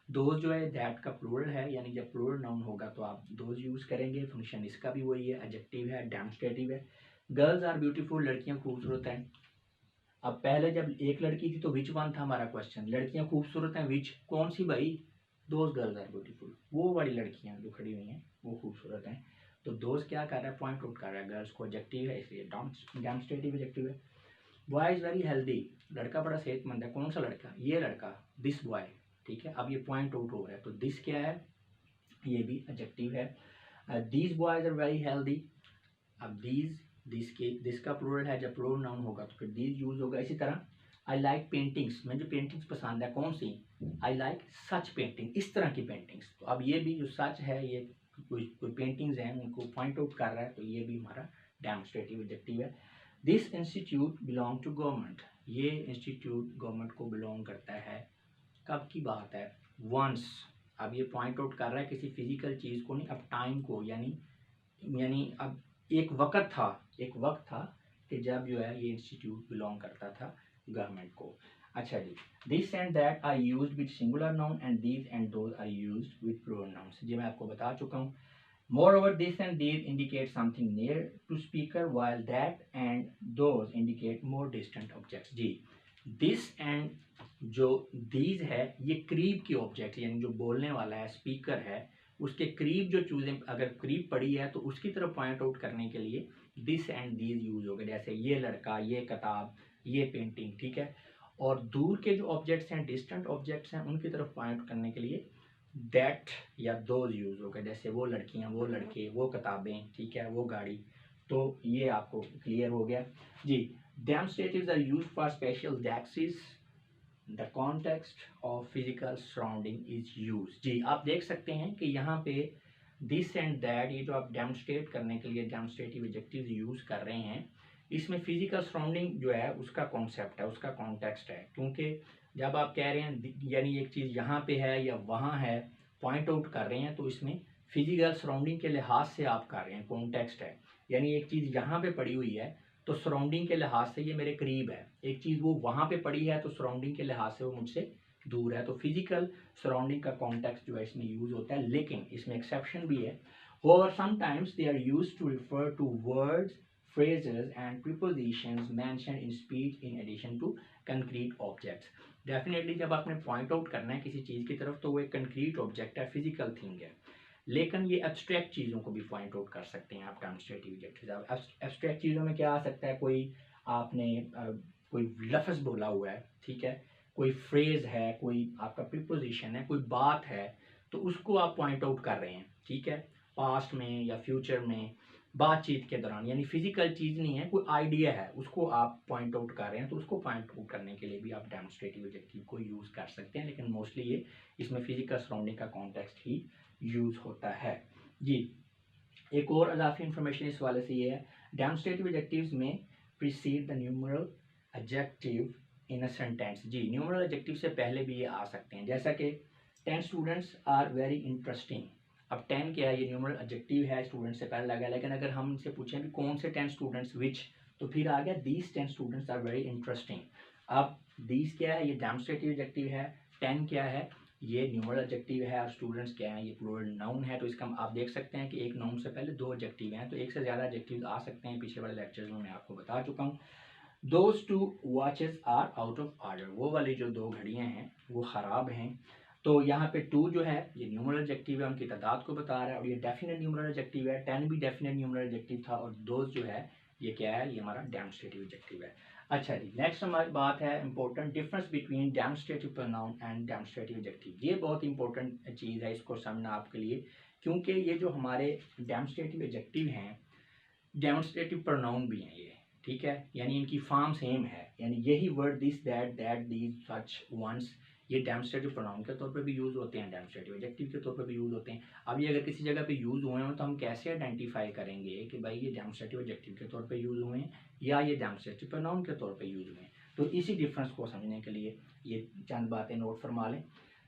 दोज जो है दैट का प्लूरल है, यानी जब प्लूरल नाउन होगा तो आप दोज यूज़ करेंगे, फंक्शन इसका भी वही है, एडजेक्टिव है, डेमोन्स्ट्रेटिव है। गर्ल्स आर ब्यूटीफुल, लड़कियाँ खूबसूरत हैं। अब पहले जब एक लड़की थी तो विच वन था हमारा क्वेश्चन, लड़कियां खूबसूरत हैं, विच कौन सी भाई, दोज गर्ल्स आर ब्यूटीफुल, वो वाली लड़कियां जो खड़ी हुई हैं वो खूबसूरत हैं। तो दोज क्या कर रहा है, पॉइंट आउट कर रहा है, गर्ल्स को एडजेक्टिव है इसलिए डेमोन्स्ट्रेटिव एडजेक्टिव है। बॉय इज वेरी हेल्दी, लड़का बड़ा सेहतमंद है। कौन सा लड़का, ये लड़का, दिस बॉय, ठीक है। अब ये पॉइंट आउट हो रहा है तो दिस क्या है, ये भी एडजेक्टिव है। These boys are very healthy, अब दिस का प्लूरल है, जब प्लूरल नाउन होगा तो फिर दीज यूज होगा। इसी तरह आई लाइक पेंटिंग्स, मुझे पेंटिंग्स पसंद है, कौन सी, आई लाइक सच पेंटिंग, इस तरह की पेंटिंग्स। तो अब ये भी जो सच है ये कोई पेंटिंग्स हैं उनको पॉइंट आउट कर रहा है, तो ये भी हमारा डेमोन्स्ट्रेटिव एडजेक्टिव है। This institute belong to government, ये इंस्टीट्यूट गवर्नमेंट को बिलोंग करता है। कब की बात है, वंस, अब ये पॉइंट आउट कर रहा है किसी फिजिकल चीज़ को नहीं, अब टाइम को, यानी अब एक वक्त था कि जब जो है ये इंस्टीट्यूट बिलोंग करता था गवर्नमेंट को। अच्छा जी, this and that are used with singular noun and these and those are used with plural nouns. जी मैं आपको बता चुका हूँ Moreover, this and these indicate something near to speaker, while that and those indicate more distant objects. Ji, this and जो these है ये करीब की ऑब्जेक्ट, यानी जो बोलने वाला है स्पीकर है उसके करीब जो चीज़ें अगर करीब पड़ी है तो उसकी तरफ पॉइंट आउट करने के लिए दिस एंड दीज यूज हो गए, जैसे ये लड़का, ये किताब, ये पेंटिंग, ठीक है। और दूर के जो ऑब्जेक्ट्स हैं, डिस्टेंट ऑब्जेक्ट्स हैं, उनकी तरफ पॉइंट करने के लिए दैट या दोज यूज हो गए, जैसे वो लड़कियां, वो लड़के, वो किताबें, ठीक है, वो गाड़ी। तो ये आपको क्लियर हो गया जी। Demonstratives are used for special taxes, the context of physical surrounding is use. जी, आप देख सकते हैं कि यहाँ पे दिस एंड दैट, ये जो आप डेमोन्स्ट्रेट करने के लिए डेमोन्स्ट्रेटिव एडजेक्टिव्स यूज कर रहे हैं, इसमें फिजिकल सराउंडिंग जो है उसका कॉन्सेप्ट है, उसका कॉन्टेक्स्ट है। क्योंकि जब आप कह रहे हैं यानी एक चीज़ यहाँ पे है या वहाँ है, पॉइंट आउट कर रहे हैं, तो इसमें फिजिकल सराउंडिंग के लिहाज से आप कर रहे हैं, कॉन्टेक्स्ट है। यानी एक चीज़ यहाँ पे पड़ी हुई है तो सराउंडिंग के लिहाज से ये मेरे करीब है, एक चीज़ वो वहाँ पे पड़ी है तो सराउंडिंग के लिहाज से वो मुझसे दूर है। तो फिजिकल सराउंडिंग का कॉन्टेक्स्ट जो है इसमें यूज होता है, लेकिन इसमें एक्सेप्शन भी है। और sometimes they are use to refer to words, phrases and prepositions mentioned in speech in addition to concrete objects. Definitely जब आपने पॉइंट आउट करना है किसी चीज़ की तरफ तो वो एक कंक्रीट ऑब्जेक्ट है, फिजिकल थिंग है, लेकिन ये एब्स्ट्रैक्ट चीज़ों को भी पॉइंट आउट कर सकते हैं आप डेमोन्स्ट्रेटिव एडजेक्टिव्स। एब्स्ट्रैक्ट चीज़ों में क्या आ सकता है, कोई आपने कोई लफ्ज़ बोला हुआ है, ठीक है, कोई फ्रेज है, कोई आपका प्रीपोजिशन है, कोई बात है, तो उसको आप पॉइंट आउट कर रहे हैं, ठीक है, पास्ट में या फ्यूचर में, बातचीत के दौरान, यानी फिजिकल चीज़ नहीं है, कोई आइडिया है, उसको आप पॉइंट आउट कर रहे हैं, तो उसको पॉइंट आउट करने के लिए भी आप डेमोन्स्ट्रेटिव एडजेक्टिव को यूज़ कर सकते हैं, लेकिन मोस्टली ये इसमें फिजिकल सराउंडिंग का कॉन्टेक्स्ट ही यूज़ होता है जी। एक और अजाफी इंफॉर्मेशन इस वाले से ये है, डेमोन्स्ट्रेटिव एडजेक्टिव्स में precede the numeral adjective in a sentence. जी, न्यूमरल एडजेक्टिव से पहले भी ये आ सकते हैं, जैसा कि 10 स्टूडेंट्स आर वेरी इंटरेस्टिंग। अब 10 क्या है, ये न्यूमरल एडजेक्टिव है, स्टूडेंट से पहले लगा, लेकिन अगर हम इनसे पूछें कि कौन से 10 स्टूडेंट्स, विच, तो फिर आ गया these 10 students are very interesting. अब दीज क्या है, ये डेमोन्स्ट्रेटिव एडजेक्टिव है, 10 क्या है, ये न्यूमरल एडजेक्टिव है, और स्टूडेंट्स क्या है, ये प्लूरल नाउन है। तो इसका आप देख सकते हैं कि एक नाउन से पहले 2 एडजेक्टिव हैं, तो एक से ज़्यादा एडजेक्टिव आ सकते हैं, पिछले वाले लेक्चर्स में मैं आपको बता चुका हूँ। Those 2 watches are out of order, वो वाली जो 2 घड़ियाँ हैं वो ख़राब हैं। तो यहाँ पे 2 जो है ये न्यूमरल एडजेक्टिव है, उनकी तादाद को बता रहा है, और ये डेफिनेट न्यूमरल एडजेक्टिव है, 10 भी डेफिनेट न्यूमरल एडजेक्टिव था, और दोज जो है ये क्या है, ये हमारा डेमोन्स्ट्रेटिव एडजेक्टिव है। अच्छा जी, नेक्स्ट हमारी बात है important difference between demonstrative pronoun and demonstrative adjective. ये बहुत इंपॉर्टेंट चीज़ है, इसको समझना आपके लिए, क्योंकि ये जो हमारे डेमोन्स्ट्रेटिव एडजेक्टिव हैं डेमोन्स्ट्रेटिव प्रोनाउन भी हैं ये, ठीक है, यानी इनकी फॉर्म सेम है, यानी यही word this, that, these, such, ones, ये डेमोन्स्ट्रेटिव प्रोनाउन के तौर पे भी यूज़ होते हैं, डेमोन्स्ट्रेटिव एडजेक्टिव के तौर पे भी यूज़ होते हैं। अब ये अगर किसी जगह पे यूज़ हुए हैं तो हम कैसे आइडेंटिफाई करेंगे कि भाई ये डेमोन्स्ट्रेटिव एडजेक्टिव के तौर पे यूज़ हुए हैं या ये डेमोन्स्ट्रेटिव प्रोनाउन के तौर पे यूज़ हुए हैं। तो इसी डिफरेंस को समझने के लिए ये चंद बातें नोट फरमा लें।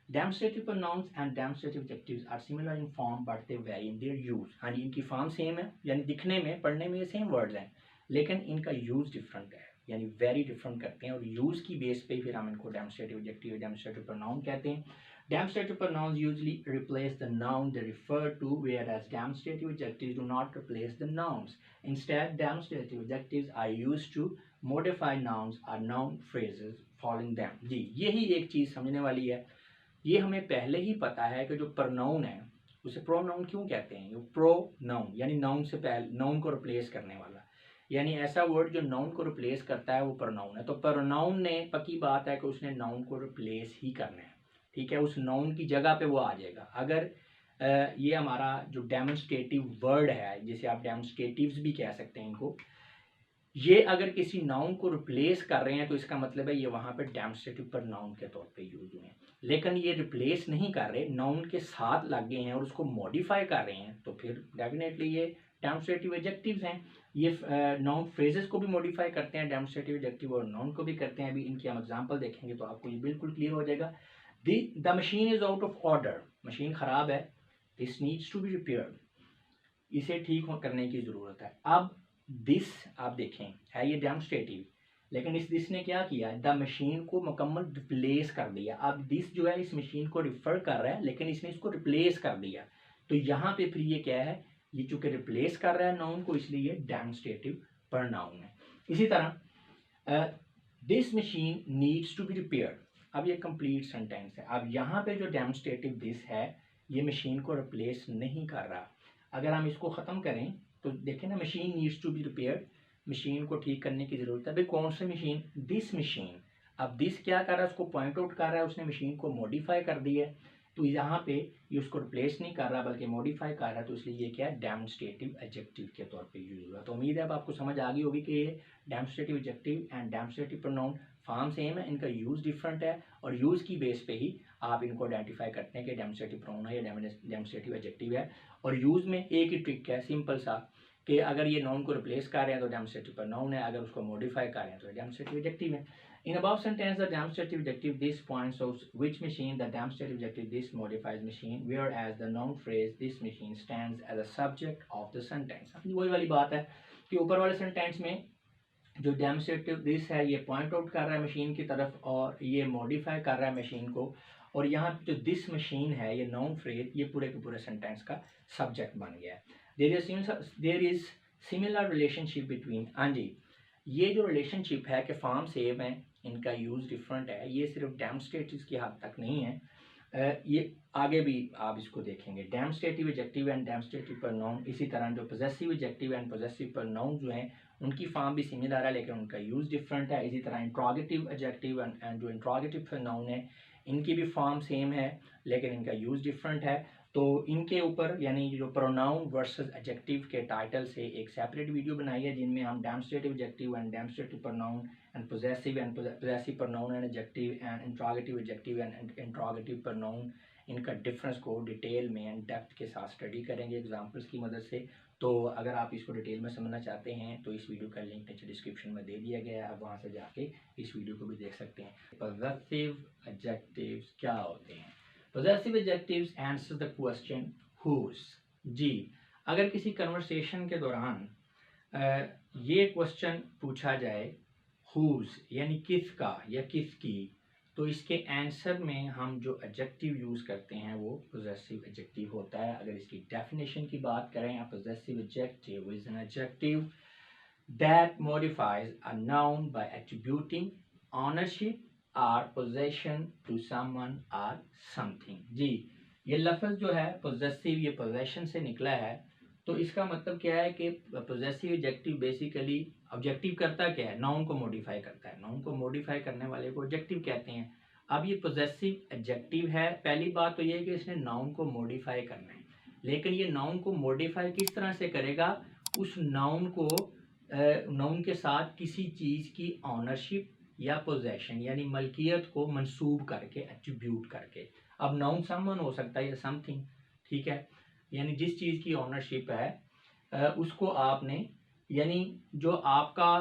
Demonstrative pronouns and demonstrative adjectives are similar in form but they vary in their use। हाँ जी, इनकी फॉर्म सेम है, यानी दिखने में, पढ़ने में ये सेम वर्ड्स हैं, लेकिन इनका यूज़ डिफरेंट है, यानी वेरी डिफरेंट करते हैं, और यूज़ की बेस पे फिर हम इनको डेमोन्स्ट्रेटिव एडजेक्टिव, डेमोन्स्ट्रेटिव प्रोनाउन कहते हैं। Demonstrative pronouns usually replace the noun they refer to, whereas demonstrative adjectives do not replace the nouns. Instead, demonstrative adjectives are used to modify nouns or noun phrases following them। जी, यही एक चीज़ समझने वाली है। ये हमें पहले ही पता है कि जो प्रनाउन है उसे प्रोनाउन क्यों कहते हैं, ये प्रोनाउन यानी नाउन से पहले, नाउन को रिप्लेस करने वाला, यानी ऐसा वर्ड जो नाउन को रिप्लेस करता है वो प्रनाउन है। तो प्रनाउन ने, पक्की बात है कि उसने नाउन को रिप्लेस ही करना है, ठीक है, उस नाउन की जगह पे वो आ जाएगा। अगर ये हमारा जो डेमोन्स्ट्रेटिव वर्ड है, जिसे आप डेमोन्स्ट्रेटिव्स भी कह सकते हैं इनको, ये अगर किसी नाउन को रिप्लेस कर रहे हैं तो इसका मतलब है ये वहाँ पे डेमोन्स्ट्रेटिव प्रोनाउन के तौर पे यूज हुए हैं। लेकिन ये रिप्लेस नहीं कर रहे, नाउन के साथ लग गए हैं और उसको मॉडिफाई कर रहे हैं, तो फिर डेफिनेटली ये डेमोन्स्ट्रेटिव एडजेक्टिव्स हैं। ये नाउन फ्रेजेस को भी मॉडिफाई करते हैं डेमोन्स्ट्रेटिव एडजेक्टिव, और नाउन को भी करते हैं। अभी इनकी हम एग्जांपल देखेंगे तो आपको ये बिल्कुल क्लियर हो जाएगा। The machine is out of order, machine खराब है, this needs to be repaired, इसे ठीक करने की ज़रूरत है। अब दिस आप देखें है ये डेमोन्स्ट्रेटिव, लेकिन इस दिस ने क्या किया, द मशीन को मुकम्मल रिप्लेस कर दिया। अब दिस जो है इस मशीन को रिफ़र कर रहा है, लेकिन इसने इसको रिप्लेस कर दिया, तो यहाँ पे फिर ये क्या है, ये चूंकि रिप्लेस कर रहा है नाउन को, इसलिए ये डेमोन्स्ट्रेटिव प्रोनाउन है। इसी तरह this machine needs to be repaired, अब ये कंप्लीट सेंटेंस है। अब यहाँ पे जो डेमोन्स्ट्रेटिव दिस है ये मशीन को रिप्लेस नहीं कर रहा। अगर हम इसको ख़त्म करें तो देखें ना, machine needs to be repaired, machine को ठीक करने की ज़रूरत है। भाई कौन सी मशीन? This machine. अब दिस क्या कर रहा है, उसको पॉइंट आउट कर रहा है, उसने मशीन को मॉडिफाई कर दी है, तो यहाँ पे ये उसको रिप्लेस नहीं कर रहा बल्कि मॉडिफाई कर रहा है, तो इसलिए ये क्या है, डेमोन्स्ट्रेटिव एडजेक्टिव के तौर पे यूज हुआ। तो उम्मीद है अब आपको समझ आ गई होगी कि ये demonstrative adjective and demonstrative pronoun form same है, इनका यूज़ डिफरेंट है, और यूज़ की बेस पे ही आप इनको आइडेंटिफाई करते हैं कि डेमोन्स्ट्रेटिव प्रोनाउन है या डेमोन्स्ट्रेटिव एडजेक्टिव है। और यूज़ में एक ही ट्रिक है सिंपल सा, कि अगर ये नाउन को रिप्लेस कर रहे हैं तो डेमोन्स्ट्रेटिव प्रोनाउन है, अगर उसको मॉडिफाई कर रहे हैं तो डेमोन्स्ट्रेटिव एडजेक्टिव है। In above sentence, the demonstrative adjective this points out which machine, the demonstrative adjective this modifies machine, whereas the noun phrase this machine stands as a subject of the sentence। अपनी वही वाली बात है कि ऊपर वाले sentence में जो डेमोन्स्ट्रेटिव दिस है ये पॉइंट आउट कर रहा है मशीन की तरफ और ये मॉडिफाई कर रहा है मशीन को, और यहाँ जो दिस मशीन है ये नाउन फ्रेज ये पूरे के पूरे सेंटेंस का सब्जेक्ट बन गया है। There is similar relationship between, हाँ जी, ये जो रिलेशनशिप है कि फॉर्म सेम है, इनका यूज़ डिफरेंट है, ये सिर्फ डेमोन्स्ट्रेटिव की हद तक नहीं है, ये आगे भी आप इसको देखेंगे। Demonstrative adjective and demonstrative pronoun, इसी तरह जो possessive adjective and possessive pronoun जो हैं उनकी फॉर्म भी सिमिलर है लेकिन उनका यूज़ डिफरेंट है। इसी तरह इंट्रोगेटिव एडजेक्टिव एंड जो इंट्रोगेटिव प्रोनाउन है इनकी भी फॉर्म सेम है लेकिन इनका यूज़ डिफरेंट है। तो इनके ऊपर यानी जो प्रोनाउन वर्सेस एडजेक्टिव के टाइटल से एक सेपरेट वीडियो बनाई है जिनमें हम demonstrative adjective and demonstrative pronoun and possessive pronoun and adjective and interrogative adjective and interrogative pronoun, इनका डिफरेंस को डिटेल में एंड डेप्थ के साथ स्टडी करेंगे एग्जांपल्स की मदद से। तो अगर आप इसको डिटेल में समझना चाहते हैं तो इस वीडियो का लिंक नीचे डिस्क्रिप्शन में दे दिया गया है, आप वहाँ से जाके इस वीडियो को भी देख सकते हैं। पॉजेसिव एडजेक्टिव्स क्या होते हैं? Possessive adjectives answer the question whose. जी, अगर किसी कन्वर्सेशन के दौरान ये क्वेश्चन पूछा जाए हुज यानी किसका या किसकी, तो इसके आंसर में हम जो एडजेक्टिव यूज़ करते हैं वो पॉजेसिव एडजेक्टिव होता है। अगर इसकी डेफिनेशन की बात करें, a possessive adjective is an adjective that modifies a noun by attributing ownership or possession to someone or something. जी, ये लफ्ज़ जो है पॉजेसिव ये पोजेशन से निकला है, तो इसका मतलब क्या है कि पॉजेसिव एडजेक्टिव बेसिकली ऑब्जेक्टिव करता क्या है, नाउन को मॉडिफाई करता है, नाउन को मॉडिफाई करने वाले को एडजेक्टिव कहते हैं। अब ये पॉजेसिव एडजेक्टिव है, पहली बात तो ये है कि इसने नाउन को मॉडिफाई करना है, लेकिन ये नाउन को मॉडिफाई किस तरह से करेगा, उस नाउन को नाउन के साथ किसी चीज़ की ऑनरशिप या पोजेशन यानी मलकियत को मंसूब करके एट्रीब्यूट करके। अब नाउन समवन हो सकता है या समथिंग, ठीक है, यानी जिस चीज़ की ऑनरशिप है उसको आपने यानी जो आपका